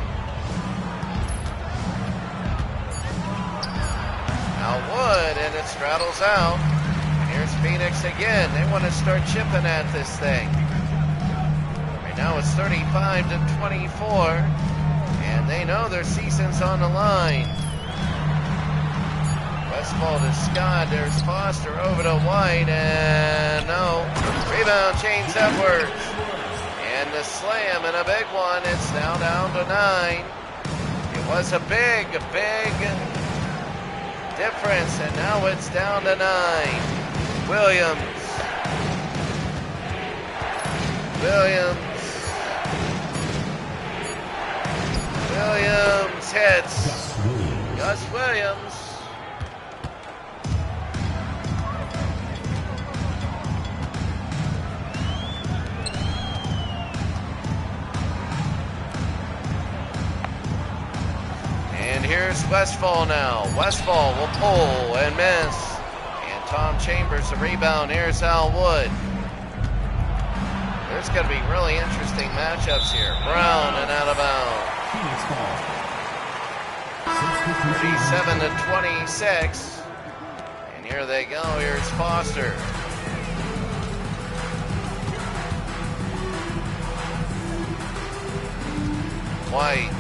Now Wood, and it straddles out. And here's Phoenix again. They want to start chipping at this thing. Right now it's 35-24. And they know their season's on the line. Westfall to Scott. There's Foster over to White. And no. Rebound, James Edwards. And the slam, and a big one. It's now down to 9. It was a big difference, and now it's down to 9. Williams. Williams hits. Gus Williams. And here's Westfall now. Westfall will pull and miss. And Tom Chambers, the rebound. Here's Al Wood. There's going to be really interesting matchups here. Brown and out of bounds. 37-26. And here they go. Here's Foster. White.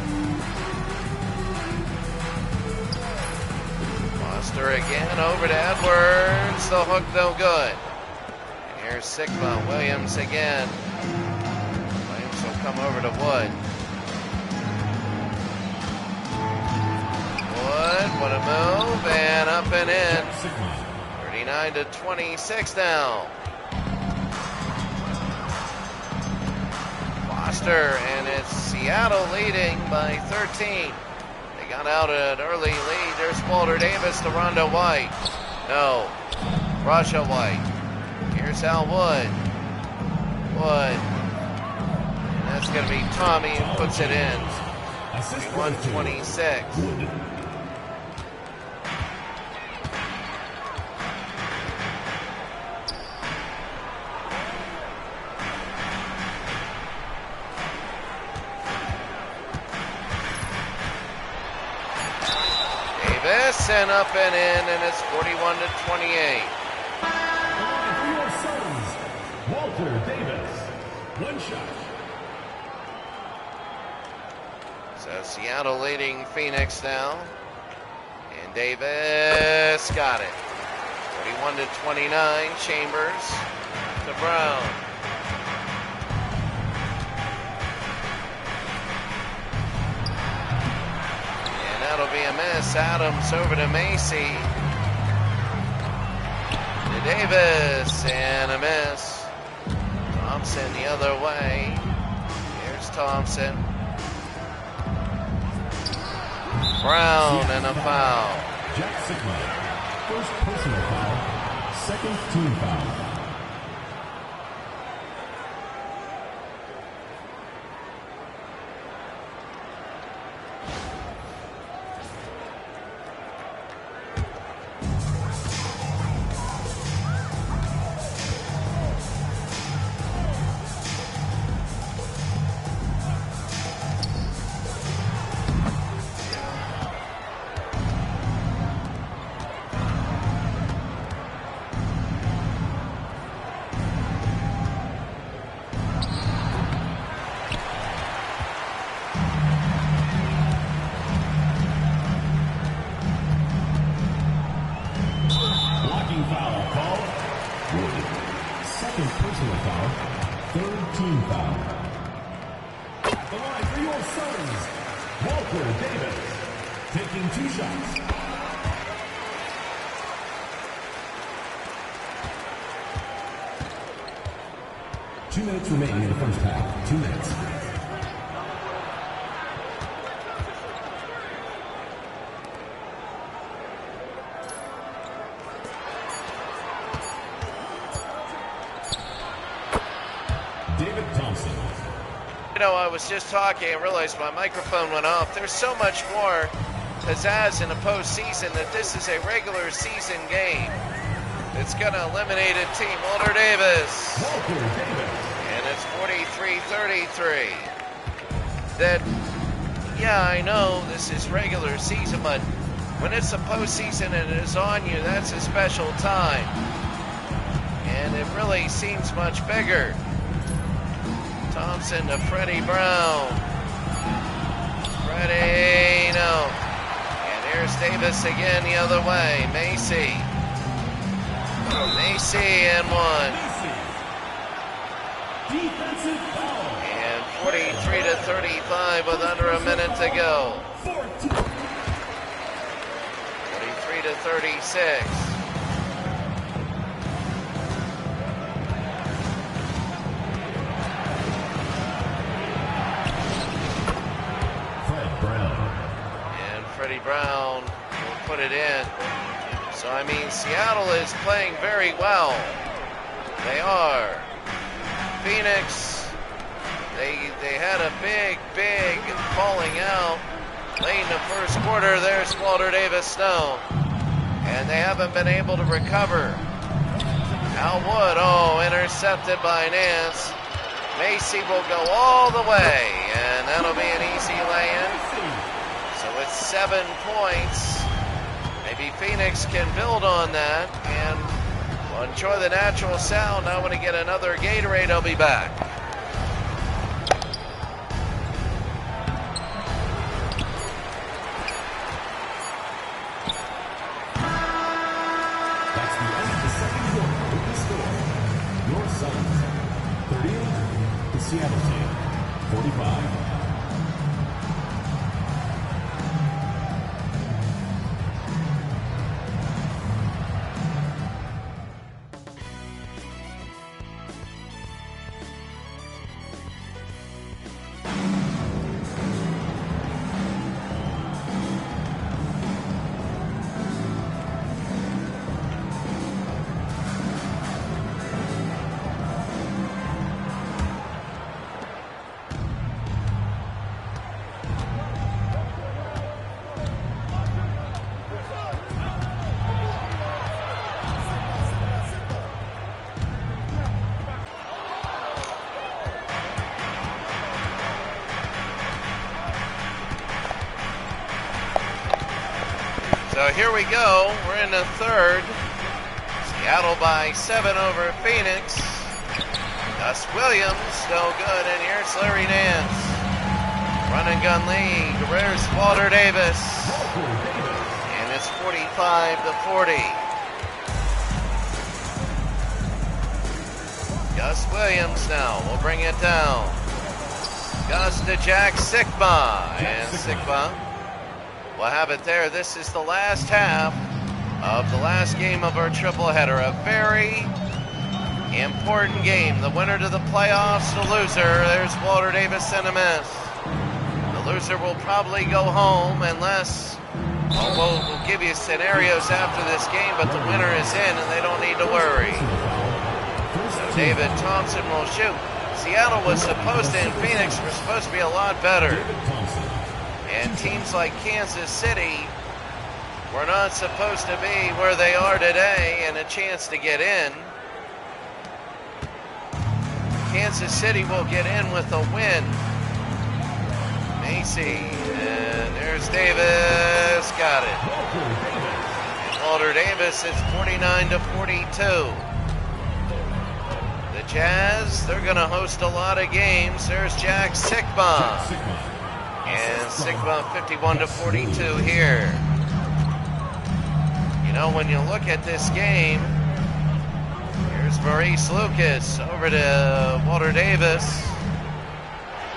Foster again over to Edwards. The hook no good. And here's Sigma. Williams again. Williams will come over to Wood. Wood, what a move, and up and in. 39-26 now. Foster, and it's Seattle leading by 13. They got out an early lead. There's Walter Davis to Rondo White. No, Rasha White. Here's Al Wood. Wood. And that's going to be Tommy who puts it in. 31-26. Thompson up and in, and it's 41-28. For your Suns, Walter Davis. One shot. So Seattle leading Phoenix now. And Davis got it. 41-29. Chambers to Brown. And that'll be a miss. Adams over to Macy. To Davis. And a miss. Thompson the other way. Here's Thompson. Brown and a foul. Jack Sigma. First personal foul. Second team foul. Remaining in the first half. 2 minutes. David Thompson. You know, I was just talking and realized my microphone went off. There's so much more pizzazz in the postseason that this is a regular season game. It's going to eliminate a team. Walter Davis. Walter Davis. And it's 43-33. That, yeah, I know this is regular season, but when it's a postseason and it is on you, that's a special time. And it really seems much bigger. Thompson to Freddie Brown. Freddie, no. And here's Davis again the other way. Macy and one. Defensive foul. And 43-35 with under a minute to go. 43-36. Fred Brown. And Freddie Brown will put it in. So, I mean, Seattle is playing very well. They are. Phoenix, they had a big falling out late in the first quarter. There's Walter Davis Snow. And they haven't been able to recover. Al Wood, intercepted by Nance. Macy will go all the way, and that'll be an easy lay-in. So it's 7 points. Maybe Phoenix can build on that, and we'll enjoy the natural sound. I want to get another Gatorade. I'll be back. That's the end of the second quarter with the score. Your Suns 38, the Seattle team 45. So here we go. We're in the third. Seattle by 7 over Phoenix. Gus Williams, no good. And here's Larry Nance. Run and gun lead. Where's Walter Davis? And it's 45-40. Gus Williams now will bring it down. Gus to Jack Sikma. And Sikma will have it there. This is the last half of the last game of our tripleheader. A very important game. The winner to the playoffs, the loser. There's Walter Davis and a miss. The loser will probably go home unless, well, we'll give you scenarios after this game, but the winner is in and they don't need to worry. So David Thompson will shoot. Seattle was supposed to, and Phoenix were supposed to be a lot better. And teams like Kansas City were not supposed to be where they are today and a chance to get in. Kansas City will get in with a win. Macy, and there's Davis, got it. And Walter Davis, it's 49-42. The Jazz, they're going to host a lot of games. There's Jack Sikma. And Sikma 51-42 here. You know, when you look at this game, here's Maurice Lucas over to Walter Davis.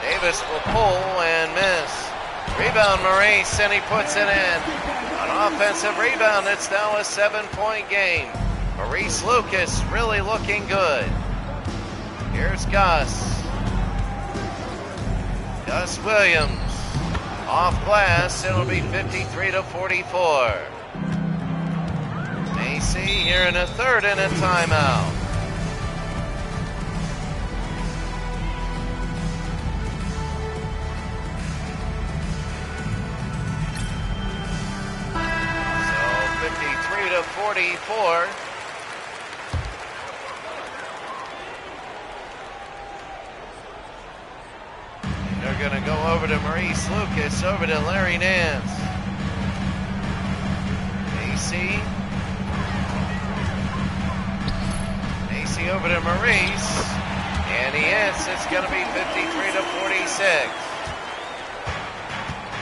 Davis will pull and miss. Rebound Maurice, and he puts it in. An offensive rebound, it's now a 7-point game. Maurice Lucas really looking good. Here's Gus. Gus Williams. Off glass, it'll be 53-44. Macy here in a third and a timeout. So 53-44. They're going to go over to Maurice Lucas, over to Larry Nance. Macy. Macy over to Maurice. And he hits. It's going to be 53-46.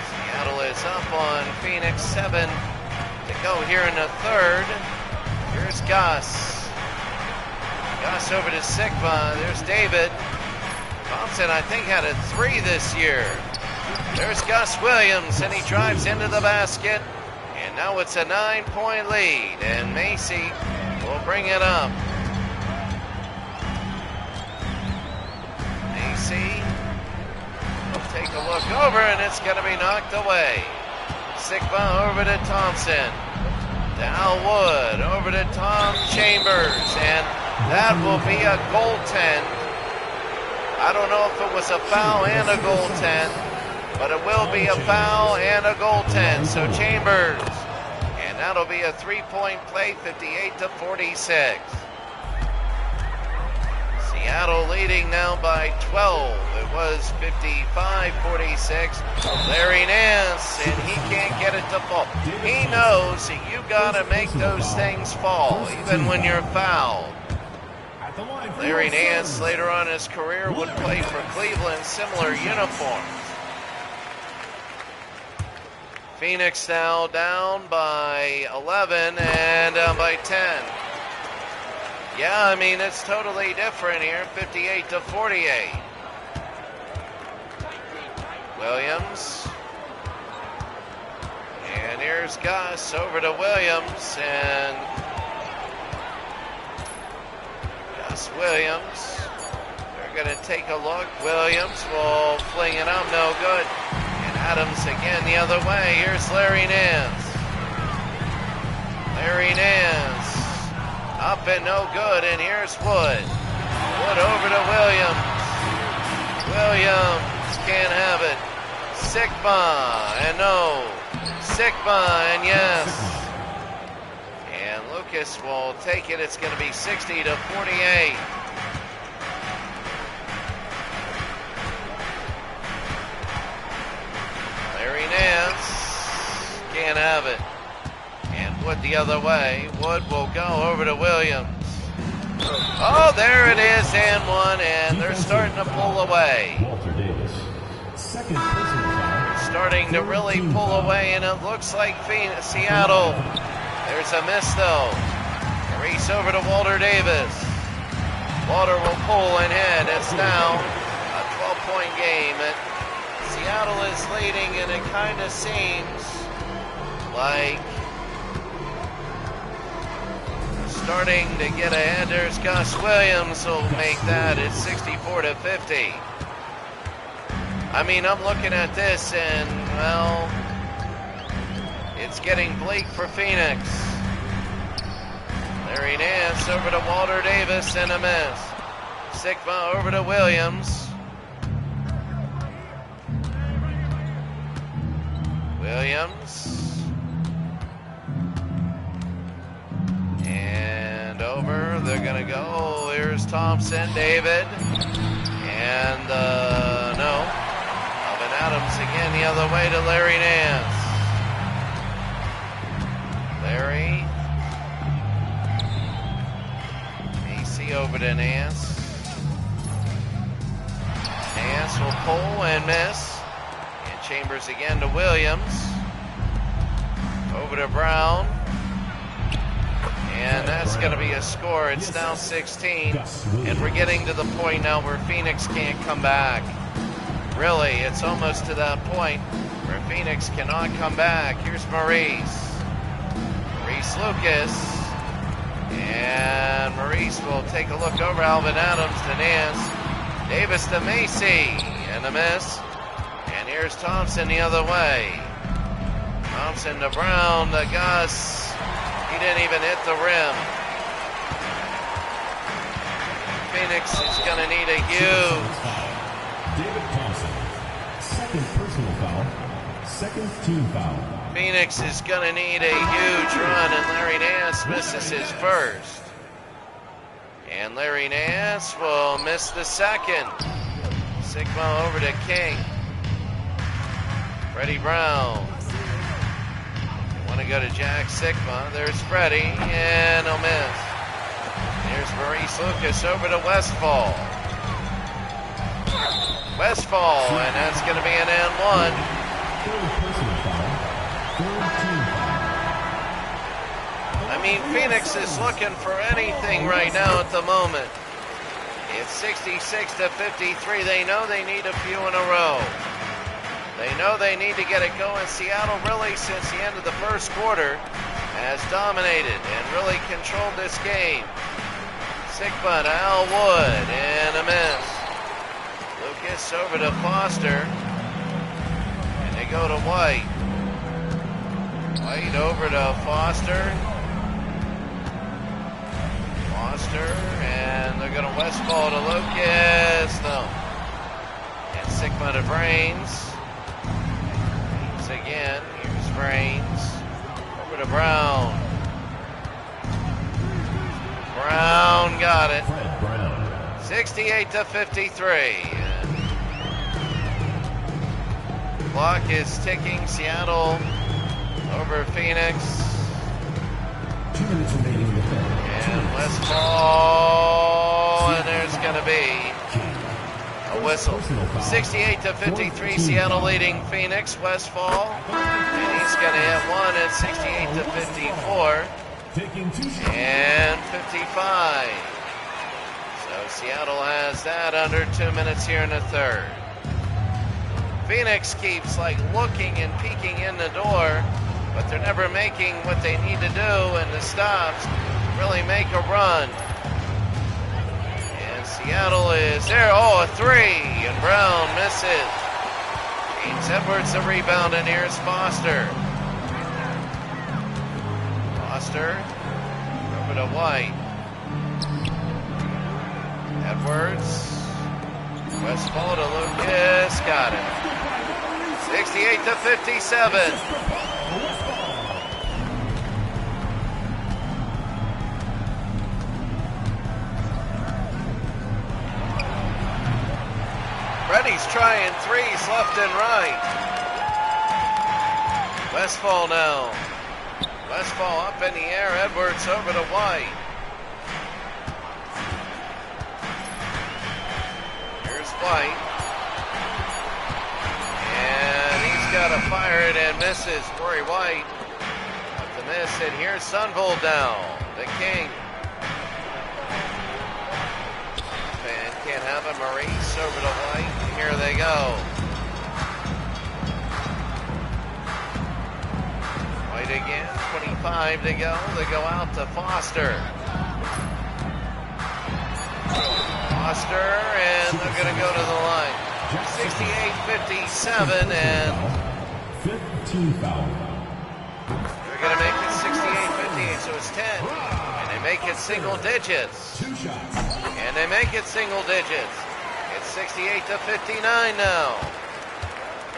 Seattle is up on Phoenix, 7 to go here in the third. Here's Gus. Gus over to Sikma. There's David. Thompson, I think, had a 3 this year. There's Gus Williams, and he drives into the basket. And now it's a 9-point lead, and Macy will bring it up. Macy will take a look over, and it's going to be knocked away. Sikma over to Thompson. To Al Wood, over to Tom Chambers, and that will be a goaltend. I don't know if it was a foul and a goaltend, but it will be a foul and a goaltend. So Chambers, and that'll be a 3-point play, 58-46. Seattle leading now by 12. It was 55-46. Larry Nance, and he can't get it to fall. He knows that you got to make those things fall, even when you're fouled. Larry Nance, later on in his career, would play for Cleveland, similar uniforms. Phoenix now down by 11 and down by 10. Yeah, I mean, it's totally different here, 58-48. Williams. And here's Gus over to Williams, and Gus Williams. They're going to take a look. Williams will fling it up, no good. And Adams again the other way. Here's Larry Nance. Larry Nance. Up and no good, and here's Wood. Wood over to Williams. Williams can't have it. Sikma, and no. Sikma, and yes. And Lucas will take it. It's going to be 60-48. Larry Nance can't have it. Wood the other way. Wood will go over to Williams. Oh, there it is, and one, and they're starting to pull away. Walter Davis. Second personal foul. Starting to really pull away, and it looks like Seattle. There's a miss, though. Maurice over to Walter Davis. Walter will pull and hit. It's now a 12-point game. Seattle is leading, and it kind of seems like starting to get ahead. There's Gus Williams will make that. It's 64-50. I mean, I'm looking at this, and, well, it's getting bleak for Phoenix. Larry Nance over to Walter Davis, and a miss. Sigma over to Williams. Williams. And over, they're gonna go. Here's Thompson, David. And, no. Alvin Adams again the other way to Larry Nance. Larry. AC over to Nance. Nance will pull and miss. And Chambers again to Williams. Over to Brown. And that's going to be a score. It's now 16. And we're getting to the point now where Phoenix can't come back. Really, it's almost to that point where Phoenix cannot come back. Here's Maurice. Maurice Lucas. And Maurice will take a look over Alvin Adams to Nance. Davis to Macy. And a miss. And here's Thompson the other way. Thompson to Brown to Gus. He didn't even hit the rim. Phoenix is going to need a huge. David Thompson. Second personal foul. Second team foul. Phoenix is going to need a huge run, and Larry Nance misses his first. And Larry Nance will miss the second. Sigma over to King. Freddie Brown. Want to go to Jack Sigma. There's Freddie, and he'll miss. Here's Maurice Lucas over to Westfall. Westfall, and that's going to be an and one. Third personal foul. Third team foul. I mean, Phoenix is looking for anything right now at the moment. It's 66-53. They know they need a few in a row. They know they need to get it going. Seattle really, since the end of the first quarter, has dominated and really controlled this game. Sigma to Al Wood, and a miss. Lucas over to Foster, and they go to White. White over to Foster. Foster, and they're going to Westfall to Lucas. No. And Sigma to Brains. Again, here's Brains. Over to Brown. Brown got it. 68-53. Clock is ticking. Seattle over Phoenix. 2 minutes remaining in the third. And Westfall, and there's going to be a whistle. 68-53, Seattle leading Phoenix. Westfall, and he's going to hit one at 68-54 and 55. So Seattle has that under 2 minutes here in the third. Phoenix keeps looking and peeking in the door, but they're never making what they need to do, and the stops really make a run. Seattle is there. Oh, a three. And Brown misses. James Edwards the rebound, and here's Foster. Foster over to White. Edwards. Westfall to Lucas. Got it. 68-57. Freddie's trying threes left and right. Westfall now. Westfall up in the air. Edwards over to White. Here's White. And he's got to fire it and misses. Rory White up to miss. And here's Sunvold down. The King. And can't have it. Maurice over to White. And here they go. White again. 25 to go. They go out to Foster. Foster, and they're going to go to the line. 68-57, and 15 foul. they're going to make it 68-58, so it's 10. And they make it single digits. 2 shots. And they make it single digits. It's 68-59 now.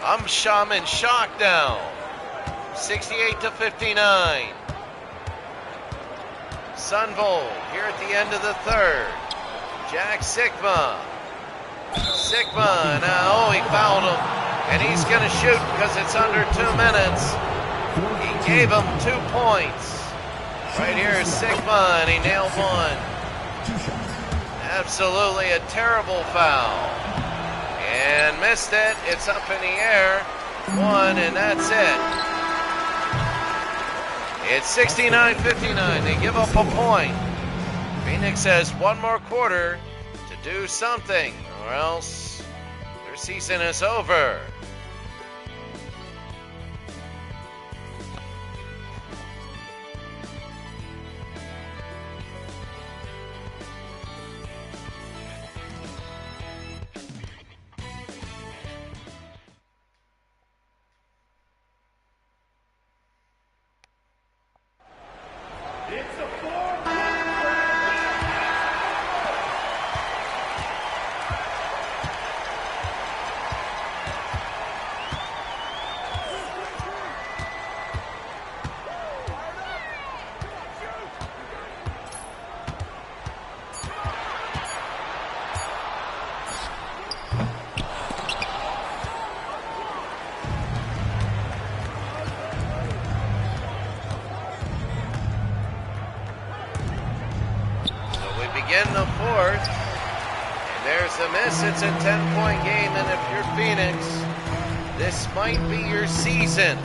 I'm in shock now. 68-59. Sunvold here at the end of the third. Jack Sikma. Sikma now, he fouled him. And he's going to shoot because it's under 2 minutes. He gave him 2 points. Right here is Sikma, and he nailed one. 2 shots. Absolutely a terrible foul. And missed it. It's up in the air. 1, and that's it. It's 69-59. They give up a point. Phoenix has 1 more quarter to do something, or else their season is over. Begin the fourth, and there's a miss. It's a 10-point game, and if you're Phoenix, this might be your season.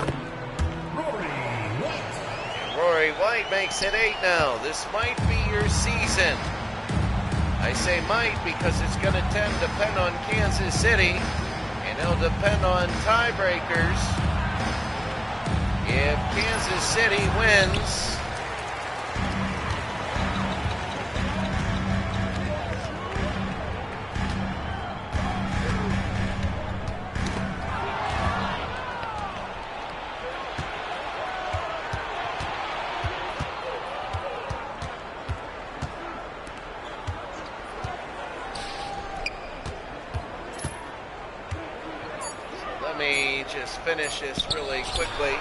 And Rory White makes it 8 now. This might be your season. I say might because it's going to depend on Kansas City, and it'll depend on tiebreakers. If Kansas City wins, just finish this really quickly.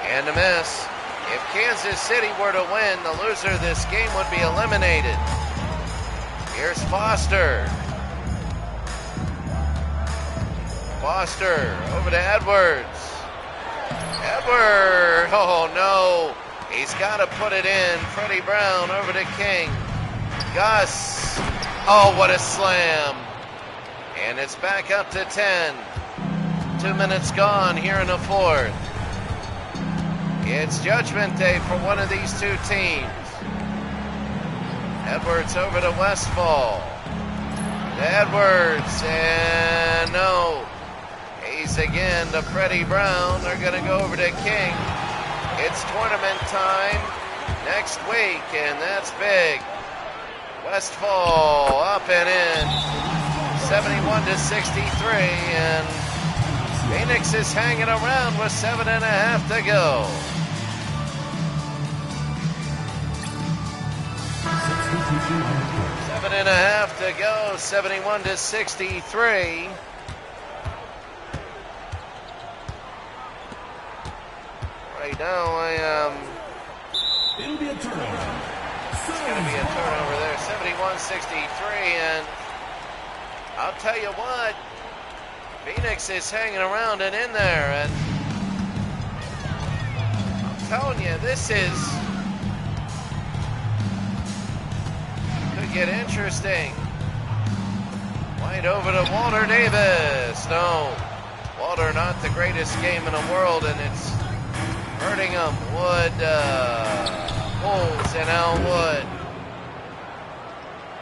And a miss. If Kansas City were to win, the loser of this game would be eliminated. Here's Foster. Foster over to Edwards. Edwards, oh no. He's got to put it in. Freddie Brown over to King. Gus, oh what a slam. And it's back up to 10. 2 minutes gone here in the fourth. It's judgment day for one of these two teams. Edwards over to Westfall. Edwards, and no. He's again to Freddie Brown. They're going to go over to King. It's tournament time next week, and that's big. Westfall up and in. 71-63, and Phoenix is hanging around with 7.5 to go. Seven and a half to go, 71-63. Right now, It'll be a turnover. It's going to be a turnover there, 71-63, and I'll tell you what, Phoenix is hanging around and in there, and I'll telling you, this could get interesting. White over to Walter Davis. No, Walter not the greatest game in the world, and it's hurting him. Wood pulls, and now Wood.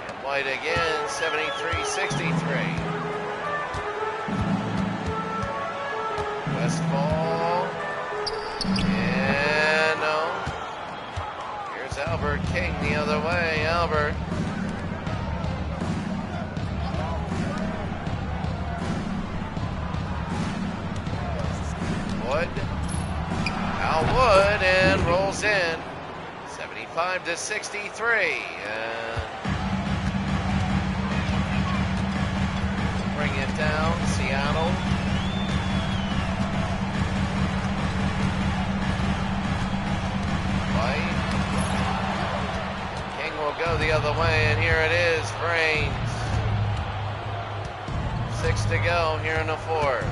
And White again, 73-63. Westfall. And no. Here's Albert King the other way. Albert. Wood. Al Wood and rolls in. 75-63. And bring it down. Seattle. White. King will go the other way, and here it is. Brains. 6 to go here in the fourth.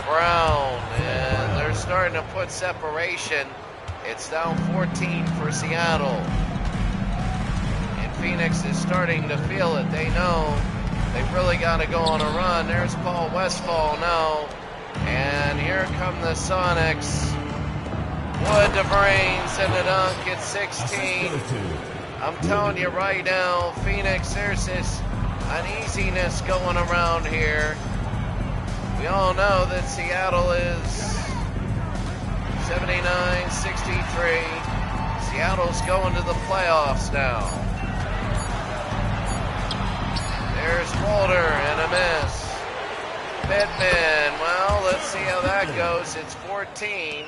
Brown, and they're starting to put separation. It's down 14 for Seattle. And Phoenix is starting to feel it. They know they've really got to go on a run. There's Paul Westfall now. And here come the Sonics. Wood to Brains and the dunk at 16. I'm telling you right now, Phoenix, there's this uneasiness going around here. We all know that Seattle is 79-63. Seattle's going to the playoffs now. There's Walter and a miss. Pittman, well, let's see how that goes. It's 14.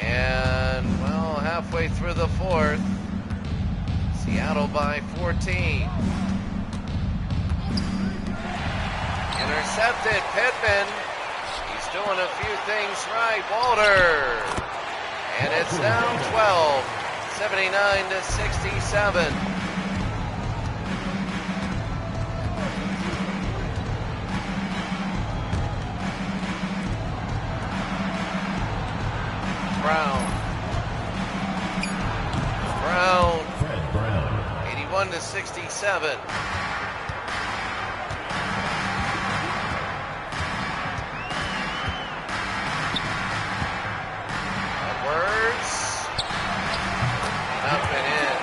And, well, halfway through the fourth, Seattle by 14. Intercepted, Pittman. He's doing a few things right. Walter. And it's down 12, 79-67. Brown. Fred Brown. 81-67. Edwards. Up and in.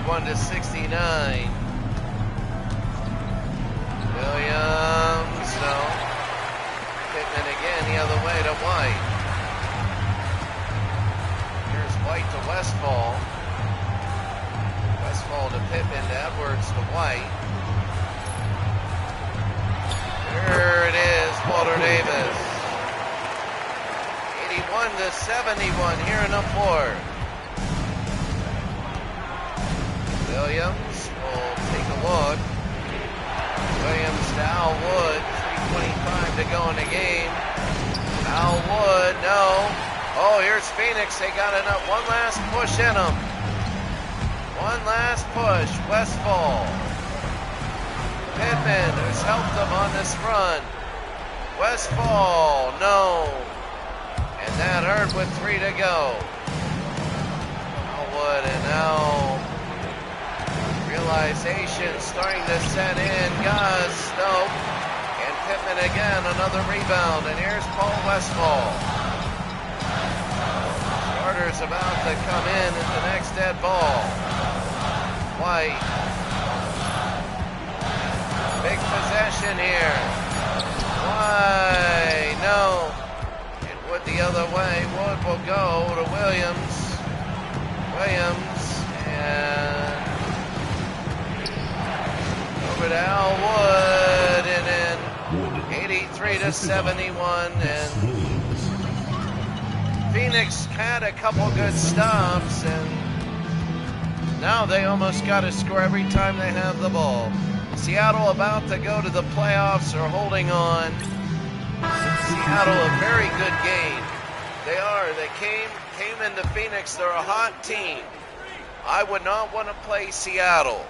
81-69. Williams, no. Pittman again the other way to White. Here's White to Westfall. Westfall to Pittman to Edwards to White. There it is, Walter Davis. 81-71 here in the fourth. Williams will take a look. Williams to Al Wood. 3:25 to go in the game. Al Wood, no. Oh, here's Phoenix. They got enough. One last push in them. One last push. Westfall. Pittman, who's helped them on this run. Westfall, no. And that hurt with 3 to go. Al Wood, and now realization starting to set in. Gus, nope. And Pittman again, another rebound. And here's Paul Westfall. Carter's about to come in at the next dead ball. White. Big possession here. White, no. And Wood the other way. Wood will go to Williams. Williams, and over to Al Wood, and then 83-71, and Phoenix had a couple good stops, and now they almost got to score every time they have the ball. Seattle about to go to the playoffs are holding on. Seattle, a very good game. They are. They came into Phoenix. They're a hot team. I would not want to play Seattle.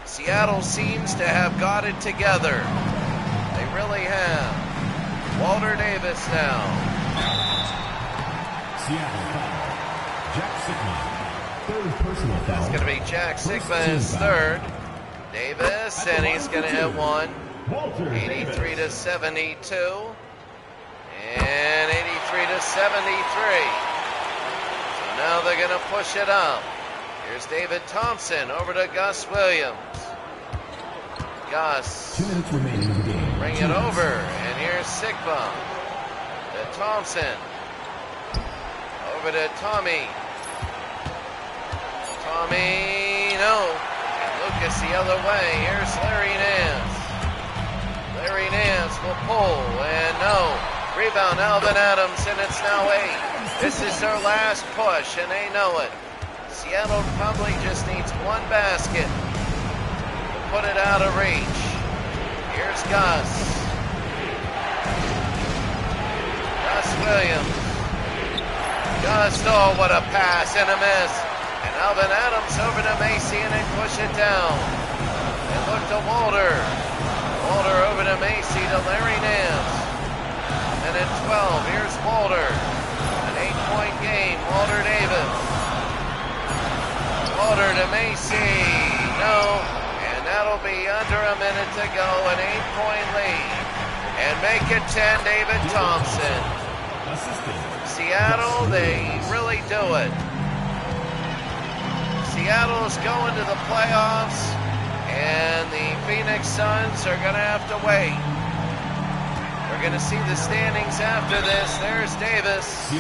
Seattle seems to have got it together. They really have. Walter Davis now. Seattle foul. Jack Sigma. Third personal foul. It's going to be Jack Sigma his third. Davis, and he's going to hit one. 83 to 72. And 83 to 73. So now they're going to push it up. Here's David Thompson over to Gus Williams. Gus. 2 minutes remaining in the game. Bring it over. And here's Sigma. To Thompson. Over to Tommy. Tommy, no. And Lucas the other way. Here's Larry Nance. Larry Nance will pull. And no. Rebound, Alvin Adams, and it's now 8. This is their last push, and they know it. Seattle probably just needs one basket to put it out of reach. Here's Gus. Gus Williams. Gus, oh, what a pass and a miss. And Alvin Adams over to Macy, and they push it down. And look to Walter. Walter over to Macy to Larry Nance. And at 12, here's Walter. An 8-point game, Walter Davis. Walter to Macy. No. And that'll be under a minute to go. An 8-point lead. And make it 10, David Thompson. Seattle, they really do it. Seattle's going to the playoffs. And the Phoenix Suns are going to have to wait. We're going to see the standings after this. There's Davis. He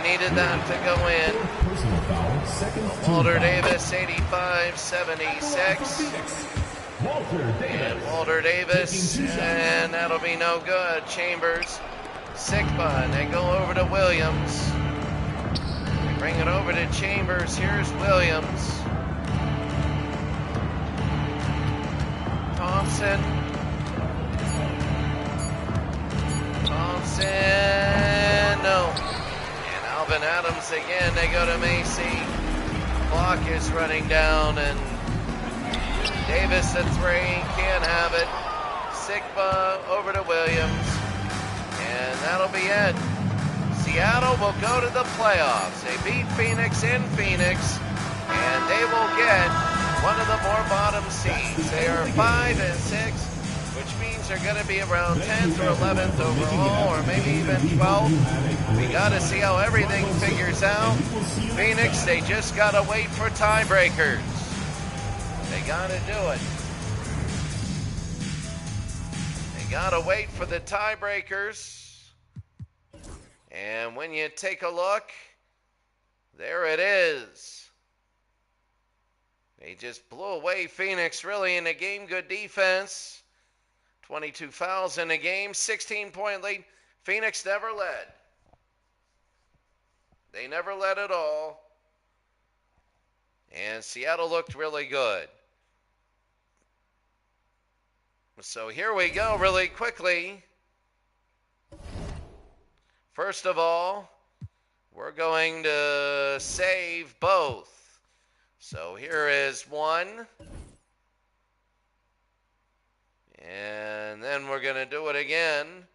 needed that to go in. Walter Davis, 85-76. And Walter Davis, and that'll be no good. Chambers, Sigma, and they go over to Williams. They bring it over to Chambers. Here's Williams. Thompson. No. And Alvin Adams again. They go to Macy. Clock is running down, and Davis at 3. Can't have it. Sigma over to Williams. And that'll be it. Seattle will go to the playoffs. They beat Phoenix in Phoenix, and they will get one of the more bottom seeds. They are 5-6. Which means they're going to be around 10th or 11th overall, or maybe even 12th. We got to see how everything figures out. Phoenix, they just got to wait for tiebreakers. They got to do it. They got to wait for the tiebreakers. And when you take a look, there it is. They just blew away Phoenix, really, in a game. Good defense. 22 fouls in a game, 16-point lead. Phoenix never led. They never led at all. And Seattle looked really good. So here we go really quickly. First of all, we're going to save both. So here is one. And then we're going to do it again.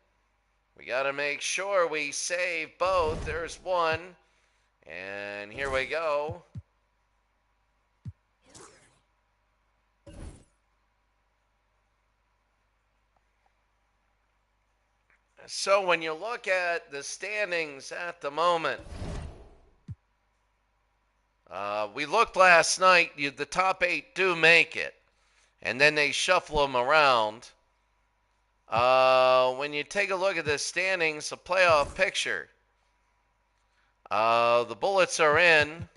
We got to make sure we save both. There's one. And here we go. So when you look at the standings at the moment, we looked last night, the top 8 do make it. And then they shuffle them around. When you take a look at the standings, the playoff picture, the Bullets are in.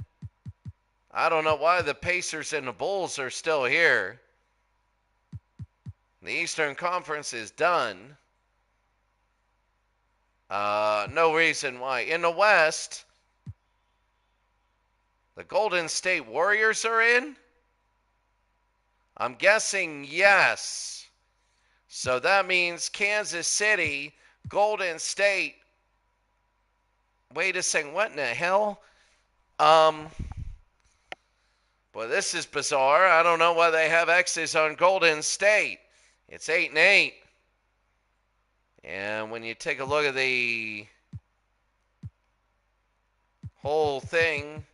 I don't know why the Pacers and the Bulls are still here. The Eastern Conference is done. No reason why. In the West, the Golden State Warriors are in. I'm guessing yes. So that means Kansas City, Golden State. Wait a second, what in the hell? Boy, this is bizarre. I don't know why they have X's on Golden State. It's 8-8. And when you take a look at the whole thing,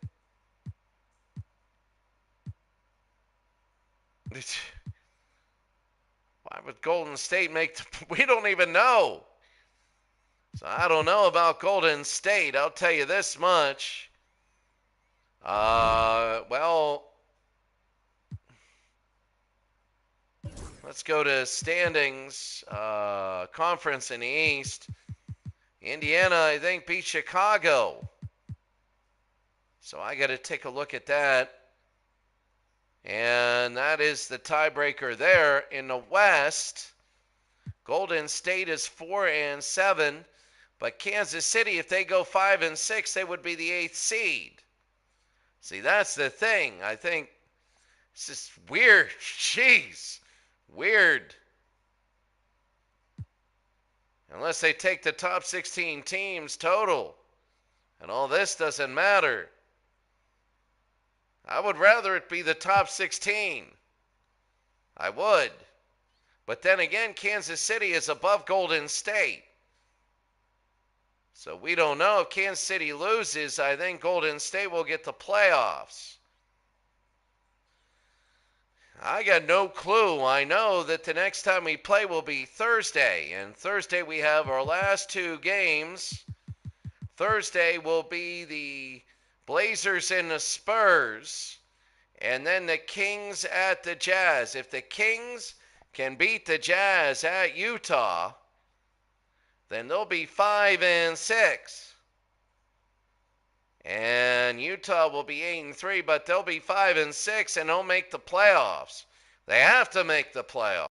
why would Golden State make we don't even know. So I don't know about Golden State. I'll tell you this much. Well, let's go to standings. Conference in the East. Indiana, I think, beat Chicago. So I got to take a look at that. And that is the tiebreaker there. In the West, Golden State is 4-7. But Kansas City, if they go 5-6, they would be the 8th seed. See, that's the thing. I think it's just weird. Jeez. Weird. Unless they take the top 16 teams total. And all this doesn't matter. I would rather it be the top 16. I would. But then again, Kansas City is above Golden State. So we don't know. If Kansas City loses, I think Golden State will get the playoffs. I got no clue. I know that the next time we play will be Thursday. And Thursday we have our last two games. Thursday will be the Blazers and the Spurs. And then the Kings at the Jazz. If the Kings can beat the Jazz at Utah, then they'll be 5-6. And Utah will be 8-3, but they'll be 5-6 and they'll make the playoffs. They have to make the playoffs.